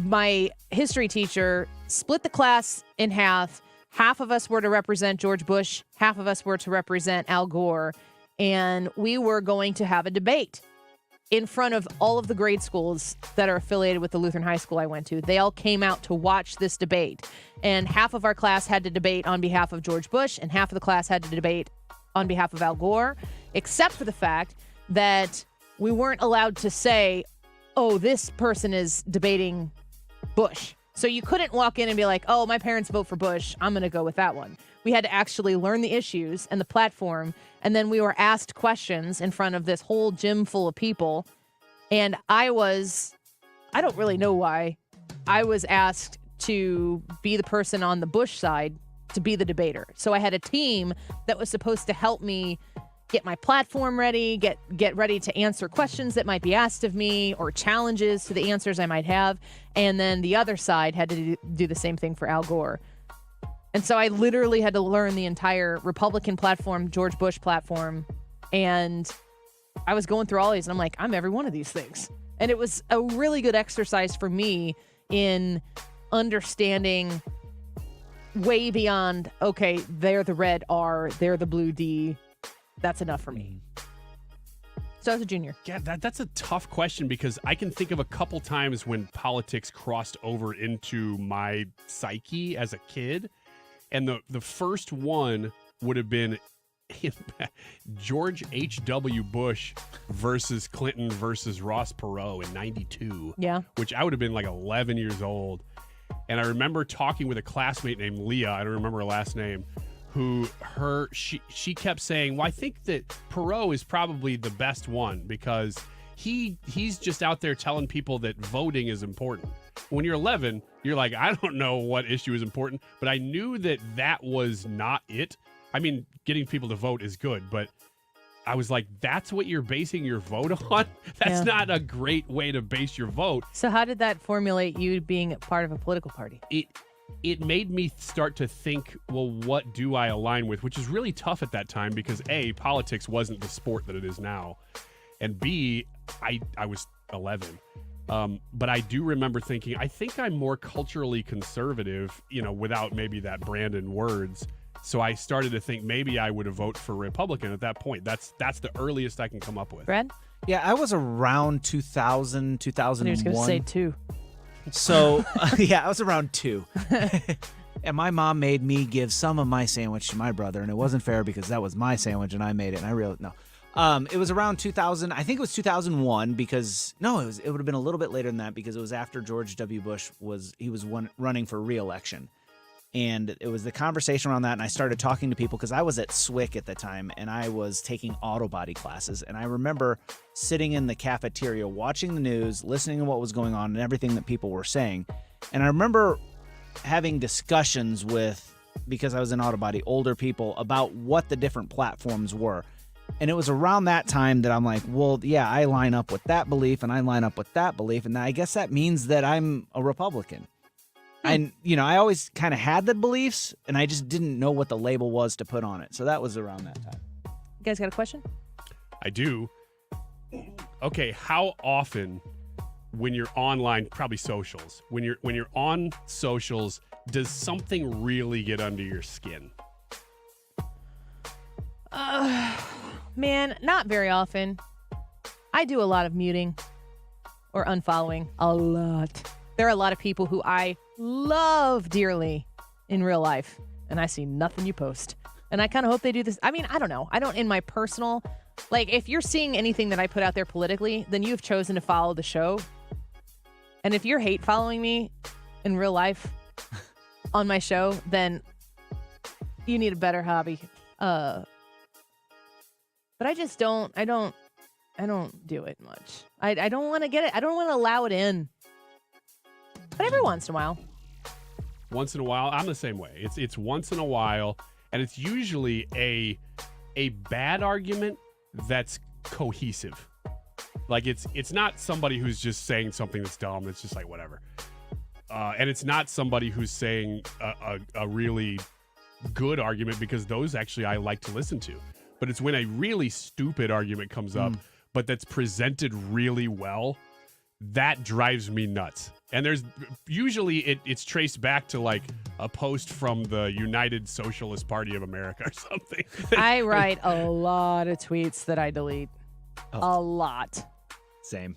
S6: my history teacher split the class in half. Half of us were to represent George Bush, half of us were to represent Al Gore, and we were going to have a debate in front of all of the grade schools that are affiliated with the Lutheran high school I went to. They all came out to watch this debate. And half of our class had to debate on behalf of George Bush, and half of the class had to debate on behalf of Al Gore, except for the fact that we weren't allowed to say, oh, this person is debating Bush. So you couldn't walk in and be like, oh, my parents vote for Bush, I'm going to go with that one. We had to actually learn the issues and the platform, and then we were asked questions in front of this whole gym full of people. And I don't really know why, I was asked to be the person on the Bush side to be the debater. So I had a team that was supposed to help me get my platform ready, get ready to answer questions that might be asked of me or challenges to the answers I might have. And then the other side had to do the same thing for Al Gore. And so I literally had to learn the entire Republican platform, George Bush platform. And I was going through all these and I'm like, I'm every one of these things. And it was a really good exercise for me in understanding way beyond, okay, they're the red R, they're the blue D. That's enough for me. So as a junior.
S1: Yeah, that's a tough question because I can think of a couple times when politics crossed over into my psyche as a kid. And the first one would have been George H.W. Bush versus Clinton versus Ross Perot in 92.
S6: Yeah.
S1: Which I would have been like 11 years old. And I remember talking with a classmate named Leah, I don't remember her last name, she kept saying, well, I think that Perot is probably the best one because he's just out there telling people that voting is important. When you're 11, you're like, I don't know what issue is important, but I knew that was not it. I mean, getting people to vote is good, but I was like, that's what you're basing your vote on? That's not a great way to base your vote.
S6: So how did that formulate you being part of a political party?
S1: It made me start to think, well, what do I align with? Which is really tough at that time because A, politics wasn't the sport that it is now. And B, I was 11. But I do remember thinking, I think I'm more culturally conservative, without maybe that brand in words. So I started to think maybe I would have voted for Republican at that point. That's the earliest I can come up with.
S6: Brad?
S9: Yeah, I was around 2000, 2001.
S6: I was going to say 2.
S9: So, yeah, I was around 2. And my mom made me give some of my sandwich to my brother, and it wasn't fair because that was my sandwich and I made it, and I realized, no. It was around 2000. I think it was 2001 because, no, it would have been a little bit later than that because it was after George W. Bush was running for re-election. And it was the conversation around that, and I started talking to people because I was at SWIC at the time, and I was taking auto body classes. And I remember sitting in the cafeteria, watching the news, listening to what was going on and everything that people were saying. And I remember having discussions with, because I was in auto body, older people about what the different platforms were. And it was around that time that I'm like, well, yeah, I line up with that belief, and I line up with that belief, and I guess that means that I'm a Republican. And, I always kind of had the beliefs, and I just didn't know what the label was to put on it. So that was around that time.
S6: You guys got a question?
S1: I do. Okay, how often when you're online, probably socials, when you're on socials, does something really get under your skin?
S6: Man, not very often. I do a lot of muting or unfollowing. A lot. There are a lot of people who I love dearly in real life, and I see nothing you post. And I kind of hope they do this. I mean, I don't know. I don't, in my personal, like, if you're seeing anything that I put out there politically, then you've chosen to follow the show. And if you're hate following me in real life on my show, then you need a better hobby. But I just don't do it much. I don't want to get it. I don't want to allow it in. But every once in a while.
S1: Once in a while, I'm the same way. It's once in a while, and it's usually a bad argument that's cohesive. Like it's not somebody who's just saying something that's dumb. It's just like whatever. And it's not somebody who's saying a really good argument, because those actually I like to listen to. But it's when a really stupid argument comes up, but that's presented really well, that drives me nuts. And there's usually it's traced back to like a post from the United Socialist Party of America or something.
S6: I write a lot of tweets that I delete. A lot.
S9: Same.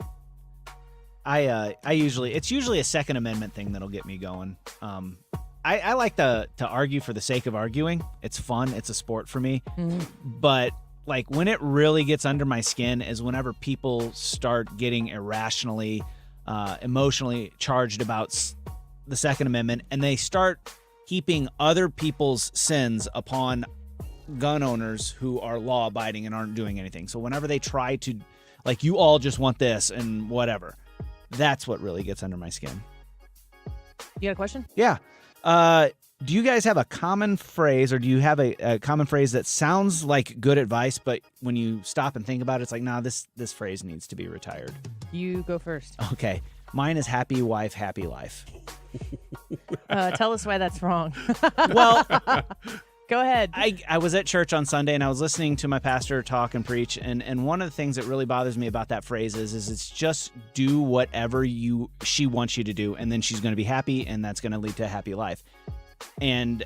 S9: It's usually a Second Amendment thing that'll get me going. I like to argue for the sake of arguing. It's fun. It's a sport for me. But like when it really gets under my skin is whenever people start getting irrationally, emotionally charged about the Second Amendment, and they start heaping other people's sins upon gun owners who are law-abiding and aren't doing anything. So whenever they try to, like, you all just want this and whatever, that's what really gets under my skin.
S6: You got a question?
S9: Yeah. Do you guys have a common phrase, or do you have a common phrase that sounds like good advice, but when you stop and think about it, it's like, nah, this phrase needs to be retired?
S6: You go first.
S9: Okay. Mine is happy wife, happy life.
S6: Tell us why that's wrong.
S9: Well,
S6: go ahead.
S9: I was at church on Sunday, and I was listening to my pastor talk and preach, and one of the things that really bothers me about that phrase is it's just do whatever she wants you to do, and then she's going to be happy, and that's going to lead to a happy life. And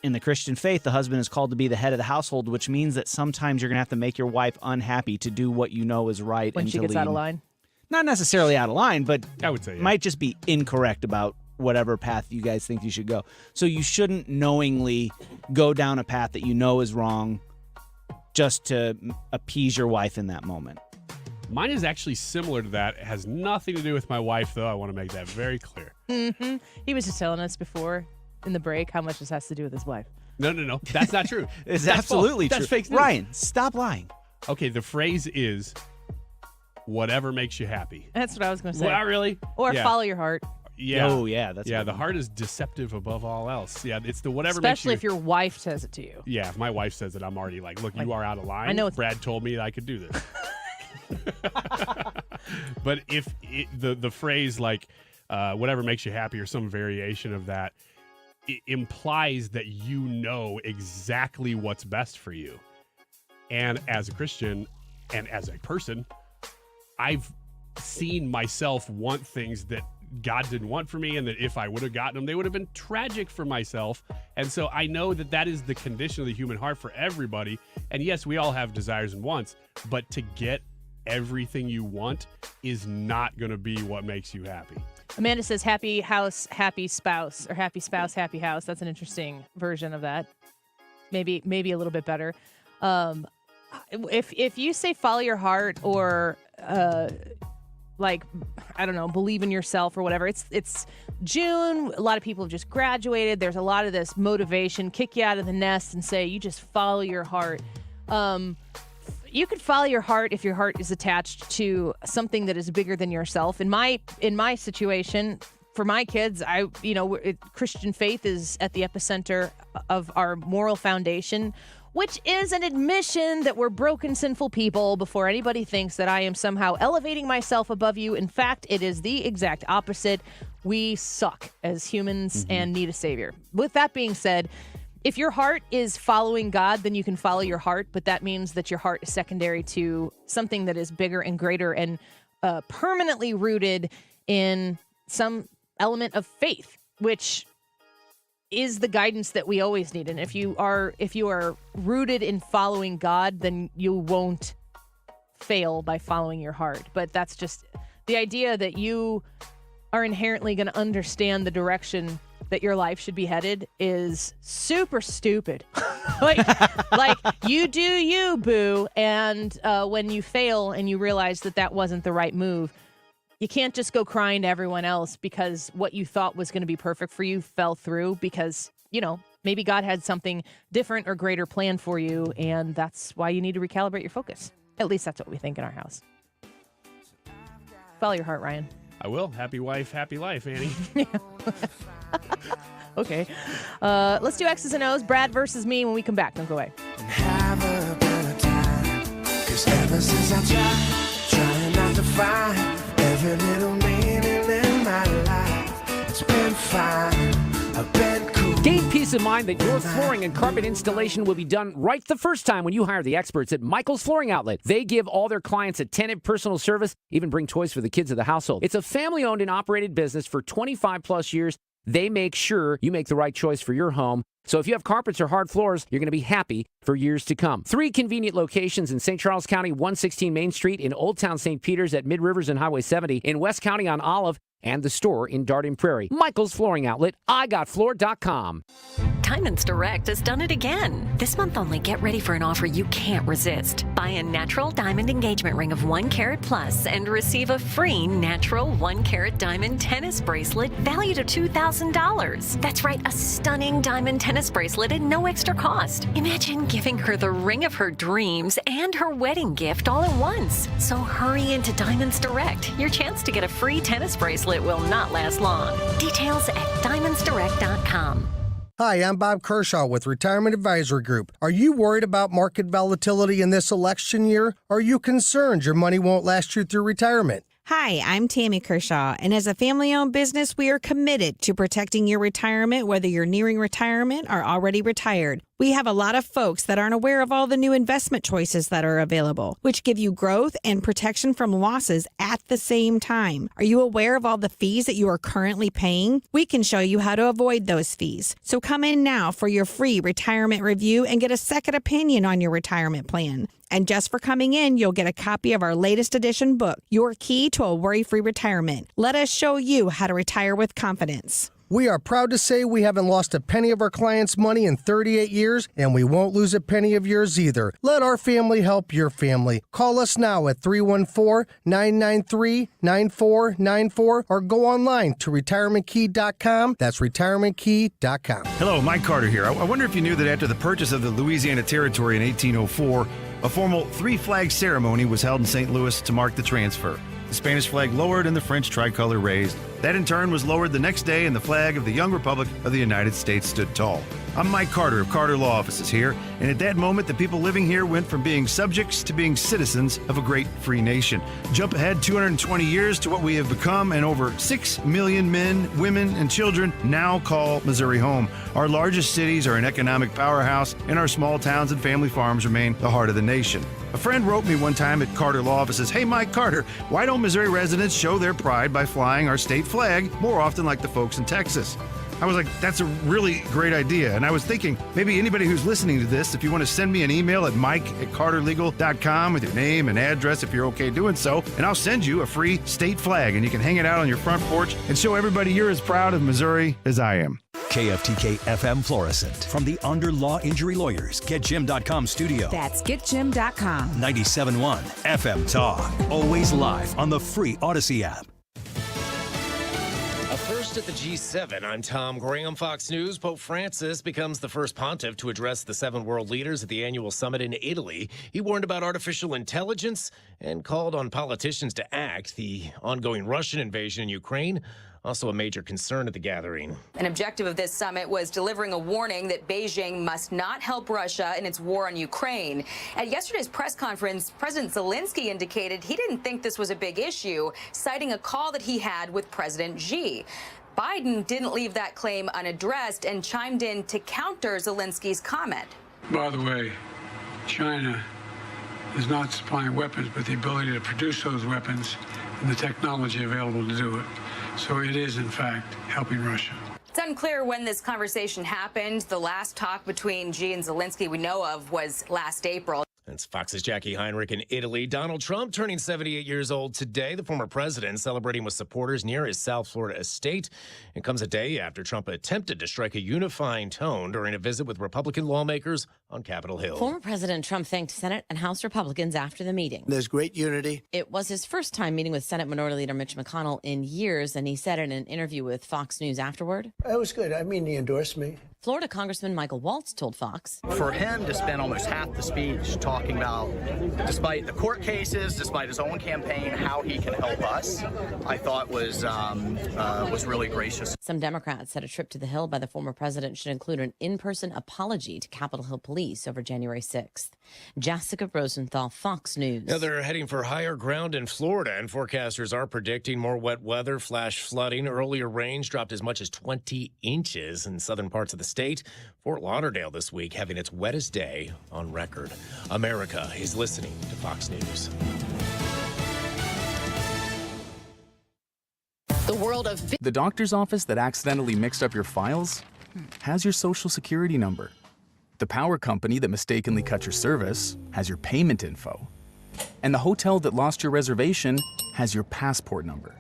S9: in the Christian faith, the husband is called to be the head of the household, which means that sometimes you're going to have to make your wife unhappy to do what you know is right.
S6: When
S9: and
S6: she
S9: to
S6: gets
S9: lead.
S6: out of line?
S9: Not necessarily out of line, but
S1: I would say
S9: might just be incorrect about whatever path you guys think you should go. So you shouldn't knowingly go down a path that you know is wrong just to appease your wife in that moment.
S1: Mine is actually similar to that. It has nothing to do with my wife, though. I want to make that very clear.
S6: Mm-hmm. He was just telling us before in the break how much this has to do with his wife.
S1: No. That's not true.
S9: It's
S1: That's
S9: absolutely
S1: false.
S9: true.
S1: That's fake news.
S9: Ryan, stop lying.
S1: Okay, the phrase is whatever makes you happy.
S6: That's what I was going to say.
S1: Well, really?
S6: Or
S1: Yeah.
S6: follow your heart.
S1: Yeah.
S9: Oh, yeah. That's
S1: the heart is deceptive above all else. Yeah, it's the whatever
S6: Especially
S1: makes
S6: if your wife says it to you.
S1: Yeah, if my wife says it, I'm already like, look, you are out of line.
S6: I know it's-
S1: Brad told me that I could do this. But if the phrase like whatever makes you happy or some variation of that, it implies that you know exactly what's best for you. And as a Christian and as a person, I've seen myself want things that God didn't want for me, and that if I would have gotten them, they would have been tragic for myself. And so I know that that is the condition of the human heart for everybody. And yes, we all have desires and wants, but to get everything you want is not going to be what makes you happy.
S6: Amanda says happy house, happy spouse, or happy spouse, happy house. That's an interesting version of that. Maybe a little bit better. If you say follow your heart or like, I don't know, believe in yourself or whatever. It's June. A lot of people have just graduated. There's a lot of this motivation, kick you out of the nest and say, you just follow your heart. You could follow your heart if your heart is attached to something that is bigger than yourself. In my situation, for my kids, Christian faith is at the epicenter of our moral foundation, which is an admission that we're broken, sinful people before anybody thinks that I am somehow elevating myself above you. In fact, it is the exact opposite. We suck as humans and need a savior. With that being said, if your heart is following God, then you can follow your heart, but that means that your heart is secondary to something that is bigger and greater and permanently rooted in some element of faith, which is the guidance that we always need. And if you are rooted in following God, then you won't fail by following your heart. But that's just the idea that you are inherently going to understand the direction that your life should be headed is super stupid. like you do you, boo. And when you fail and you realize that wasn't the right move, you can't just go crying to everyone else because what you thought was going to be perfect for you fell through because, maybe God had something different or greater planned for you, and that's why you need to recalibrate your focus. At least that's what we think in our house. Follow your heart, Ryan.
S1: I will. Happy wife, happy life, Annie.
S6: Okay. Let's do X's and O's. Brad versus me when we come back. Don't go away.
S4: Have a better time. 'Cause ever since I tried, trying not to find every little meaning in my life, it's been fine. I've been cool.
S25: Gain peace of mind that your flooring and carpet installation will be done right the first time when you hire the experts at Michael's Flooring Outlet. They give all their clients attentive personal service, even bring toys for the kids of the household. It's a family-owned and operated business for 25 plus years. They make sure you make the right choice for your home. So if you have carpets or hard floors, you're going to be happy for years to come. 3 convenient locations in St. Charles County, 116 Main Street, in Old Town St. Peters at Mid-Rivers and Highway 70, in West County on Olive, and the store in Darden Prairie. Michael's Flooring Outlet, IGotFloor.com.
S5: Diamonds Direct has done it again. This month only, get ready for an offer you can't resist. Buy a natural diamond engagement ring of 1 carat plus and receive a free natural 1 carat diamond tennis bracelet valued at $2,000. That's right, a stunning diamond tennis bracelet at no extra cost. Imagine giving her the ring of her dreams and her wedding gift all at once. So hurry into Diamonds Direct. Your chance to get a free tennis bracelet will not last long. Details at diamondsdirect.com.
S17: Hi, I'm Bob Kershaw with Retirement Advisory Group. Are you worried about market volatility in this election year? Are you concerned your money won't last you through retirement?
S18: Hi, I'm Tammy Kershaw, and as a family-owned business, we are committed to protecting your retirement, whether you're nearing retirement or already retired. We have a lot of folks that aren't aware of all the new investment choices that are available, which give you growth and protection from losses at the same time. Are you aware of all the fees that you are currently paying? We can show you how to avoid those fees. So come in now for your free retirement review and get a second opinion on your retirement plan. And just for coming in, you'll get a copy of our latest edition book, Your Key to a Worry-Free Retirement. Let us show you how to retire with confidence.
S17: We are proud to say we haven't lost a penny of our clients' money in 38 years, and we won't lose a penny of yours either. Let our family help your family. Call us now at 314-993-9494 or go online to retirementkey.com. That's retirementkey.com.
S20: Hello, Mike Carter here. I wonder if you knew that after the purchase of the Louisiana Territory in 1804, a formal three-flag ceremony was held in St. Louis to mark the transfer. The Spanish flag lowered and the French tricolor raised. That in turn was lowered the next day and the flag of the young Republic of the United States stood tall. I'm Mike Carter of Carter Law Offices here, and at that moment the people living here went from being subjects to being citizens of a great free nation. Jump ahead 220 years to what we have become, and over 6 million men, women, and children now call Missouri home. Our largest cities are an economic powerhouse, and our small towns and family farms remain the heart of the nation. A friend wrote me one time at Carter Law Offices, "Hey Mike Carter, why don't Missouri residents show their pride by flying our state flag more often like the folks in Texas?" I was like, that's a really great idea. And I was thinking, maybe anybody who's listening to this, if you want to send me an email at mike@carterlegal.com with your name and address if you're okay doing so, and I'll send you a free state flag, and you can hang it out on your front porch and show everybody you're as proud of Missouri as I am.
S2: KFTK FM Florissant. From the Under Law Injury Lawyers, GetJim.com studio.
S10: That's GetJim.com.
S2: 97.1 FM Talk. Always live on the free Odyssey app.
S12: First at the G7, I'm Tom Graham, Fox News. Pope Francis becomes the first pontiff to address the 7 world leaders at the annual summit in Italy. He warned about artificial intelligence and called on politicians to act. The ongoing Russian invasion in Ukraine, also a major concern at the gathering.
S13: An objective of this summit was delivering a warning that Beijing must not help Russia in its war on Ukraine. At yesterday's press conference, President Zelensky indicated he didn't think this was a big issue, citing a call that he had with President Xi. Biden didn't leave that claim unaddressed and chimed in to counter Zelensky's comment.
S19: By the way, China is not supplying weapons, but the ability to produce those weapons and the technology available to do it. So it is, in fact, helping Russia.
S13: It's unclear when this conversation happened. The last talk between Xi and Zelensky we know of was last April.
S12: That's Fox's Jackie Heinrich in Italy. Donald Trump turning 78 years old today. The former president celebrating with supporters near his South Florida estate. It comes a day after Trump attempted to strike a unifying tone during a visit with Republican lawmakers on Capitol Hill.
S21: Former President Trump thanked Senate and House Republicans after the meeting.
S22: There's great unity.
S21: It was his first time meeting with Senate Minority Leader Mitch McConnell in years, and he said in an interview with Fox News afterward,
S22: It was good. I mean, he endorsed me.
S21: Florida Congressman Michael Waltz told Fox.
S23: For him to spend almost half the speech talking about, despite the court cases, despite his own campaign, how he can help us, I thought was really gracious.
S21: Some Democrats said a trip to the Hill by the former president should include an in-person apology to Capitol Hill police over January 6th. Jessica Rosenthal, Fox News.
S12: Now they're heading for higher ground in Florida, and forecasters are predicting more wet weather, flash flooding. Earlier rains dropped as much as 20 inches in southern parts of the state. Fort Lauderdale this week having its wettest day on record. America is listening to Fox News.
S28: The world of the doctor's office that accidentally mixed up your files has your social security number. The power company that mistakenly cut your service has your payment info. And the hotel that lost your reservation has your passport number.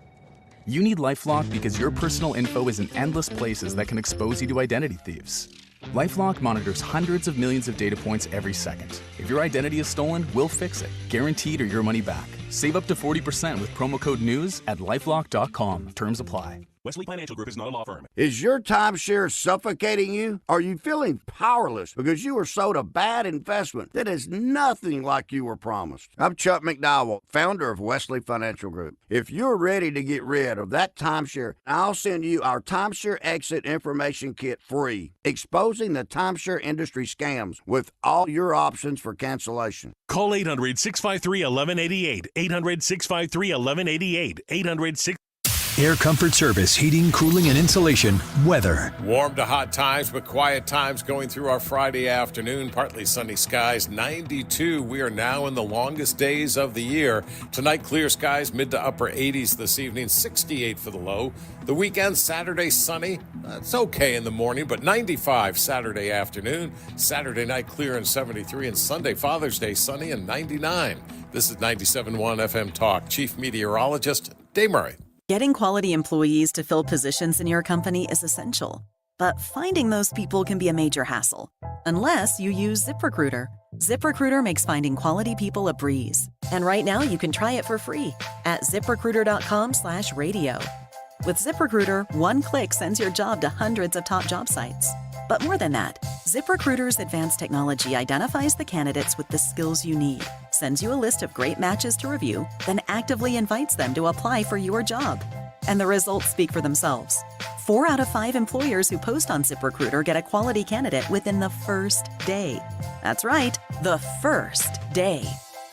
S28: You need LifeLock because your personal info is in endless places that can expose you to identity thieves. LifeLock monitors hundreds of millions of data points every second. If your identity is stolen, we'll fix it, guaranteed or your money back. Save up to 40% with promo code NEWS at LifeLock.com. Terms apply.
S29: Wesley Financial Group is not a law firm.
S30: Is your timeshare suffocating you? Are you feeling powerless because you were sold a bad investment that is nothing like you were promised? I'm Chuck McDowell, founder of Wesley Financial Group. If you're ready to get rid of that timeshare, I'll send you our Timeshare Exit Information Kit free, exposing the timeshare industry scams with all your options for cancellation.
S31: Call 800-653-1188. 800-653-1188. 800-6...
S2: Air Comfort Service, heating, cooling, and insulation, weather.
S3: Warm to hot times, but quiet times going through our Friday afternoon. Partly sunny skies, 92. We are now in the longest days of the year. Tonight, clear skies, mid to upper 80s this evening, 68 for the low. The weekend, Saturday, sunny. It's okay in the morning, but 95 Saturday afternoon. Saturday night, clear and 73. And Sunday, Father's Day, sunny and 99. This is 97.1 FM Talk. Chief Meteorologist Dave Murray.
S7: Getting quality employees to fill positions in your company is essential, but finding those people can be a major hassle, unless you use ZipRecruiter. ZipRecruiter makes finding quality people a breeze. And right now you can try it for free at ZipRecruiter.com/radio. With ZipRecruiter, one click sends your job to hundreds of top job sites. But more than that, ZipRecruiter's advanced technology identifies the candidates with the skills you need, sends you a list of great matches to review, then actively invites them to apply for your job. And the results speak for themselves. 4 out of 5 employers who post on ZipRecruiter get a quality candidate within the first day. That's right, the first day.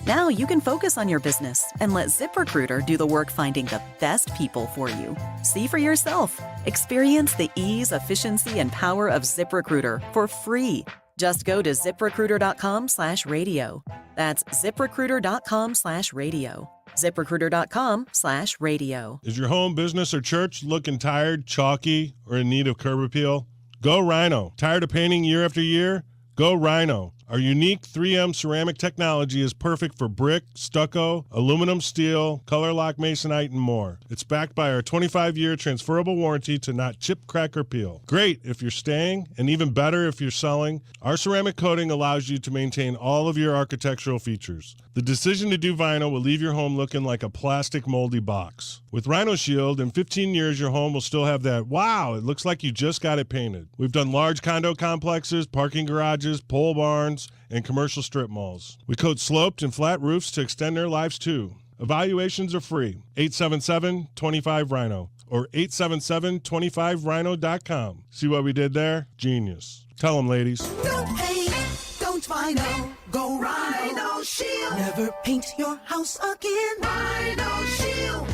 S7: Now you can focus on your business and let ZipRecruiter do the work finding the best people for you. See for yourself. Experience the ease, efficiency, and power of ZipRecruiter for free. Just go to ZipRecruiter.com/radio. That's ZipRecruiter.com/radio. ZipRecruiter.com/radio.
S8: Is your home, business, or church looking tired, chalky, or in need of curb appeal? Go Rhino. Tired of painting year after year? Go Rhino. Our unique 3M ceramic technology is perfect for brick, stucco, aluminum, steel, color lock masonite, and more. It's backed by our 25-year transferable warranty to not chip, crack, or peel. Great if you're staying, and even better if you're selling. Our ceramic coating allows you to maintain all of your architectural features. The decision to do vinyl will leave your home looking like a plastic moldy box. With Rhino Shield, in 15 years, your home will still have that, wow, it looks like you just got it painted. We've done large condo complexes, parking garages, pole barns, and commercial strip malls. We coat sloped and flat roofs to extend their lives too. Evaluations are free. 877-25-RHINO or 877-25rhino.com. See what we did there? Genius. Tell them, ladies.
S4: Don't paint, don't vinyl, go Rhino Shield. Never paint your house again. Rhino Shield.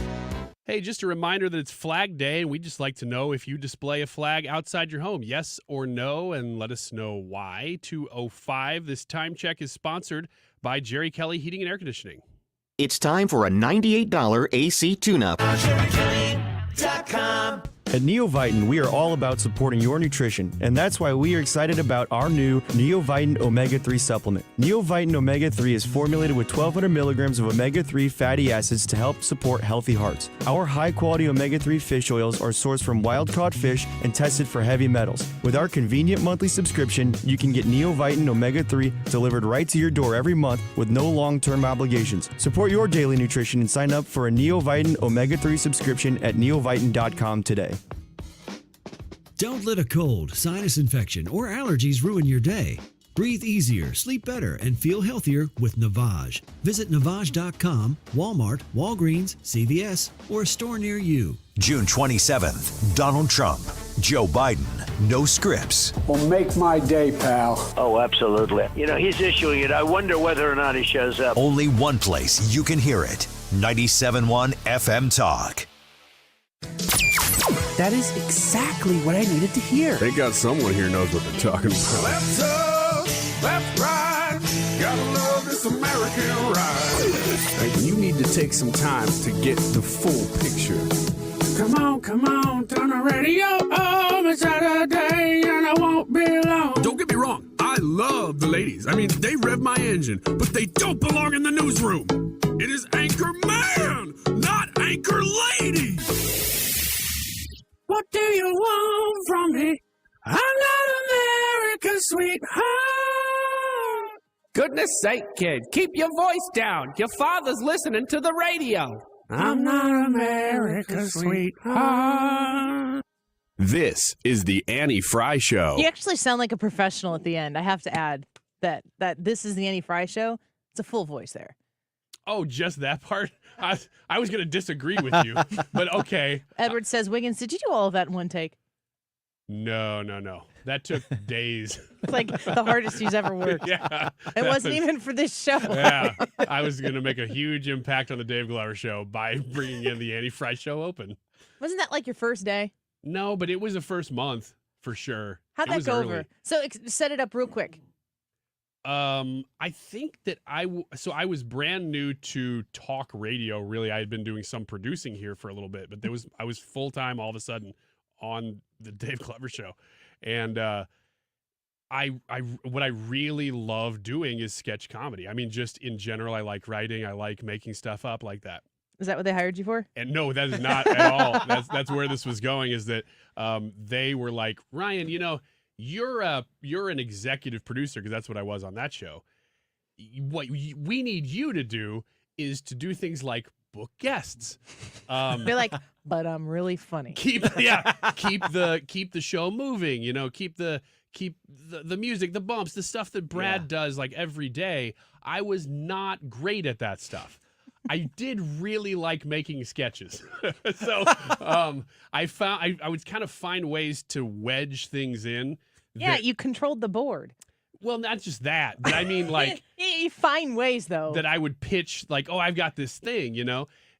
S1: Hey, just a reminder that it's Flag Day, and we'd just like to know if you display a flag outside your home, yes or no, and let us know why. 205. This time check is sponsored by Jerry Kelly Heating and Air Conditioning.
S10: It's time for a $98 AC tune-up.
S4: JerryKelly.com.
S11: At Neovitin, we are all about supporting your nutrition, and that's why we are excited about our new Neovitin Omega-3 supplement. Neovitin Omega-3 is formulated with 1,200 milligrams of omega-3 fatty acids to help support healthy hearts. Our high-quality omega-3 fish oils are sourced from wild-caught fish and tested for heavy metals. With our convenient monthly subscription, you can get Neovitin Omega-3 delivered right to your door every month with no long-term obligations. Support your daily nutrition and sign up for a Neovitin Omega-3 subscription at neovitin.com today.
S14: Don't let a cold, sinus infection, or allergies ruin your day. Breathe easier, sleep better, and feel healthier with Navage. Visit Navage.com, Walmart, Walgreens, CVS, or a store near you.
S2: June 27th, Donald Trump, Joe Biden, no scripts.
S19: Well, make my day, pal.
S15: Oh, absolutely. You know, he's issuing it. I wonder whether or not he shows up.
S2: Only one place you can hear it. 97.1 FM Talk.
S24: That is exactly what I needed to hear.
S26: They got someone here knows what they're talking about.
S4: Left up, left right, gotta love this American ride.
S26: Like, you need to take some time to get the full picture.
S19: Come on, turn the radio on. It's Saturday and I won't be long.
S26: Don't get me wrong. I love the ladies. I mean, they rev my engine, but they don't belong in the newsroom. It is Anchor Man, not Anchor Lady.
S19: What do you want from me? I'm not America's sweetheart.
S27: Goodness sake, kid, keep your voice down. Your father's listening to the radio.
S19: I'm not America's sweetheart.
S26: This is the Annie Fry Show.
S6: You actually sound like a professional at the end. I have to add that this is the Annie Fry Show. It's a full voice there.
S1: Oh, just that part? I was going to disagree with you, but okay.
S6: Edward says, Wiggins, did you do all of that in one take?
S1: No. That took days.
S6: It's like the hardest he's ever worked.
S1: Yeah.
S6: It wasn't even for this show.
S1: Yeah. I was going to make a huge impact on the Dave Glover Show by bringing in the Annie Fry Show open.
S6: Wasn't that like your first day?
S1: No, but it was the first month for sure.
S6: How'd
S1: It
S6: that
S1: was
S6: go
S1: early.
S6: over? So set it up real quick.
S1: I think that I was brand new to talk radio. Really, I had been doing some producing here for a little bit, but I was full time all of a sudden on the Dave Glover show, and what I really love doing is sketch comedy. I mean, just in general, I like writing. I like making stuff up like that.
S6: Is that what they hired you for?
S1: And no, that is not at all. That's where this was going. Is that they were like, Ryan, you're an executive producer, because that's what I was on that show. What we need you to do is to do things like book guests.
S6: Be like, but I'm really funny.
S1: Keep the show moving. Keep the music, the bumps, the stuff that Brad does like every day. I was not great at that stuff. I did really like making sketches. So I would kind of find ways to wedge things in.
S6: Yeah, you controlled the board.
S1: Well, not just that, but I mean like
S6: you find ways though
S1: that I would pitch like, oh, I've got this thing,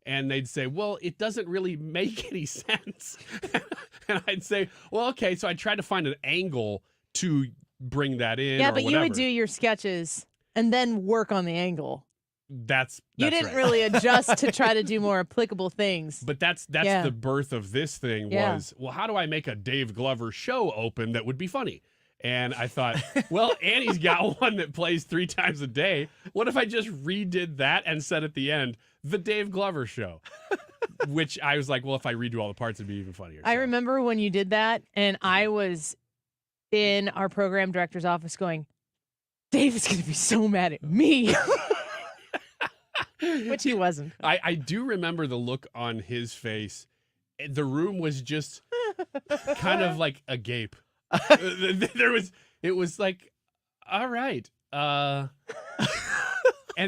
S1: and they'd say, well, it doesn't really make any sense. And I'd say, well, okay. So I tried to find an angle to bring that in.
S6: Yeah,
S1: or
S6: but
S1: whatever.
S6: you would do your sketches and then work on the angle.
S1: That's
S6: you didn't
S1: right.
S6: really adjust to try to do more applicable things.
S1: But that's the birth of this thing was, well, how do I make a Dave Glover show open that would be funny? And I thought, well, Annie's got one that plays 3 times a day. What if I just redid that and said at the end, the Dave Glover show? Which I was like, well, if I redo all the parts, it'd be even funnier.
S6: I remember when you did that, and I was in our program director's office going, Dave is going to be so mad at me. Which he wasn't.
S1: I do remember the look on his face. The room was just kind of like agape. It was like, all right. And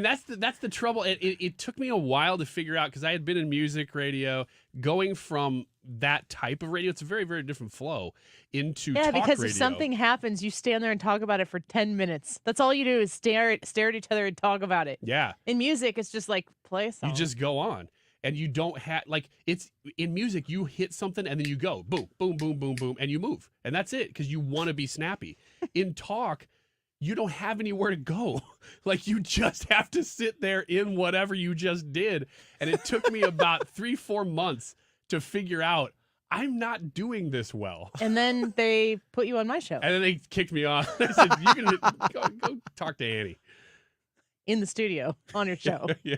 S1: that's the trouble. It took me a while to figure out, because I had been in music radio, going from that type of radio. It's a very, very different flow into talk
S6: because
S1: radio.
S6: if something happens, you stand there and talk about it for 10 minutes. That's all you do is stare at each other and talk about it.
S1: Yeah.
S6: In music, it's just like play a song.
S1: You just go on. And you don't have, like, it's in music, you hit something and then you go boom, boom, boom, boom, boom, and you move. And that's it, because you want to be snappy. In talk, you don't have anywhere to go. Like, you just have to sit there in whatever you just did. And it took me about 3-4 months to figure out, I'm not doing this well.
S6: And then they put you on my show.
S1: And then they kicked me off. I said, you can go talk to Annie.
S6: In the studio on your show.
S1: Yeah.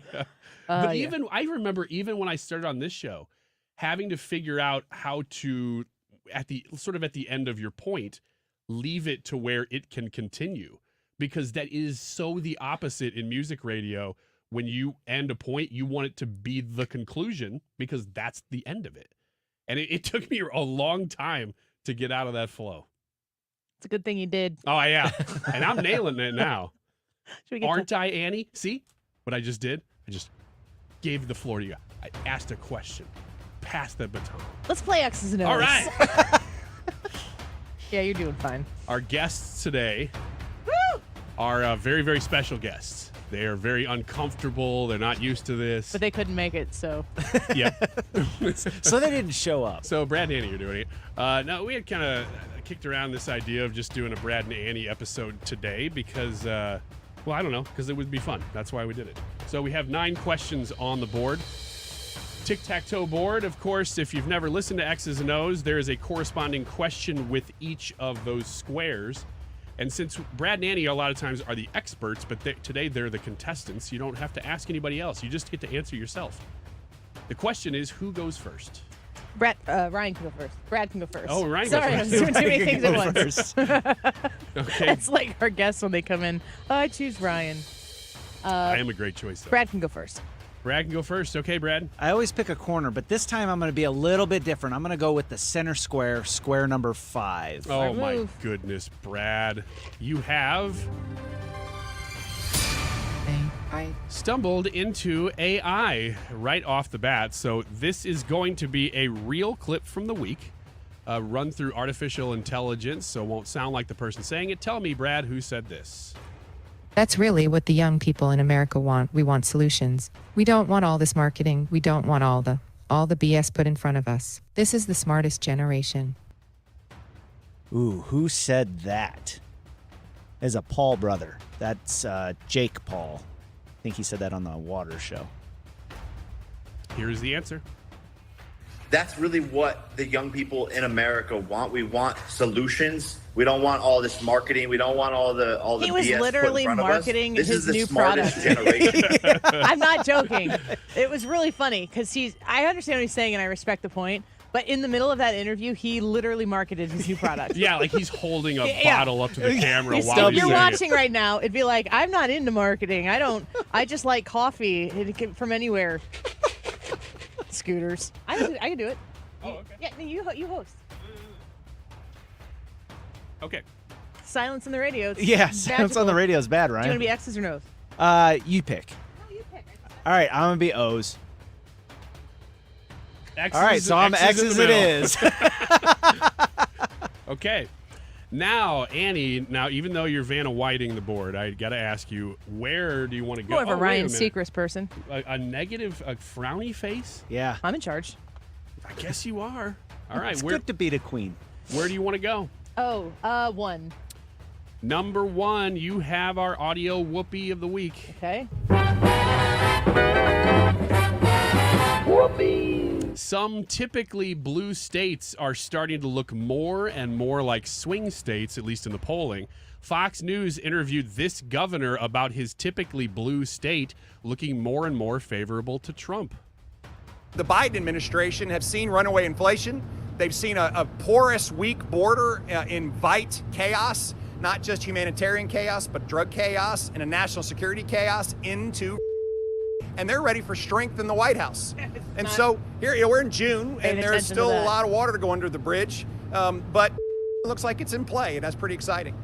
S1: But I remember even when I started on this show, having to figure out how to, at the end of your point, leave it to where it can continue, because that is so the opposite in music radio. When you end a point, you want it to be the conclusion, because that's the end of it. And it took me a long time to get out of that flow.
S6: It's a good thing you did.
S1: Oh, yeah. And I'm nailing it now. Aren't
S6: I,
S1: Annie? See what I just did? I just gave the floor to you. I asked a question. Pass the baton.
S6: Let's play X's and O's.
S1: All right.
S6: Yeah, you're doing fine.
S1: Our guests today are very, very special guests. They are very uncomfortable. They're not used to this.
S6: But they couldn't make it, so.
S1: Yeah.
S5: So they didn't show up.
S1: So Brad and Annie are doing it. No, we had kind of kicked around this idea of just doing a Brad and Annie episode today because, well, I don't know, because it would be fun. That's why we did it. So we have 9 questions on the board. Tic-Tac-Toe board. Of course, if you've never listened to X's and O's, there is a corresponding question with each of those squares. And since Brad and Annie a lot of times are the experts, but today they're the contestants, you don't have to ask anybody else. You just get to answer yourself. The question is, who goes first?
S6: Ryan can go first. Brad can go first.
S1: Oh, Ryan
S6: Sorry,
S1: goes
S6: I was
S1: first.
S6: doing too many things at once.
S1: Okay.
S6: It's like our guests when they come in. Oh, I choose Ryan.
S1: I am a great choice, though.
S6: Brad can go first.
S1: Brad can go first. Okay, Brad.
S5: I always pick a corner, but this time I'm going to be a little bit different. I'm going to go with the center square, square number 5.
S1: Oh, my goodness, Brad. You have stumbled into AI right off the bat. So this is going to be a real clip from the week, run through artificial intelligence, so it won't sound like the person saying it. Tell me, Brad, who said this?
S9: That's really what the young people in America want. We want solutions. We don't want all this marketing. We don't want all the all the BS put in front of us. This is the smartest generation.
S5: Ooh, who said that? Is a Paul brother. That's Jake Paul. I think he said that on the Water Show.
S1: Here's the answer.
S13: That's really what the young people in America want. We want solutions. We don't want all this marketing. We don't want all the
S6: He
S13: BS
S6: was literally
S13: put in front of us.
S6: marketing
S13: This
S6: his
S13: is the
S6: new
S13: smartest
S6: product.
S13: generation.
S6: I'm not joking. It was really funny because I understand what he's saying and I respect the point. But in the middle of that interview, he literally marketed his new product.
S1: Yeah, like he's holding a
S6: Yeah.
S1: bottle up to the camera
S6: If
S1: while he's
S6: you're
S1: saying
S6: watching
S1: it.
S6: right now, it'd be like, I'm not into marketing. I just like coffee from anywhere. Scooters. I can do it. Oh, okay. Yeah, no, you host.
S1: Okay.
S6: Silence on the radio. It's
S5: Yeah, silence on the radio is bad,
S6: Do
S5: Ryan.
S6: you want to be X's or No's?
S5: You pick. No, you pick. All right, I'm going to be O's.
S1: X's,
S5: All right, so I'm
S1: X's
S5: X's
S1: in the
S5: it
S1: middle.
S5: is.
S1: Okay. Now, Annie, even though you're Vanna Whiting the board, I got to ask you, where do you want to go?
S6: More of a
S1: wait
S6: Ryan
S1: minute.
S6: Seacrest person.
S1: A negative, a frowny face?
S5: Yeah.
S6: I'm in charge.
S1: I guess you are. All right.
S5: It's good to be the queen.
S1: Where do you want to go?
S6: Oh, 1.
S1: Number 1, you have our audio whoopee of the week.
S6: Okay.
S1: Whoopee. Some typically blue states are starting to look more and more like swing states, at least in the polling. Fox News interviewed this governor about his typically blue state looking more and more favorable to Trump.
S16: The Biden administration have seen runaway inflation. They've seen a porous, weak border invite chaos, not just humanitarian chaos, but drug chaos and a national security chaos into. And they're ready for strength in the White House. And so here we're in June, and there's still a lot of water to go under the bridge, but it looks like it's in play, and that's pretty exciting.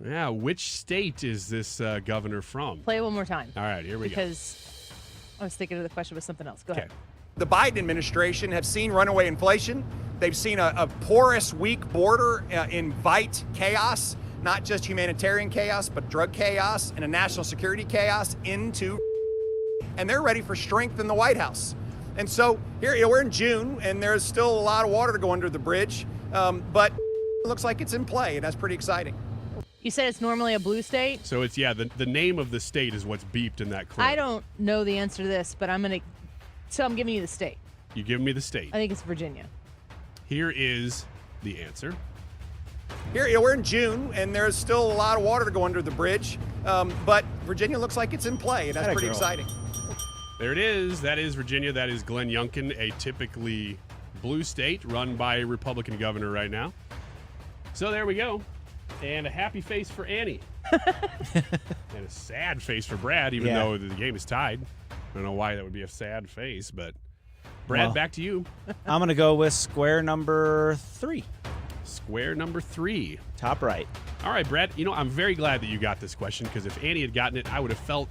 S1: Yeah, which state is this governor from?
S6: Play it one more time.
S1: All right, here we go.
S6: Because I was thinking of the question was something else. Go ahead.
S16: The Biden administration have seen runaway inflation. They've seen a porous, weak border invite chaos, not just humanitarian chaos, but drug chaos and a national security chaos into. And they're ready for strength in the White House. And so here we're in June, and there's still a lot of water to go under the bridge, but it looks like it's in play, and that's pretty exciting.
S6: You said it's normally a blue state?
S1: So it's, the name of the state is what's beeped in that clip.
S6: I don't know the answer to this, but I'm giving you the state.
S1: You give me the state.
S6: I think it's Virginia.
S1: Here is the answer.
S16: Here we're in June, and there's still a lot of water to go under the bridge, but Virginia looks like it's in play, and that's pretty exciting.
S1: There it is. That is Virginia. That is Glenn Youngkin, a typically blue state run by a Republican governor right now. So there we go. And a happy face for Annie. And a sad face for Brad, even though the game is tied. I don't know why that would be a sad face, but Brad, back to you.
S5: I'm going to go with square number 3.
S1: Square number 3.
S5: Top right.
S1: All right, Brad, I'm very glad that you got this question, because if Annie had gotten it, I would have felt,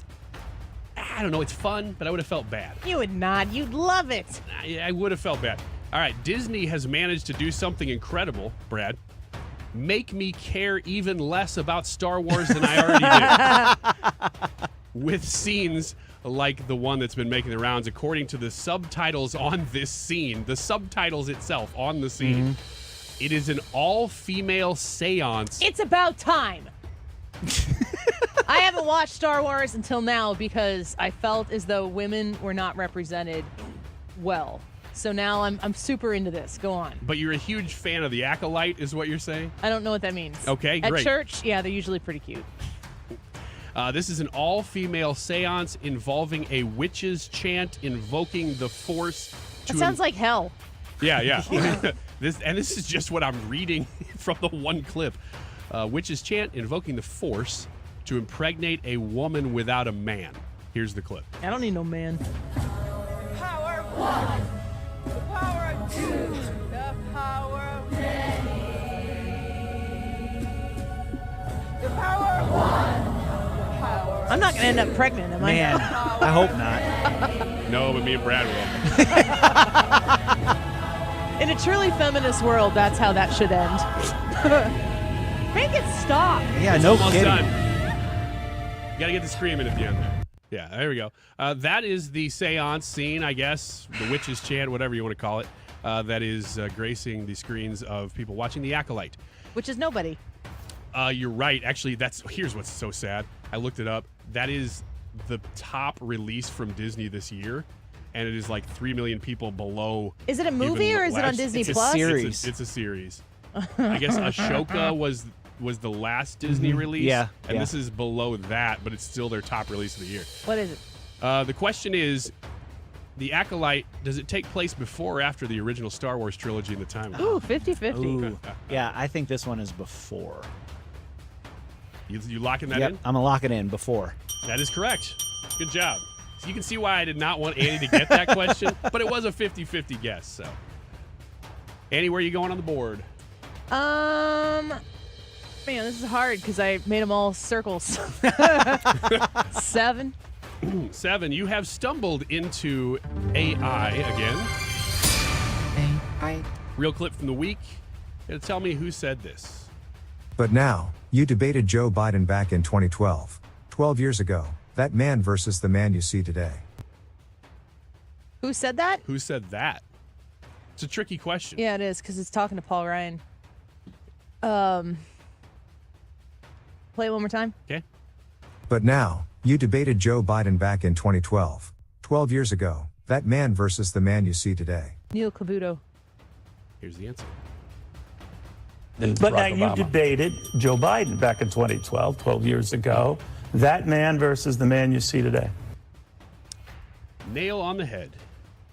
S1: I don't know, it's fun, but I would have felt bad.
S6: You would not. You'd love it.
S1: I would have felt bad. All right, Disney has managed to do something incredible, Brad. Make me care even less about Star Wars than I already did. With scenes like the one that's been making the rounds, according to the subtitles on this scene, the subtitles itself on the scene, it is an all-female seance.
S6: It's about time. I haven't watched Star Wars until now because I felt as though women were not represented well. So now I'm super into this. Go on.
S1: But you're a huge fan of the Acolyte, is what you're saying?
S6: I don't know what that means.
S1: Okay,
S6: At
S1: great.
S6: church, yeah, they're usually pretty cute.
S1: This is an all-female seance involving a witch's chant invoking the force.
S6: That sounds like hell.
S1: Yeah. This is just what I'm reading from the one clip. Witch's chant invoking the force to impregnate a woman without a man. Here's the clip.
S6: I don't need no man.
S4: Power of one, the power of two, the power of many. The power of one, the power of
S6: I'm not going to end up pregnant, am I?
S5: Man, I hope not.
S1: No, but me and Brad will.
S6: In a truly feminist world, that's how that should end. Make it stop.
S5: Yeah,
S1: It's
S5: no
S1: almost
S5: kidding.
S1: done. You got to get the screaming at the end there. Yeah, there we go. That is the seance scene, I guess, the witch's chant, whatever you want to call it, that is gracing the screens of people watching The Acolyte.
S6: Which is nobody.
S1: You're right. Actually, here's what's so sad. I looked it up. That is the top release from Disney this year, and it is like 3 million people below.
S6: Is it a movie or is it on Disney Plus?
S1: It's a series. I guess Ashoka was the last Disney release.
S5: Yeah.
S1: And this is below that, but it's still their top release of the year.
S6: What is it?
S1: The question is, The Acolyte, does it take place before or after the original Star Wars trilogy in the timeline?
S6: Ooh, 50-50.
S5: Ooh. Yeah, I think this one is before.
S1: You locking that
S5: Yep,
S1: in?
S5: I'm going to lock it in before.
S1: That is correct. Good job. So you can see why I did not want Annie to get that question, but it was a 50-50 guess. So, Annie, where are you going on the board?
S6: Man, this is hard because I made them all circles. 7.
S1: 7. You have stumbled into AI again.
S9: AI.
S1: Real clip from the week. It'll tell me who said this.
S12: But now, you debated Joe Biden back in 2012. 12 years ago, that man versus the man you see today.
S6: Who said that?
S1: Who said that? It's a tricky question.
S6: Yeah, it is because it's talking to Paul Ryan. Play it one more time.
S1: Okay.
S12: But now, you debated Joe Biden back in 2012. 12 years ago, that man versus the man you see today.
S6: Neil Cavuto.
S1: Here's the answer.
S17: But now you debated Joe Biden back in 2012, 12 years ago. That man versus the man you see today.
S1: Nail on the head.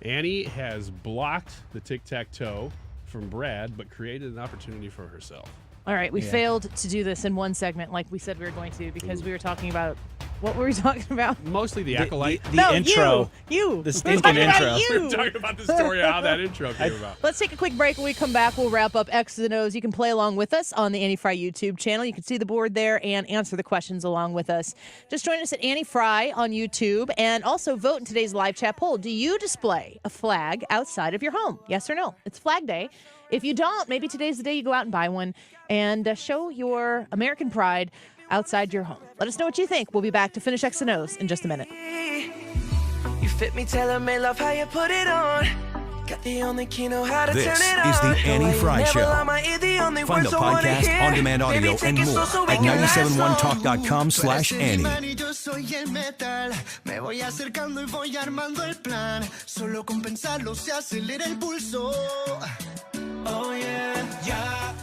S1: Annie has blocked the tic-tac-toe from Brad, but created an opportunity for herself.
S6: All right, we failed to do this in one segment like we said we were going to because we were talking about, what were we talking about?
S1: Mostly the Acolyte.
S5: The intro.
S6: You.
S5: The stinking intro.
S1: We're talking about the story of how that intro came about.
S6: Let's take a quick break. When we come back, we'll wrap up X's and O's. You can play along with us on the Annie Fry YouTube channel. You can see the board there and answer the questions along with us. Just join us at Annie Fry on YouTube and also vote in today's live chat poll. Do you display a flag outside of your home? Yes or no? It's Flag Day. If you don't, maybe today's the day you go out and buy one and show your American pride outside your home. Let us know what you think. We'll be back to finish X and O's in just a minute.
S4: You fit me, tailor-made, love how you put it on. Got the only key, know how to
S2: This
S4: turn it
S2: is
S4: on.
S2: the Annie Fry
S4: Never
S2: Show.
S4: lie, my ear, the only
S2: Find the
S4: words I wanna
S2: podcast,
S4: hear.
S2: on-demand audio,
S4: Baby,
S2: and
S4: take it
S2: more
S4: slow so we
S2: at
S4: can last long.
S2: 971talk.com/Annie.
S4: Yo soy el metal, me voy acercando y voy armando el plan. Solo con pensarlo se acelera el pulso. Oh yeah, yeah.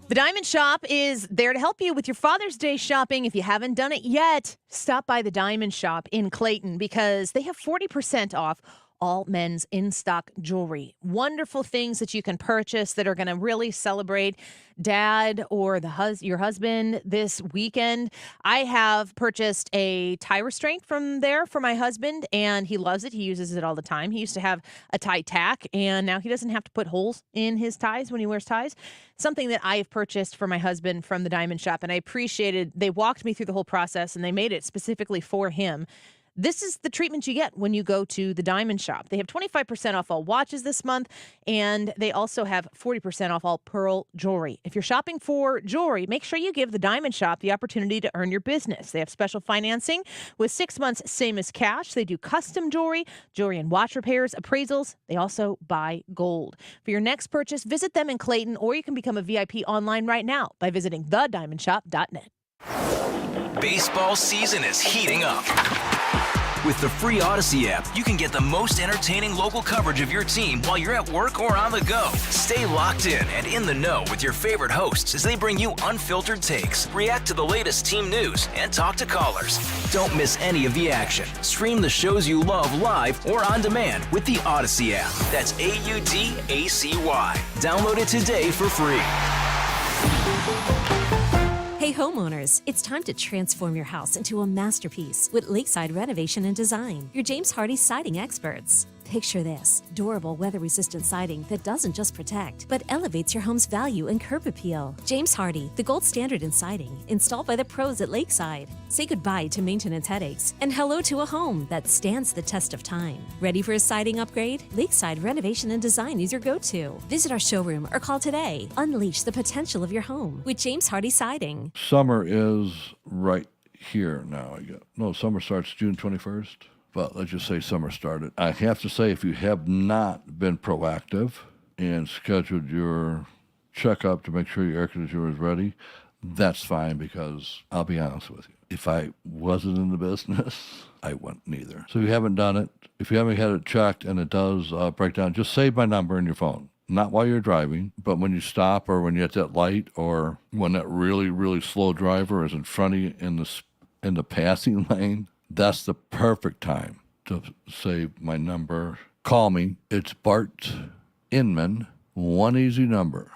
S6: The Diamond Shop is there to help you with your Father's Day shopping. If you haven't done it yet, stop by the Diamond Shop in Clayton because they have 40% off all men's in-stock jewelry. Wonderful things that you can purchase that are going to really celebrate dad or your husband this weekend. I have purchased a tie restraint from there for my husband, and he loves it. He uses it all the time. He used to have a tie tack, and now he doesn't have to put holes in his ties when he wears ties. Something that I have purchased for my husband from the Diamond Shop, and I appreciated. They walked me through the whole process, and they made it specifically for him. This is the treatment you get when you go to the Diamond Shop. They have 25% off all watches this month, and they also have 40% off all pearl jewelry. If you're shopping for jewelry, make sure you give the Diamond Shop the opportunity to earn your business. They have special financing with 6 months, same as cash. They do custom jewelry and watch repairs, appraisals. They also buy gold. For your next purchase, visit them in Clayton, or you can become a VIP online right now by visiting thediamondshop.net.
S18: Baseball season is heating up. With the free Odyssey app, you can get the most entertaining local coverage of your team while you're at work or on the go. Stay locked in the know with your favorite hosts as they bring you unfiltered takes, react to the latest team news, and talk to callers. Don't miss any of the action. Stream the shows you love live or on demand with the Odyssey app. That's AUDACY. Download it today for free.
S20: Hey homeowners, it's time to transform your house into a masterpiece with Lakeside Renovation and Design, your James Hardie siding experts. Picture this, durable, weather-resistant siding that doesn't just protect, but elevates your home's value and curb appeal. James Hardie, the gold standard in siding, installed by the pros at Lakeside. Say goodbye to maintenance headaches and hello to a home that stands the test of time. Ready for a siding upgrade? Lakeside Renovation and Design is your go-to. Visit our showroom or call today. Unleash the potential of your home with James Hardie Siding.
S21: Summer is right
S3: here now. Summer starts June 21st, but let's just say summer started. I have to say, if you have not been proactive and scheduled your checkup to make sure your air conditioner is ready, that's fine, because I'll be honest with you. If I wasn't in the business, I wouldn't either. So if you haven't done it, if you haven't had it checked and it does break down, just save my number in your phone. Not while you're driving, but when you stop or when you're at that light or when that really, really slow driver is in front of you in the passing lane, that's the perfect time to save my number. Call me. It's Bart Inman. One easy number.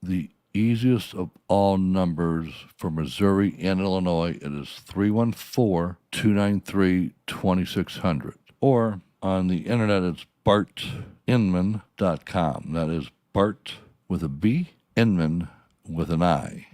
S3: The easiest of all numbers for Missouri and Illinois. It is 314-293-2600. Or on the internet, it's bartinman.com. That is Bart with a B, Inman with an I.com.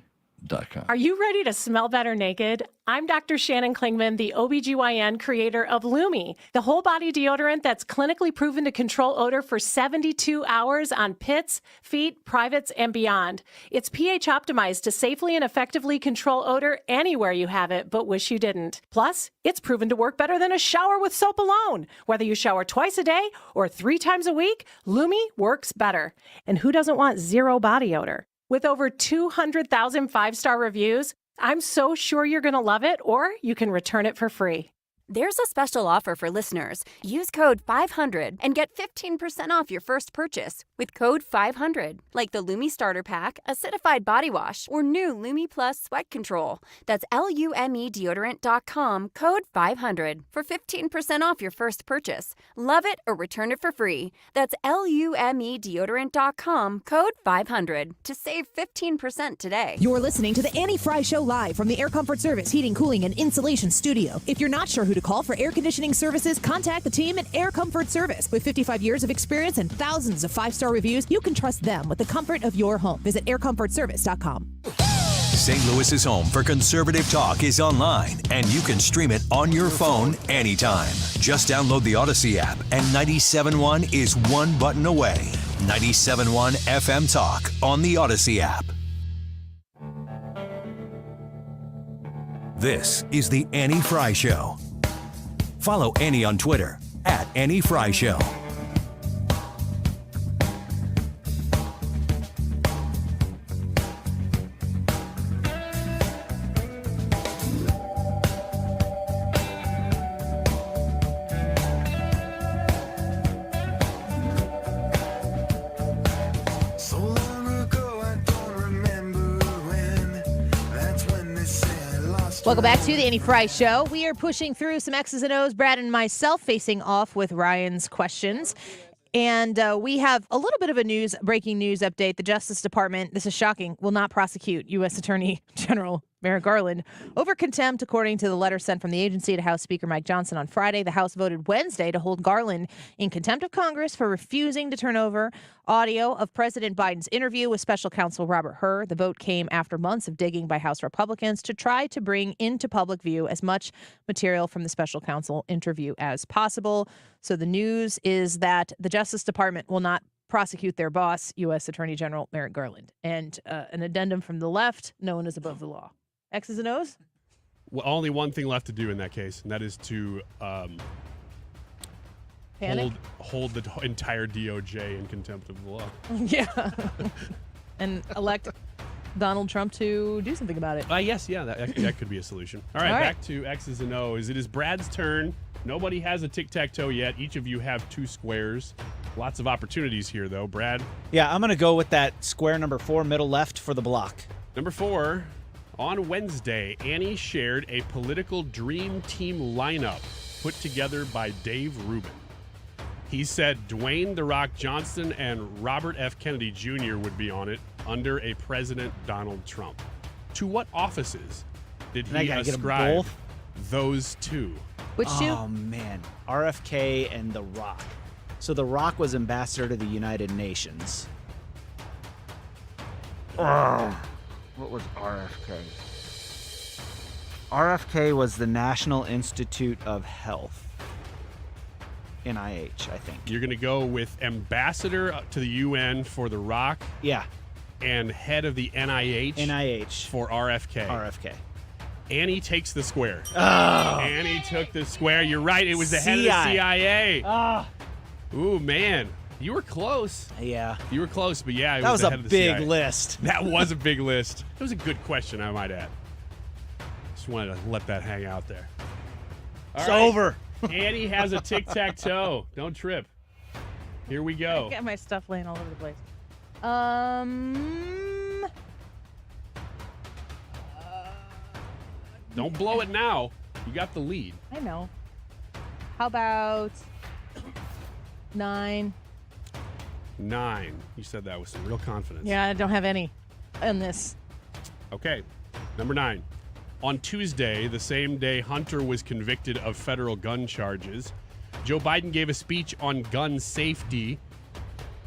S7: Are you ready to smell better naked? I'm Dr. Shannon Klingman, the OBGYN creator of Lumi, the whole body deodorant that's clinically proven to control odor for 72 hours on pits, feet, privates, and beyond. It's pH optimized to safely and effectively control odor anywhere you have it, but wish you didn't. Plus, it's proven to work better than a shower with soap alone. Whether you shower twice a day or 3 times a week, Lumi works better. And who doesn't want zero body odor? With over 200,000 5-star reviews, I'm so sure you're going to love it, or you can return it for free.
S8: There's a special offer for listeners. Use code 500 and get 15% off your first purchase with code 500, like the Lumi Starter Pack, Acidified Body Wash, or new Lumi Plus Sweat Control. That's LumeDeodorant.com, code 500 for 15% off your first purchase. Love it or return it for free. That's LumeDeodorant.com, code 500 to save 15% today.
S21: You're listening to the Annie Fry Show live from the Air Comfort Service Heating, Cooling, and Insulation Studio. If you're not sure who to call for air conditioning services, contact the team at Air Comfort Service. With 55 years of experience and thousands of 5-star reviews, you can trust them with the comfort of your home. Visit aircomfortservice.com.
S2: St. Louis's home for conservative talk is online, and you can stream it on your phone anytime. Just download the Odyssey app, and 97.1 is one button away. 97.1 FM Talk on the Odyssey app. This is the Annie Fry Show. Follow Annie on Twitter at Annie Fry Show.
S6: Welcome back to the Annie Fry Show. We are pushing through some X's and O's, Brad and myself facing off with Ryan's questions. And we have a little bit of a breaking news update. The Justice Department, this is shocking, will not prosecute U.S. Attorney General Merrick Garland over contempt, according to the letter sent from the agency to House Speaker Mike Johnson on Friday. The House voted Wednesday to hold Garland in contempt of Congress for refusing to turn over audio of President Biden's interview with special counsel Robert Hur. The vote came after months of digging by House Republicans to try to bring into public view as much material from the special counsel interview as possible. So the news is that the Justice Department will not prosecute their boss, U.S. Attorney General Merrick Garland. And an addendum from the left, no one is above the law. X's and O's?
S1: Well, only one thing left to do in that case, and that is to hold the entire DOJ in contempt of the law.
S6: Yeah. And elect Donald Trump to do something about it.
S1: Yes, yeah, that could be a solution. All right, back to X's and O's. It is Brad's turn. Nobody has a tic-tac-toe yet. Each of you have 2 squares. Lots of opportunities here, though. Brad?
S5: Yeah, I'm going to go with that square number 4, middle left for the block.
S1: Number 4. On Wednesday, Annie shared a political dream team lineup put together by Dave Rubin. He said Dwayne "The Rock" Johnson and Robert F. Kennedy Jr. would be on it under a President Donald Trump. To what offices did he ascribe those 2?
S6: Which 2?
S5: Oh, man. RFK and The Rock. So The Rock was ambassador to the United Nations. What was RFK? RFK was the National Institute of Health. NIH, I think.
S1: You're going to go with ambassador to the UN for The Rock?
S5: Yeah.
S1: And head of the NIH?
S5: NIH.
S1: For RFK?
S5: RFK.
S1: Annie takes the square.
S5: Oh.
S1: Annie took the square. You're right. It was the head of the CIA. Ooh, man. You were close.
S5: Yeah.
S1: You were close, but yeah, it
S5: That was
S1: the
S5: a
S1: head of the
S5: big
S1: CIA.
S5: list.
S1: That was a big list. It was a good question, I might add. Just wanted to let that hang out there. All
S5: It's
S1: right.
S5: over.
S1: Annie has a tic-tac-toe. Don't trip. Here we go.
S6: I got my stuff laying all over the place.
S1: Don't blow it now. You got the lead.
S6: I know. How about 9?
S1: 9. You said that with some real confidence.
S6: Yeah, I don't have any in this.
S1: Okay. Number 9. On Tuesday, the same day Hunter was convicted of federal gun charges, Joe Biden gave a speech on gun safety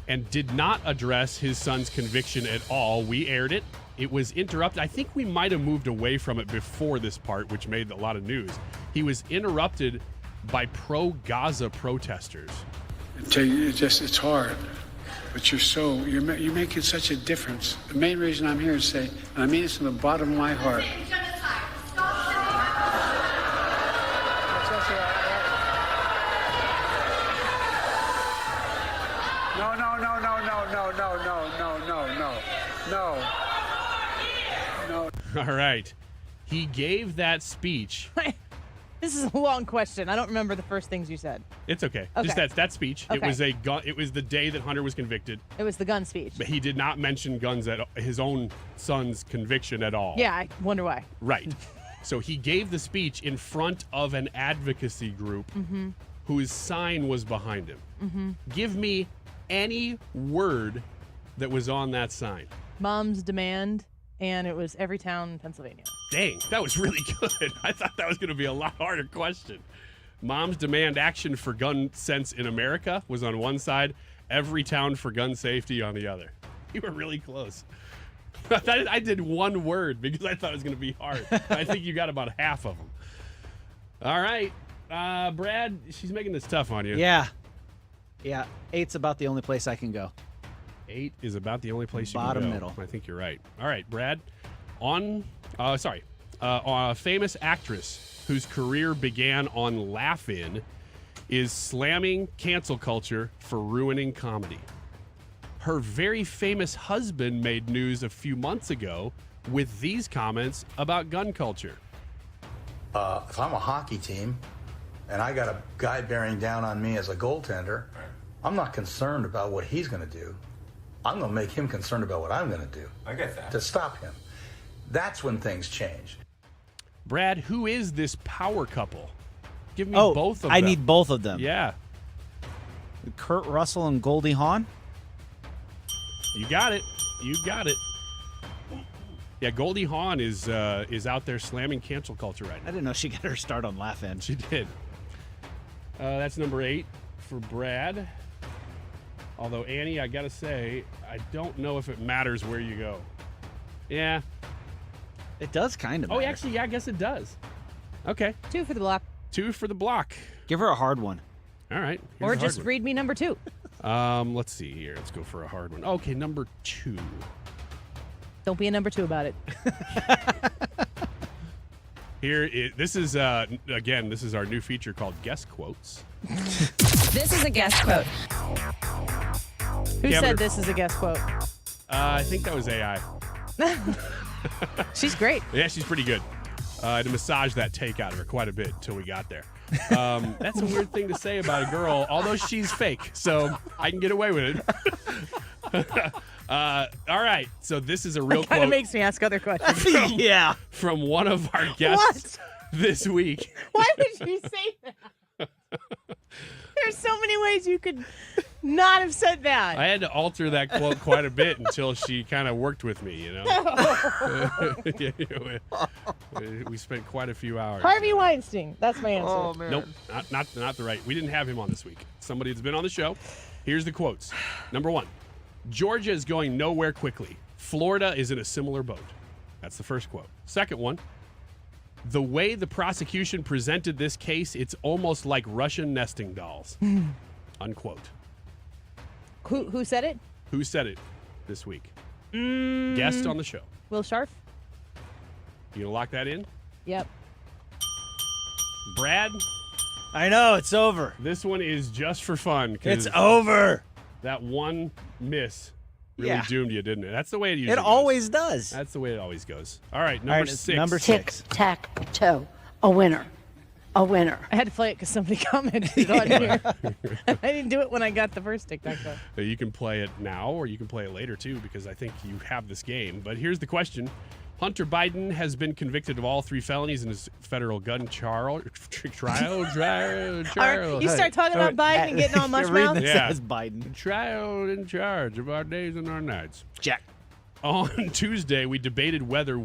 S1: and did not address his son's conviction at all. We aired it. It was interrupted. I think we might have moved away from it before this part, which made a lot of news. He was interrupted by pro-Gaza protesters.
S19: It's hard, but you're making such a difference. The main reason I'm here to say, and I mean this from the bottom of my heart. No.
S1: All right. He gave that speech.
S6: This is a long question. I don't remember the first things you said.
S1: It's okay.
S6: Okay.
S1: Just that speech.
S6: Okay.
S1: It was it was the day that Hunter was convicted.
S6: It was the gun speech.
S1: But he did not mention guns at his own son's conviction at all.
S6: Yeah, I wonder why.
S1: Right. So he gave the speech in front of an advocacy group whose sign was behind him. Give me any word that was on that sign.
S6: Mom's demand, and it was every town in Pennsylvania.
S1: Dang, that was really good. I thought that was going to be a lot harder question. Mom's demand action for gun sense in America was on one side, every town for gun safety on the other. You were really close. I did one word because I thought it was going to be hard. I think you got about half of them. All right. Brad, she's making this tough on you.
S5: Yeah. 8's about the only place I can go.
S1: 8 is about the only place you
S5: Bottom
S1: can go.
S5: middle.
S1: I think you're right. All right, Brad. A famous actress whose career began on Laugh-In is slamming cancel culture for ruining comedy. Her very famous husband made news a few months ago with these comments about gun culture.
S10: If I'm a hockey team and I got a guy bearing down on me as a goaltender, I'm not concerned about what he's going to do. I'm going to make him concerned about what I'm going to do.
S11: I get that.
S10: To stop him. That's when things change.
S1: Brad, who is this power couple? Give me both of them.
S5: I need both of them.
S1: Yeah.
S5: Kurt Russell and Goldie Hawn?
S1: You got it. You got it. Yeah, Goldie Hawn is out there slamming cancel culture right now.
S5: I didn't know she got her start on Laugh-In.
S1: She did. That's number 8 for Brad. Although, Annie, I got to say, I don't know if it matters where you go. Yeah.
S5: It does kind of
S1: Oh,
S5: matter.
S1: actually, yeah, I guess it does. Okay.
S6: 2 for the block.
S1: 2 for the block.
S5: Give her a hard one.
S1: All right. here's
S6: Or
S1: a hard
S6: just
S1: one.
S6: read me number 2.
S1: Let's see here. Let's go for a hard one. Okay, number 2.
S6: Don't be a number 2 about it.
S1: This is our new feature called Guest Quotes.
S14: This is a guest quote.
S6: Who
S1: Yeah,
S6: said
S1: but-
S6: this is a guest quote?
S1: I think that was AI.
S6: She's great.
S1: Yeah, she's pretty good. I had to massage that take out of her quite a bit until we got there. That's a weird thing to say about a girl, although she's fake, so I can get away with it. All right, so this is a real
S6: That kind
S1: quote
S6: of makes me ask other questions.
S5: Yeah.
S1: from one of our guests this week.
S6: Why would you say that? There's so many ways you could not have said that.
S1: I had to alter that quote quite a bit until she kind of worked with me, you know. We spent quite a few hours.
S6: Harvey Weinstein. That's my answer.
S5: Oh, man.
S1: Nope, not the right. We didn't have him on this week. Somebody that's been on the show. Here's the quotes. Number 1, Georgia is going nowhere quickly. Florida is in a similar boat. That's the first quote. Second one, the way the prosecution presented this case, it's almost like Russian nesting dolls. Unquote.
S6: Who said it?
S1: Who said it this week? Guest on the show.
S6: Will Scharf?
S1: You gonna lock that in?
S6: Yep.
S1: Brad,
S5: I know, it's over.
S1: this one is just for fun. 'Cause
S5: It's over.
S1: That one miss really
S5: Yeah.
S1: doomed you, didn't it? That's the way it usually
S5: It
S1: goes.
S5: always does.
S1: That's the way it always goes. All right,
S5: All
S1: number
S5: right, it's
S1: 6.
S5: number 6.
S11: Tic-Tac-Toe. A winner. A winner.
S6: I had to play it because somebody commented on here. I didn't do it when I got the first Tic-Tac-Toe.
S1: You can play it now or you can play it later too because I think you have this game. But here's the question. Hunter Biden has been convicted of all 3 felonies in his federal gun trial.
S6: You start talking about Biden and getting all mush mouth?
S1: Yeah.
S5: Says Biden.
S1: Trial in charge of our days and our nights.
S5: Jack.
S1: On Tuesday, we debated whether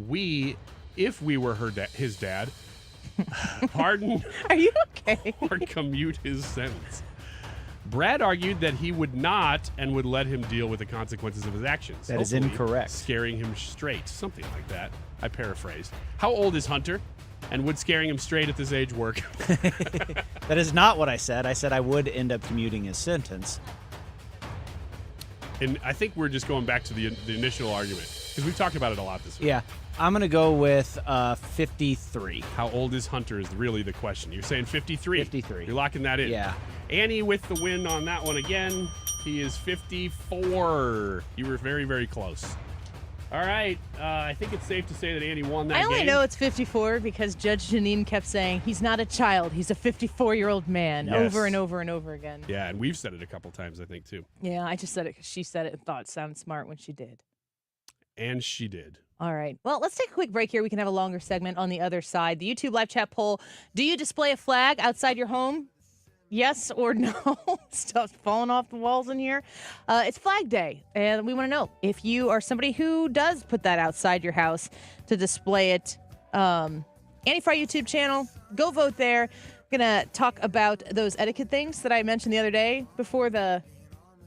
S1: if we were his dad, pardon
S6: Are you okay?
S1: or commute his sentence. Brad argued that he would not and would let him deal with the consequences of his actions.
S5: That is
S1: hopefully
S5: incorrect.
S1: Scaring him straight. Something like that. I paraphrased. How old is Hunter? And would scaring him straight at this age work?
S5: That is not what I said. I said I would end up commuting his sentence.
S1: And I think we're just going back to the initial argument because we've talked about it a lot this week.
S5: Yeah. I'm going to go with 53.
S1: How old is Hunter is really the question. You're saying 53.
S5: 53.
S1: You're locking that in.
S5: Yeah.
S1: Annie with the win on that one again. He is 54. You were very, very close. All right. I think it's safe to say that Annie won that
S6: I only
S1: game.
S6: know it's 54 because Judge Janine kept saying he's not a child. He's a 54-year-old man
S1: Yes.
S6: over and over and over again.
S1: Yeah, and we've said it a couple times, I think, too.
S6: Yeah, I just said it because she said it and thought it sounded smart when she did.
S1: And she did.
S6: All right. Well, let's take a quick break here. We can have a longer segment on the other side. The YouTube live chat poll. Do you display a flag outside your home? Yes or no? Stuff's falling off the walls in here. It's Flag Day, and we want to know if you are somebody who does put that outside your house to display it. Annie Fry YouTube channel. Go vote there. We're going to talk about those etiquette things that I mentioned the other day before the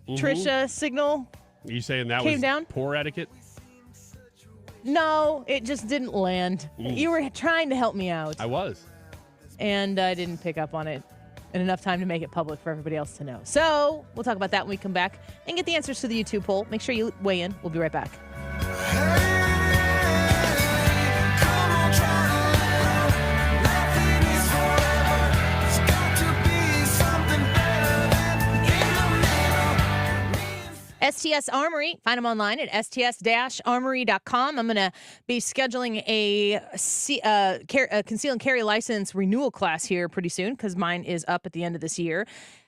S6: Trisha signal.
S1: Are you saying that
S6: Came
S1: was
S6: down?
S1: poor etiquette?
S6: No, it just didn't land. You were trying to help me out.
S1: I was.
S6: And I didn't pick up on it in enough time to make it public for everybody else to know. So we'll talk about that when we come back and get the answers to the YouTube poll. Make sure you weigh in. We'll be right back. STS Armory. Find them online at sts-armory.com. I'm going to be scheduling a conceal and carry license renewal class here pretty soon because mine is up at the end of this year.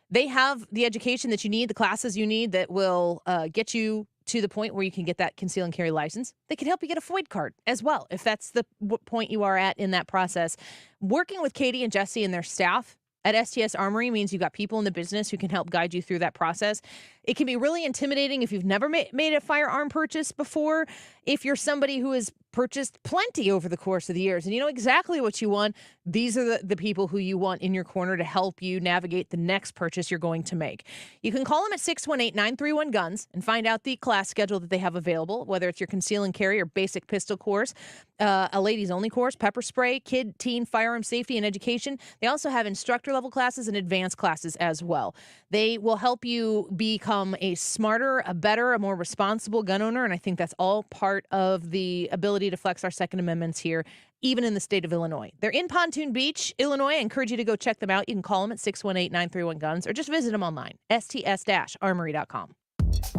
S6: They have the education that you need, the classes you need that will get you to the point where you can get that conceal and carry license. They can help you get a FOID card as well if that's the point you are at in that process. Working with Katie and Jesse and their staff at STS Armory means you've got people in the business who can help guide you through that process. It can be really intimidating if you've never made a firearm purchase before. If you're somebody who has purchased plenty over the course of the years and you know exactly what you want, these are the people who you want in your corner to help you navigate the next purchase you're going to make. You can call them at 618-931-GUNS and find out the class schedule that they have available, whether it's your conceal and carry or basic pistol course, a ladies only course, pepper spray, kid, teen, firearm safety and education. They also have instructor level classes and advanced classes as well. They will help you become a smarter, a better, a more responsible gun owner. And I think that's all part of the ability to flex our Second Amendments here, even in the state of Illinois. They're in Pontoon Beach, Illinois. I encourage you to go check them out. You can call them at 618-931-GUNS or just visit them online, sts-armory.com.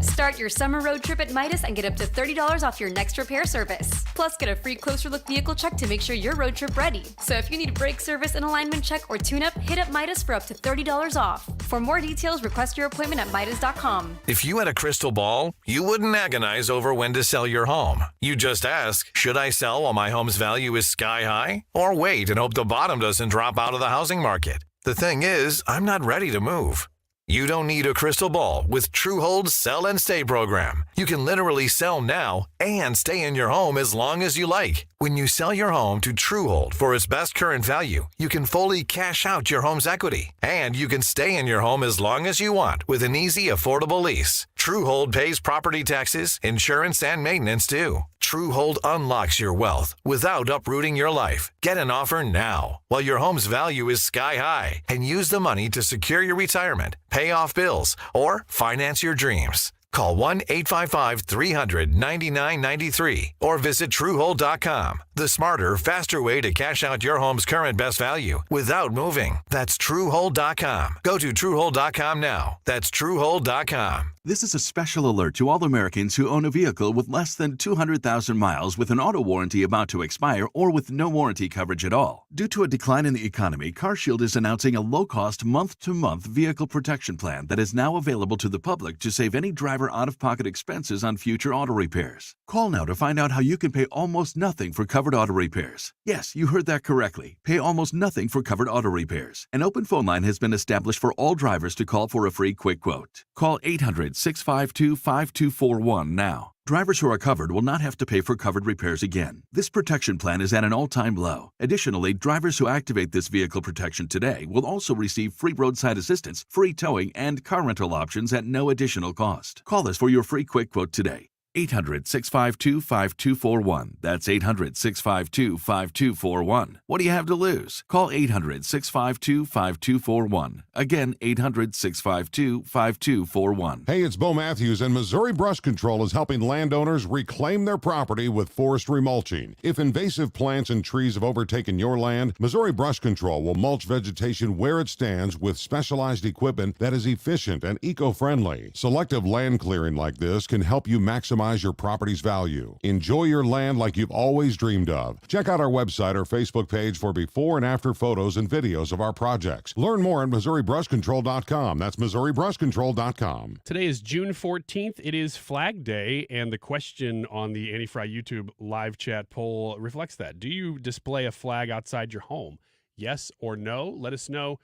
S15: Start your summer road trip at Midas and get up to $30 off your next repair service. Plus, get a free closer look vehicle check to make sure your road trip ready. So if you need a brake service, an alignment check, or tune-up, hit up Midas for up to $30 off. For more details, request your appointment at Midas.com.
S22: If you had a crystal ball, you wouldn't agonize over when to sell your home. You just ask, should I sell while my home's value is sky high? Or wait and hope the bottom doesn't drop out of the housing market? The thing is, I'm not ready to move. You don't need a crystal ball with Truehold's Sell and Stay program. You can literally sell now and stay in your home as long as you like. When you sell your home to Truehold for its best current value, you can fully cash out your home's equity. And you can stay in your home as long as you want with an easy, affordable lease. Truehold pays property taxes, insurance, and maintenance too. Truehold unlocks your wealth without uprooting your life. Get an offer now while your home's value is sky high and use the money to secure your retirement, pay off bills, or finance your dreams. Call 1-855-300-9993 or visit Truehold.com. The smarter, faster way to cash out your home's current best value without moving. That's Truehold.com. Go to Truehold.com now. That's Truehold.com.
S13: This is a special alert to all Americans who own a vehicle with less than 200,000 miles with an auto warranty about to expire or with no warranty coverage at all. Due to a decline in the economy, CarShield is announcing a low-cost month-to-month vehicle protection plan that is now available to the public to save any driver out-of-pocket expenses on future auto repairs. Call now to find out how you can pay almost nothing for covered auto repairs. Yes, you heard that correctly. Pay almost nothing for covered auto repairs. An open phone line has been established for all drivers to call for a free quick quote. Call 800-652-5241 now. Drivers who are covered will not have to pay for covered repairs again. This protection plan is at an all-time low. Additionally, drivers who activate this vehicle protection today will also receive free roadside assistance, free towing, and car rental options at no additional cost. Call us for your free quick quote today. 800-652-5241. That's 800-652-5241. What do you have to lose? Call 800-652-5241. Again, 800-652-5241.
S16: Hey, it's Bo Matthews, and Missouri Brush Control is helping landowners reclaim their property with forestry mulching. If invasive plants and trees have overtaken your land, Missouri Brush Control will mulch vegetation where it stands with specialized equipment that is efficient and eco-friendly. Selective land clearing like this can help you maximize your property's value. Enjoy your land like you've always dreamed of. Check out our website or Facebook page for before and after photos and videos of our projects. Learn more at MissouriBrushControl.com. That's MissouriBrushControl.com.
S1: Today is June 14th. It is Flag Day, and the question on the Annie Fry YouTube live chat poll reflects that. Do you display a flag outside your home? Yes or no? Let us know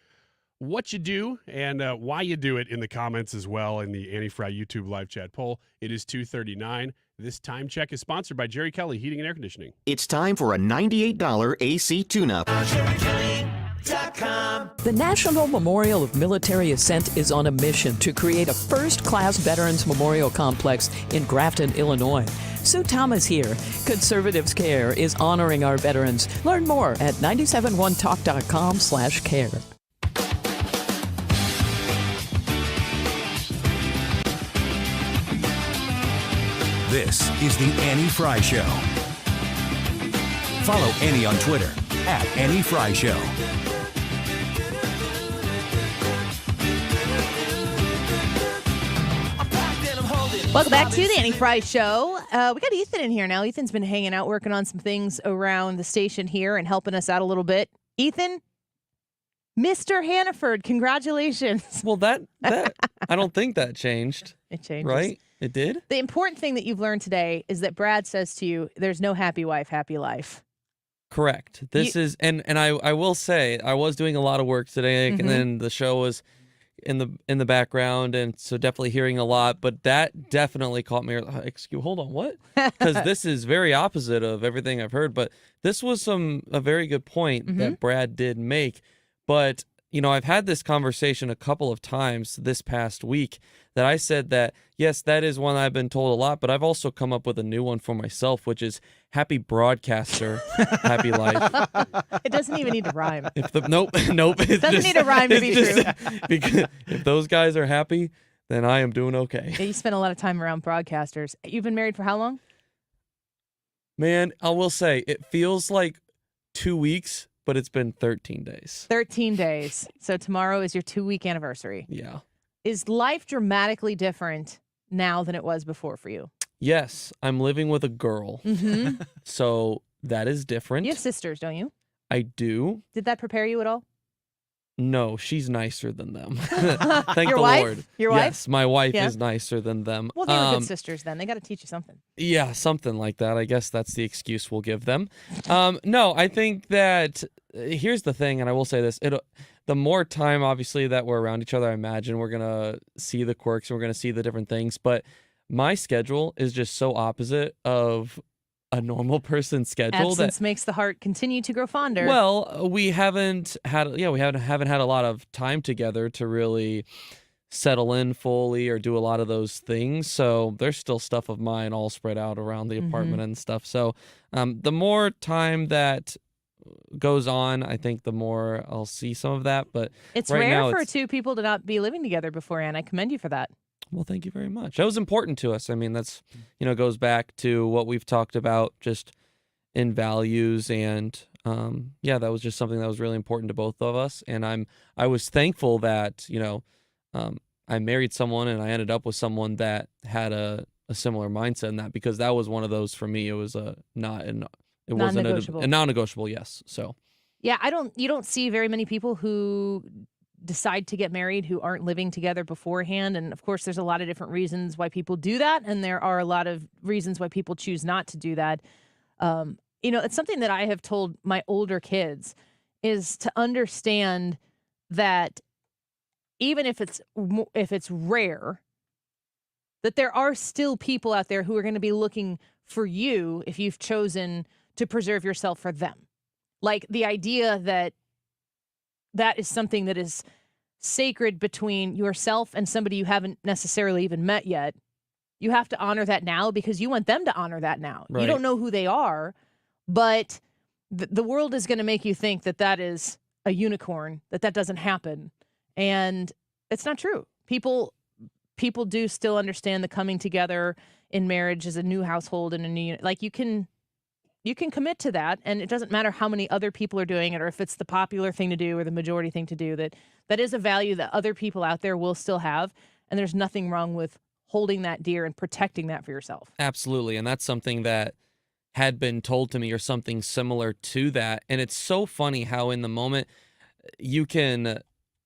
S1: what you do and why you do it in the comments as well in the Annie Fry YouTube live chat poll. It is 2:39. This time check is sponsored by Jerry Kelly Heating and Air Conditioning.
S23: It's time for a $98 AC tune-up.
S24: The National Memorial of Military Ascent is on a mission to create a first-class Veterans Memorial Complex in Grafton, Illinois. Sue Thomas here. Conservatives Care is honoring our veterans. Learn more at 971talk.com/care.
S2: This is the Annie Fry Show. Follow Annie on Twitter at Annie Fry Show.
S6: Welcome back to the Annie Fry Show. We got Ethan in here now. Ethan's been hanging out, working on some things around the station here and helping us out a little bit. Ethan, Mr. Hannaford, congratulations.
S25: Well, that I don't think that changed.
S6: It changed.
S25: Right? It did?
S6: The important thing that you've learned today is that Brad says to you, there's no happy wife, happy life.
S25: Correct. This is, and I will say, I was doing a lot of work today, and then the show was in the background, and so definitely hearing a lot, but that definitely caught me. Excuse, hold on, what? Because this is very opposite of everything I've heard, but this was a very good point that Brad did make. But, you know, I've had this conversation a couple of times this past week that I said that, yes, that is one I've been told a lot, but I've also come up with a new one for myself, which is happy broadcaster, happy life.
S6: It doesn't even need to rhyme.
S25: Nope. It
S6: doesn't need a rhyme to be true.
S25: Because if those guys are happy, then I am doing okay.
S6: Yeah, you spend a lot of time around broadcasters. You've been married for how long?
S25: Man, I will say, it feels like 2 weeks, but it's been 13 days.
S6: 13 days. So tomorrow is your 2-week anniversary.
S25: Yeah.
S6: Is life dramatically different now than it was before for you?
S25: Yes, I'm living with a girl. So that is different.
S6: You have sisters, don't you?
S25: I do.
S6: Did that prepare you at all?
S25: No, she's nicer than them. Thank
S6: Your
S25: the
S6: wife?
S25: Lord.
S6: Your wife?
S25: Yes, my wife
S6: Yeah.
S25: is nicer than them.
S6: Well, they were good sisters then. They got to teach you something.
S25: Yeah, something like that. I guess that's the excuse we'll give them. No, I think that here's the thing, and I will say this. The more time, obviously, that we're around each other, I imagine we're going to see the quirks and we're going to see the different things. But my schedule is just so opposite of a normal person's schedule.
S6: Absence makes the heart continue to grow fonder.
S25: Well, we haven't had a lot of time together to really settle in fully or do a lot of those things. So there's still stuff of mine all spread out around the apartment and stuff. So the more time that goes on, I think the more I'll see some of that. But
S6: it's
S25: right
S6: rare
S25: now
S6: for two people to not be living together beforehand. I commend you for that.
S25: Well, thank you very much. That was important to us. I mean, that's, goes back to what we've talked about just in values. And that was just something that was really important to both of us. And I was thankful that, I married someone and I ended up with someone that had a similar mindset in that, because that was one of those for me. It was wasn't
S6: Non-negotiable.
S25: a non-negotiable. Yes. So.
S6: Yeah, you don't see very many people who decide to get married who aren't living together beforehand. And of course, there's a lot of different reasons why people do that. And there are a lot of reasons why people choose not to do that. It's something that I have told my older kids is to understand that even if it's rare, that there are still people out there who are going to be looking for you if you've chosen to preserve yourself for them. Like the idea that is something that is sacred between yourself and somebody you haven't necessarily even met yet. You have to honor that now because you want them to honor that now.
S25: Right.
S6: You don't know who they are, but the world is going to make you think that is a unicorn, that doesn't happen. And it's not true. People do still understand the coming together in marriage as a new household and a new unit. Like you can commit to that, and it doesn't matter how many other people are doing it or if it's the popular thing to do or the majority thing to do. That is a value that other people out there will still have, and there's nothing wrong with holding that dear and protecting that for yourself.
S25: Absolutely, and that's something that had been told to me or something similar to that. And it's so funny how in the moment you can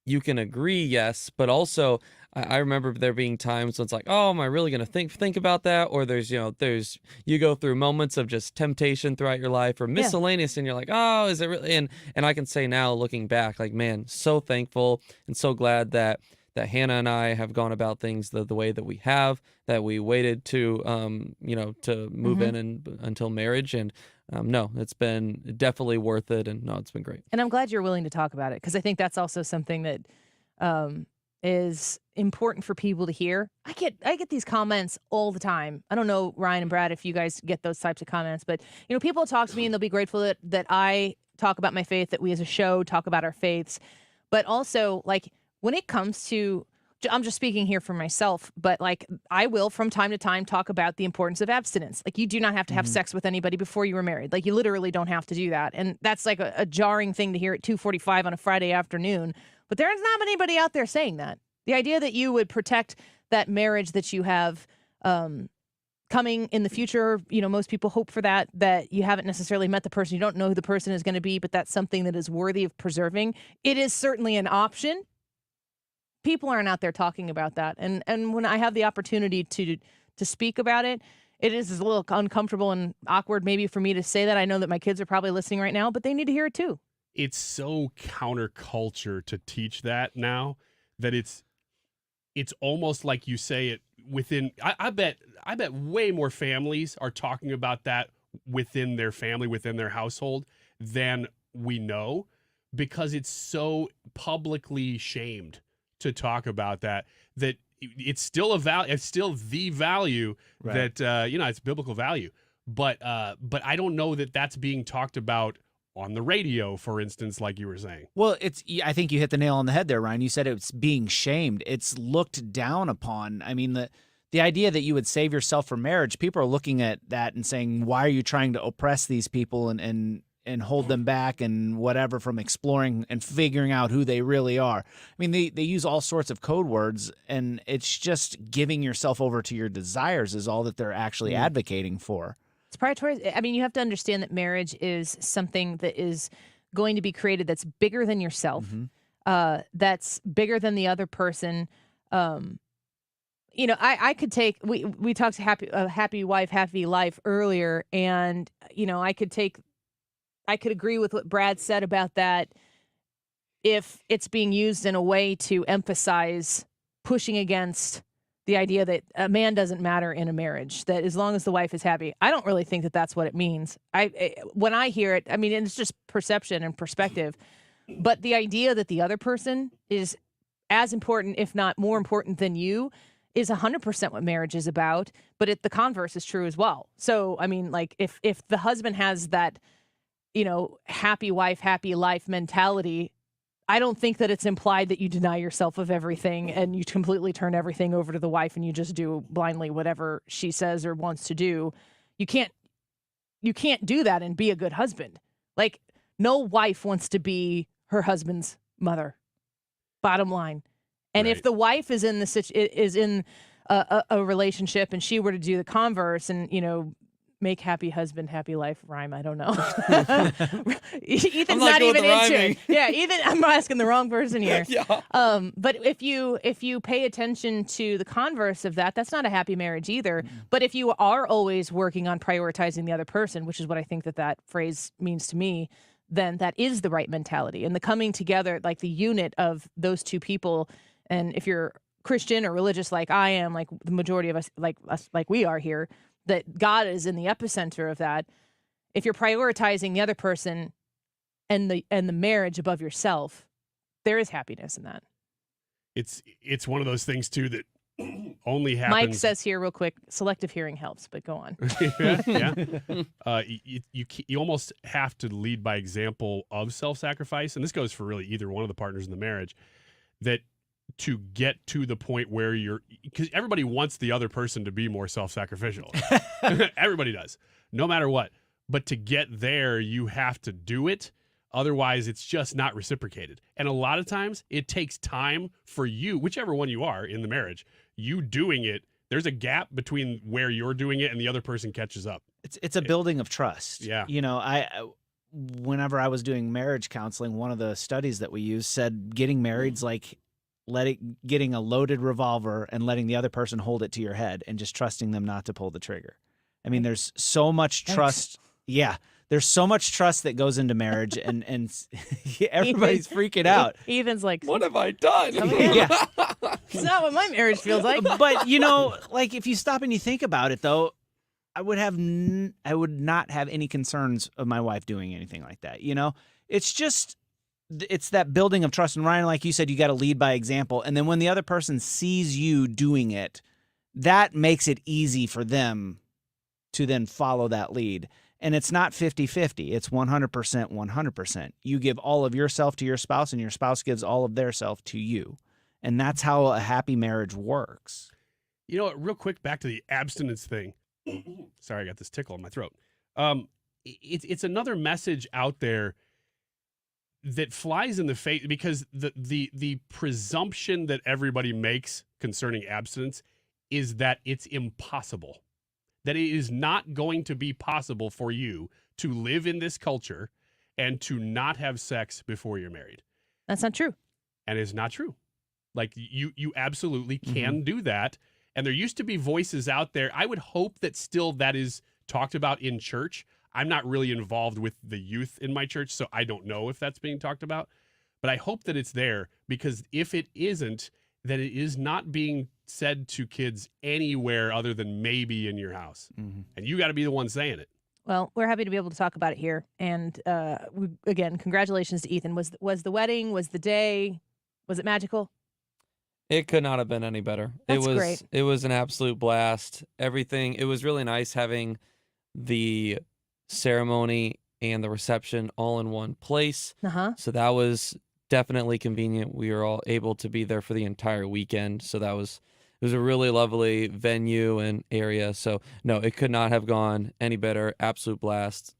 S25: agree, yes, but also I remember there being times when it's like, oh, am I really going to think about that? Or there's you go through moments of just temptation throughout your life or miscellaneous, and you're like, oh, is it really? And I can say now, looking back, like, man, so thankful and so glad that Hannah and I have gone about things the way that we have, that we waited to to move in and until marriage. And no, it's been definitely worth it. And no, it's been great.
S6: And I'm glad you're willing to talk about it, because I think that's also something that is important for people to hear. I get these comments all the time. I don't know, Ryan and Brad, if you guys get those types of comments, but people talk to me and they'll be grateful that I talk about my faith, that we as a show talk about our faiths. But also, like, when it comes to, I'm just speaking here for myself, but like I will from time to time talk about the importance of abstinence. Like, you do not have to have sex with anybody before you were married. Like, you literally don't have to do that. And that's like a jarring thing to hear at 2:45 on a Friday afternoon. But there's not anybody out there saying that. The idea that you would protect that marriage that you have coming in the future, most people hope for that you haven't necessarily met the person. You don't know who the person is going to be, but that's something that is worthy of preserving. It is certainly an option. People aren't out there talking about that. And when I have the opportunity to speak about it, it is a little uncomfortable and awkward maybe for me to say that. I know that my kids are probably listening right now, but they need to hear it too.
S1: It's so counterculture to teach that now that it's almost like you say it within. I bet way more families are talking about that within their family, within their household, than we know, because it's so publicly shamed to talk about that it's still a value. It's still the value that it's biblical value. But I don't know that that's being talked about on the radio, for instance, like you were saying.
S5: Well, I think you hit the nail on the head there, Ryan. You said it's being shamed. It's looked down upon. I mean, the idea that you would save yourself for marriage, people are looking at that and saying, why are you trying to oppress these people and hold them back and whatever from exploring and figuring out who they really are? I mean, they use all sorts of code words, and it's just giving yourself over to your desires is all that they're actually advocating for.
S6: It's prioritize. I mean, you have to understand that marriage is something that is going to be created that's bigger than yourself, that's bigger than the other person. I could take, we talked happy wife, happy life earlier, and, I could agree with what Brad said about that if it's being used in a way to emphasize pushing against the idea that a man doesn't matter in a marriage, that as long as the wife is happy. I don't really think that that's what it means. When I hear it, I mean, it's just perception and perspective, but the idea that the other person is as important, if not more important than you, is 100% what marriage is about, but the converse is true as well. So, I mean, like, if the husband has that, happy wife, happy life mentality, I don't think that it's implied that you deny yourself of everything and you completely turn everything over to the wife and you just do blindly whatever she says or wants to do. You can't do that and be a good husband. Like, no wife wants to be her husband's mother. Bottom line. And if the wife is in a relationship and she were to do the converse and, make happy husband, happy life rhyme. I don't know. Ethan's not even into it. Yeah, Ethan, I'm asking the wrong person here.
S25: Yeah.
S6: But if you pay attention to the converse of that, that's not a happy marriage either. Mm-hmm. But if you are always working on prioritizing the other person, which is what I think that phrase means to me, then that is the right mentality. And the coming together, like the unit of those two people. And if you're Christian or religious like I am, like the majority of us, like we are here, that God is in the epicenter of that. If you're prioritizing the other person and the marriage above yourself, there is happiness in that.
S1: It's one of those things too that only happens.
S6: Mike says here real quick, selective hearing helps, but go on.
S1: Yeah. You almost have to lead by example of self-sacrifice, and this goes for really either one of the partners in the marriage, that to get to the point where because everybody wants the other person to be more self-sacrificial. Everybody does, no matter what. But to get there, you have to do it. Otherwise, it's just not reciprocated. And a lot of times it takes time for you, whichever one you are in the marriage, you doing it. There's a gap between where you're doing it and the other person catches up.
S5: It's a building of trust.
S1: Yeah.
S5: Whenever I was doing marriage counseling, one of the studies that we used said getting married's like getting a loaded revolver and letting the other person hold it to your head and just trusting them not to pull the trigger. I mean, there's so much trust. Yeah. There's so much trust that goes into marriage and everybody's freaking out.
S6: Ethan's like,
S25: what have I done?
S5: Yeah.
S6: It's not what my marriage feels like.
S5: But, like if you stop and you think about it, though, I would not have any concerns of my wife doing anything like that. It's that building of trust. And Ryan, like you said, you got to lead by example. And then when the other person sees you doing it, that makes it easy for them to then follow that lead. And it's not 50-50. It's 100%, 100%. You give all of yourself to your spouse and your spouse gives all of their self to you. And that's how a happy marriage works.
S1: Real quick, back to the abstinence thing. Sorry, I got this tickle in my throat. It's another message out there that flies in the face, because the presumption that everybody makes concerning abstinence is that it's impossible, that it is not going to be possible for you to live in this culture and to not have sex before you're married.
S6: That's not true.
S1: And it's not true. Like you absolutely can do that. And there used to be voices out there. I would hope that still that is talked about in church. I'm not really involved with the youth in my church, so I don't know if that's being talked about. But I hope that it's there, because if it isn't, then it is not being said to kids anywhere other than maybe in your house. Mm-hmm. And you got to be the one saying it.
S6: Well, we're happy to be able to talk about it here. And again, congratulations to Ethan. Was the wedding, was the day, was it magical?
S25: It could not have been any better.
S6: That's great.
S25: It was an absolute blast. Everything. It was really nice having the ceremony and the reception all in one place. So that was definitely convenient. We were all able to be there for the entire weekend. So it was a really lovely venue and area. So no, it could not have gone any better. Absolute blast.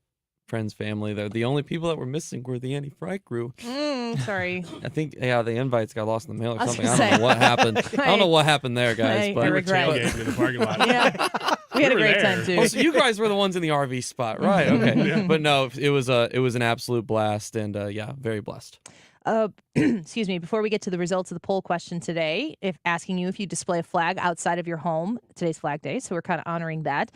S25: Friends, family. They're the only people that were missing were the Annie Fry crew.
S6: Sorry.
S25: I think, the invites got lost in the mail or something. I don't know what happened. I don't know what happened there, guys.
S6: I regret it.
S1: In the parking lot.
S6: Yeah. We had a great time too.
S25: Oh, so you guys were the ones in the RV spot, right? Okay. Yeah. But no, it was an absolute blast, and very blessed.
S6: Excuse me. Before we get to the results of the poll question today, asking you if you display a flag outside of your home, today's Flag Day, so we're kind of honoring that.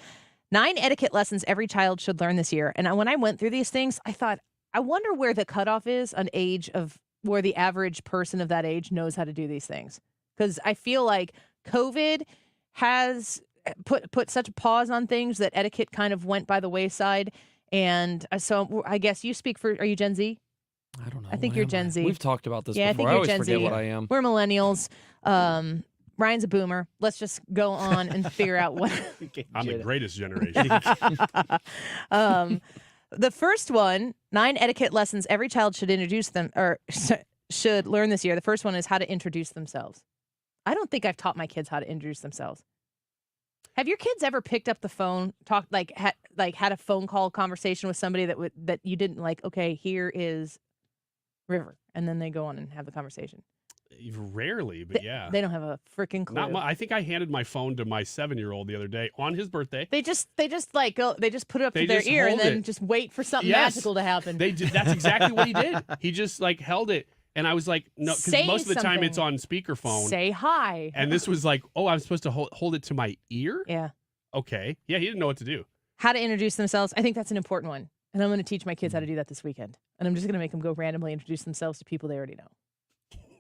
S6: 9 etiquette lessons every child should learn this year. And when I went through these things, I thought, I wonder where the cutoff is on age of where the average person of that age knows how to do these things. Because I feel like COVID has put such a pause on things that etiquette kind of went by the wayside. And so I guess you speak for, are you Gen Z?
S25: I don't know.
S6: I think you're Gen Z.
S25: We've talked about this
S6: before.
S25: I think
S6: you're
S25: I always
S6: Gen
S25: forget
S6: Z.
S25: what I am.
S6: We're millennials. Ryan's a boomer. Let's just go on and figure out what.
S1: I'm the greatest generation.
S6: The first one, 9 etiquette lessons every child should introduce them, or should learn this year. The first one is how to introduce themselves. I don't think I've taught my kids how to introduce themselves. Have your kids ever picked up the phone, talked had a phone call conversation with somebody that you didn't like? Okay, here is River, and then they go on and have the conversation.
S1: Rarely, but yeah.
S6: They don't have a freaking clue.
S1: I think I handed my phone to my 7-year-old the other day on his birthday.
S6: They just put it up to their ear and then just wait for something magical to happen.
S1: That's exactly what he did. He just held it. And I was like, no, because most of the time it's on speakerphone.
S6: Say hi.
S1: And this was like, oh, I'm supposed to hold it to my ear?
S6: Yeah.
S1: Okay. Yeah, he didn't know what to do.
S6: How to introduce themselves. I think that's an important one. And I'm going to teach my kids how to do that this weekend. And I'm just going to make them go randomly introduce themselves to people they already know.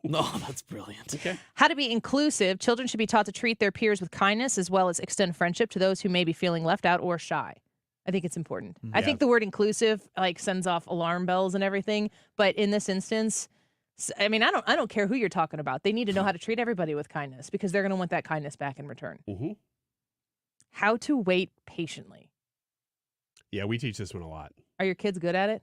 S25: No, that's brilliant.
S1: Okay.
S6: How to be inclusive. Children should be taught to treat their peers with kindness as well as extend friendship to those who may be feeling left out or shy. I think it's important. I think the word inclusive sends off alarm bells and everything. But in this instance, I mean, I don't care who you're talking about. They need to know how to treat everybody with kindness because they're going to want that kindness back in return.
S1: Mm-hmm.
S6: How to wait patiently.
S1: Yeah, we teach this one a lot.
S6: Are your kids good at it?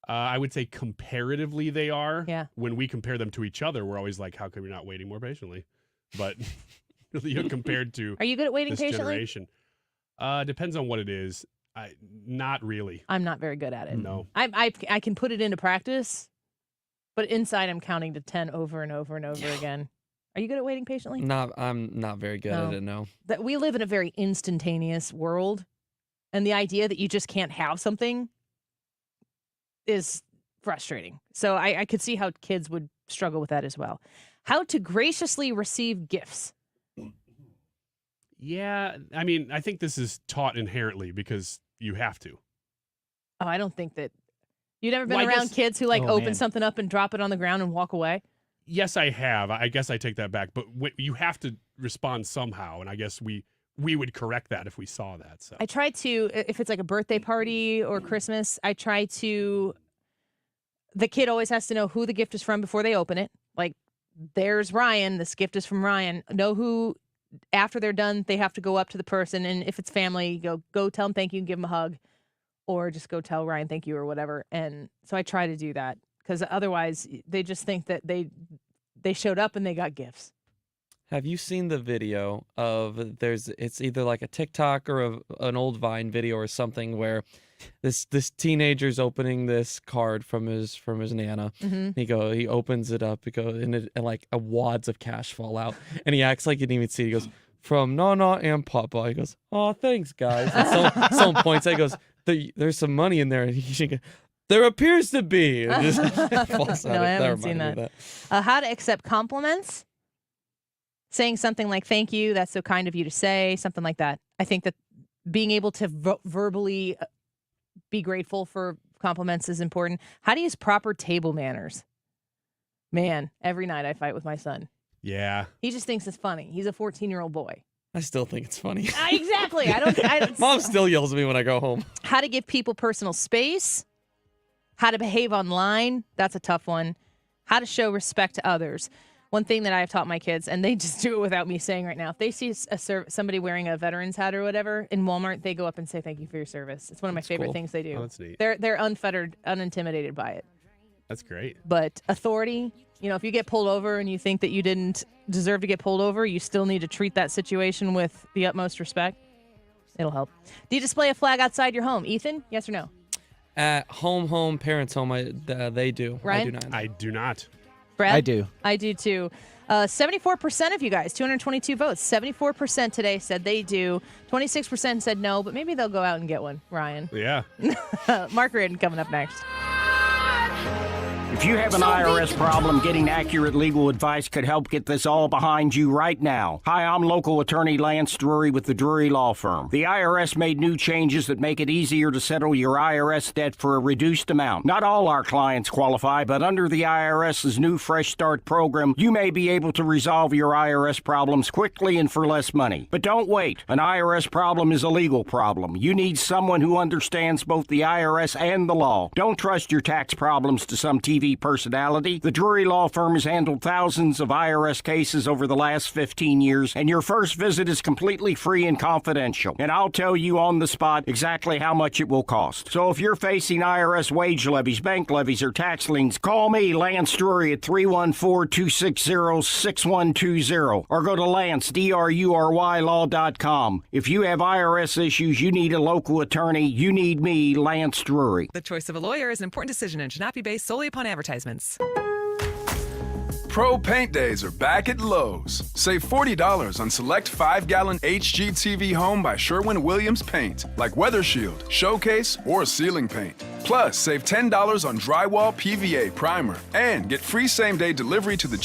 S1: I would say comparatively they are.
S6: Yeah.
S1: When we compare them to each other, we're always like, how come you're not waiting more patiently? But compared to
S6: Are you good at waiting
S1: this
S6: patiently?
S1: generation, depends on what it is. Not really.
S6: I'm not very good at it.
S1: No.
S6: I can put it into practice, but inside I'm counting to 10 over and over and over again. Are you good at waiting patiently?
S25: I'm not very good at it, no.
S6: That we live in a very instantaneous world, and the idea that you just can't have something is frustrating. So I could see how kids would struggle with that as well. How to graciously receive gifts.
S1: Yeah, I mean, I think this is taught inherently because you have to.
S6: Oh, I don't think that. You've never been around kids who open something up and drop it on the ground and walk away?
S1: Yes, I have. I guess I take that back. But you have to respond somehow, and I guess we would correct that if we saw that. So
S6: I try to, if it's like a birthday party or Christmas, I try to, the kid always has to know who the gift is from before they open it. Like, there's Ryan, this gift is from Ryan. Know who, after they're done, they have to go up to the person, and if it's family, go tell them thank you and give them a hug, or just go tell Ryan thank you or whatever. And so I try to do that, because otherwise they just think that they showed up and they got gifts.
S25: Have you seen the video of it's either like a TikTok or an old Vine video or something where this teenager's opening this card from his Nana.
S6: Mm-hmm.
S25: He opens it up, and like a wads of cash fall out, and he acts like he didn't even see it. He goes, from Nana and Papa. He goes, oh, thanks guys. And someone points out, he goes, there's some money in there. And he goes, there appears to be. It just falls out.
S6: No, I haven't seen that. How to accept compliments. Saying something like, thank you, that's so kind of you to say, something like that. I think that being able to verbally be grateful for compliments is important. How to use proper table manners. Man, every night I fight with my son.
S1: Yeah.
S6: He just thinks it's funny. He's a 14-year-old boy.
S25: I still think it's funny.
S6: Exactly. I don't.
S25: Mom still yells at me when I go home.
S6: How to give people personal space. How to behave online. That's a tough one. How to show respect to others. One thing that I've taught my kids, and they just do it without me saying right now, if they see somebody wearing a veteran's hat or whatever in Walmart, they go up and say, thank you for your service. It's one of my favorite things they do.
S1: Oh, that's neat.
S6: They're unfettered, unintimidated by it.
S1: That's great.
S6: But authority, if you get pulled over and you think that you didn't deserve to get pulled over, you still need to treat that situation with the utmost respect. It'll help. Do you display a flag outside your home? Ethan, yes or no?
S25: At home, parents' home, they do.
S6: Ryan?
S25: I do not.
S1: I do not.
S6: Brad?
S5: I do.
S6: I do too. 74% of you guys, 222 votes, 74% today said they do. 26% said no, but maybe they'll go out and get one, Ryan.
S1: Yeah.
S6: Mark Reardon coming up next.
S4: If you have an IRS problem, getting accurate legal advice could help get this all behind you right now. Hi, I'm local attorney Lance Drury with the Drury Law Firm. The IRS made new changes that make it easier to settle your IRS debt for a reduced amount. Not all our clients qualify, but under the IRS's new Fresh Start program, you may be able to resolve your IRS problems quickly and for less money. But don't wait. An IRS problem is a legal problem. You need someone who understands both the IRS and the law. Don't trust your tax problems to some TV TV personality. The Drury Law Firm has handled thousands of IRS cases over the last 15 years, and your first visit is completely free and confidential. And I'll tell you on the spot exactly how much it will cost. So if you're facing IRS wage levies, bank levies, or tax liens, call me, Lance Drury, at 314-260-6120, or go to Lance, D-R-U-R-Y, law.com. If you have IRS issues, you need a local attorney, you need me, Lance Drury.
S9: The choice of a lawyer is an important decision and should not be based solely upon advertisements.
S12: Pro Paint Days are back at Lowe's. Save $40 on select 5-gallon HGTV Home by Sherwin-Williams paint, like Weather Shield, Showcase, or Ceiling Paint. Plus, save $10 on drywall PVA primer and get free same-day delivery to the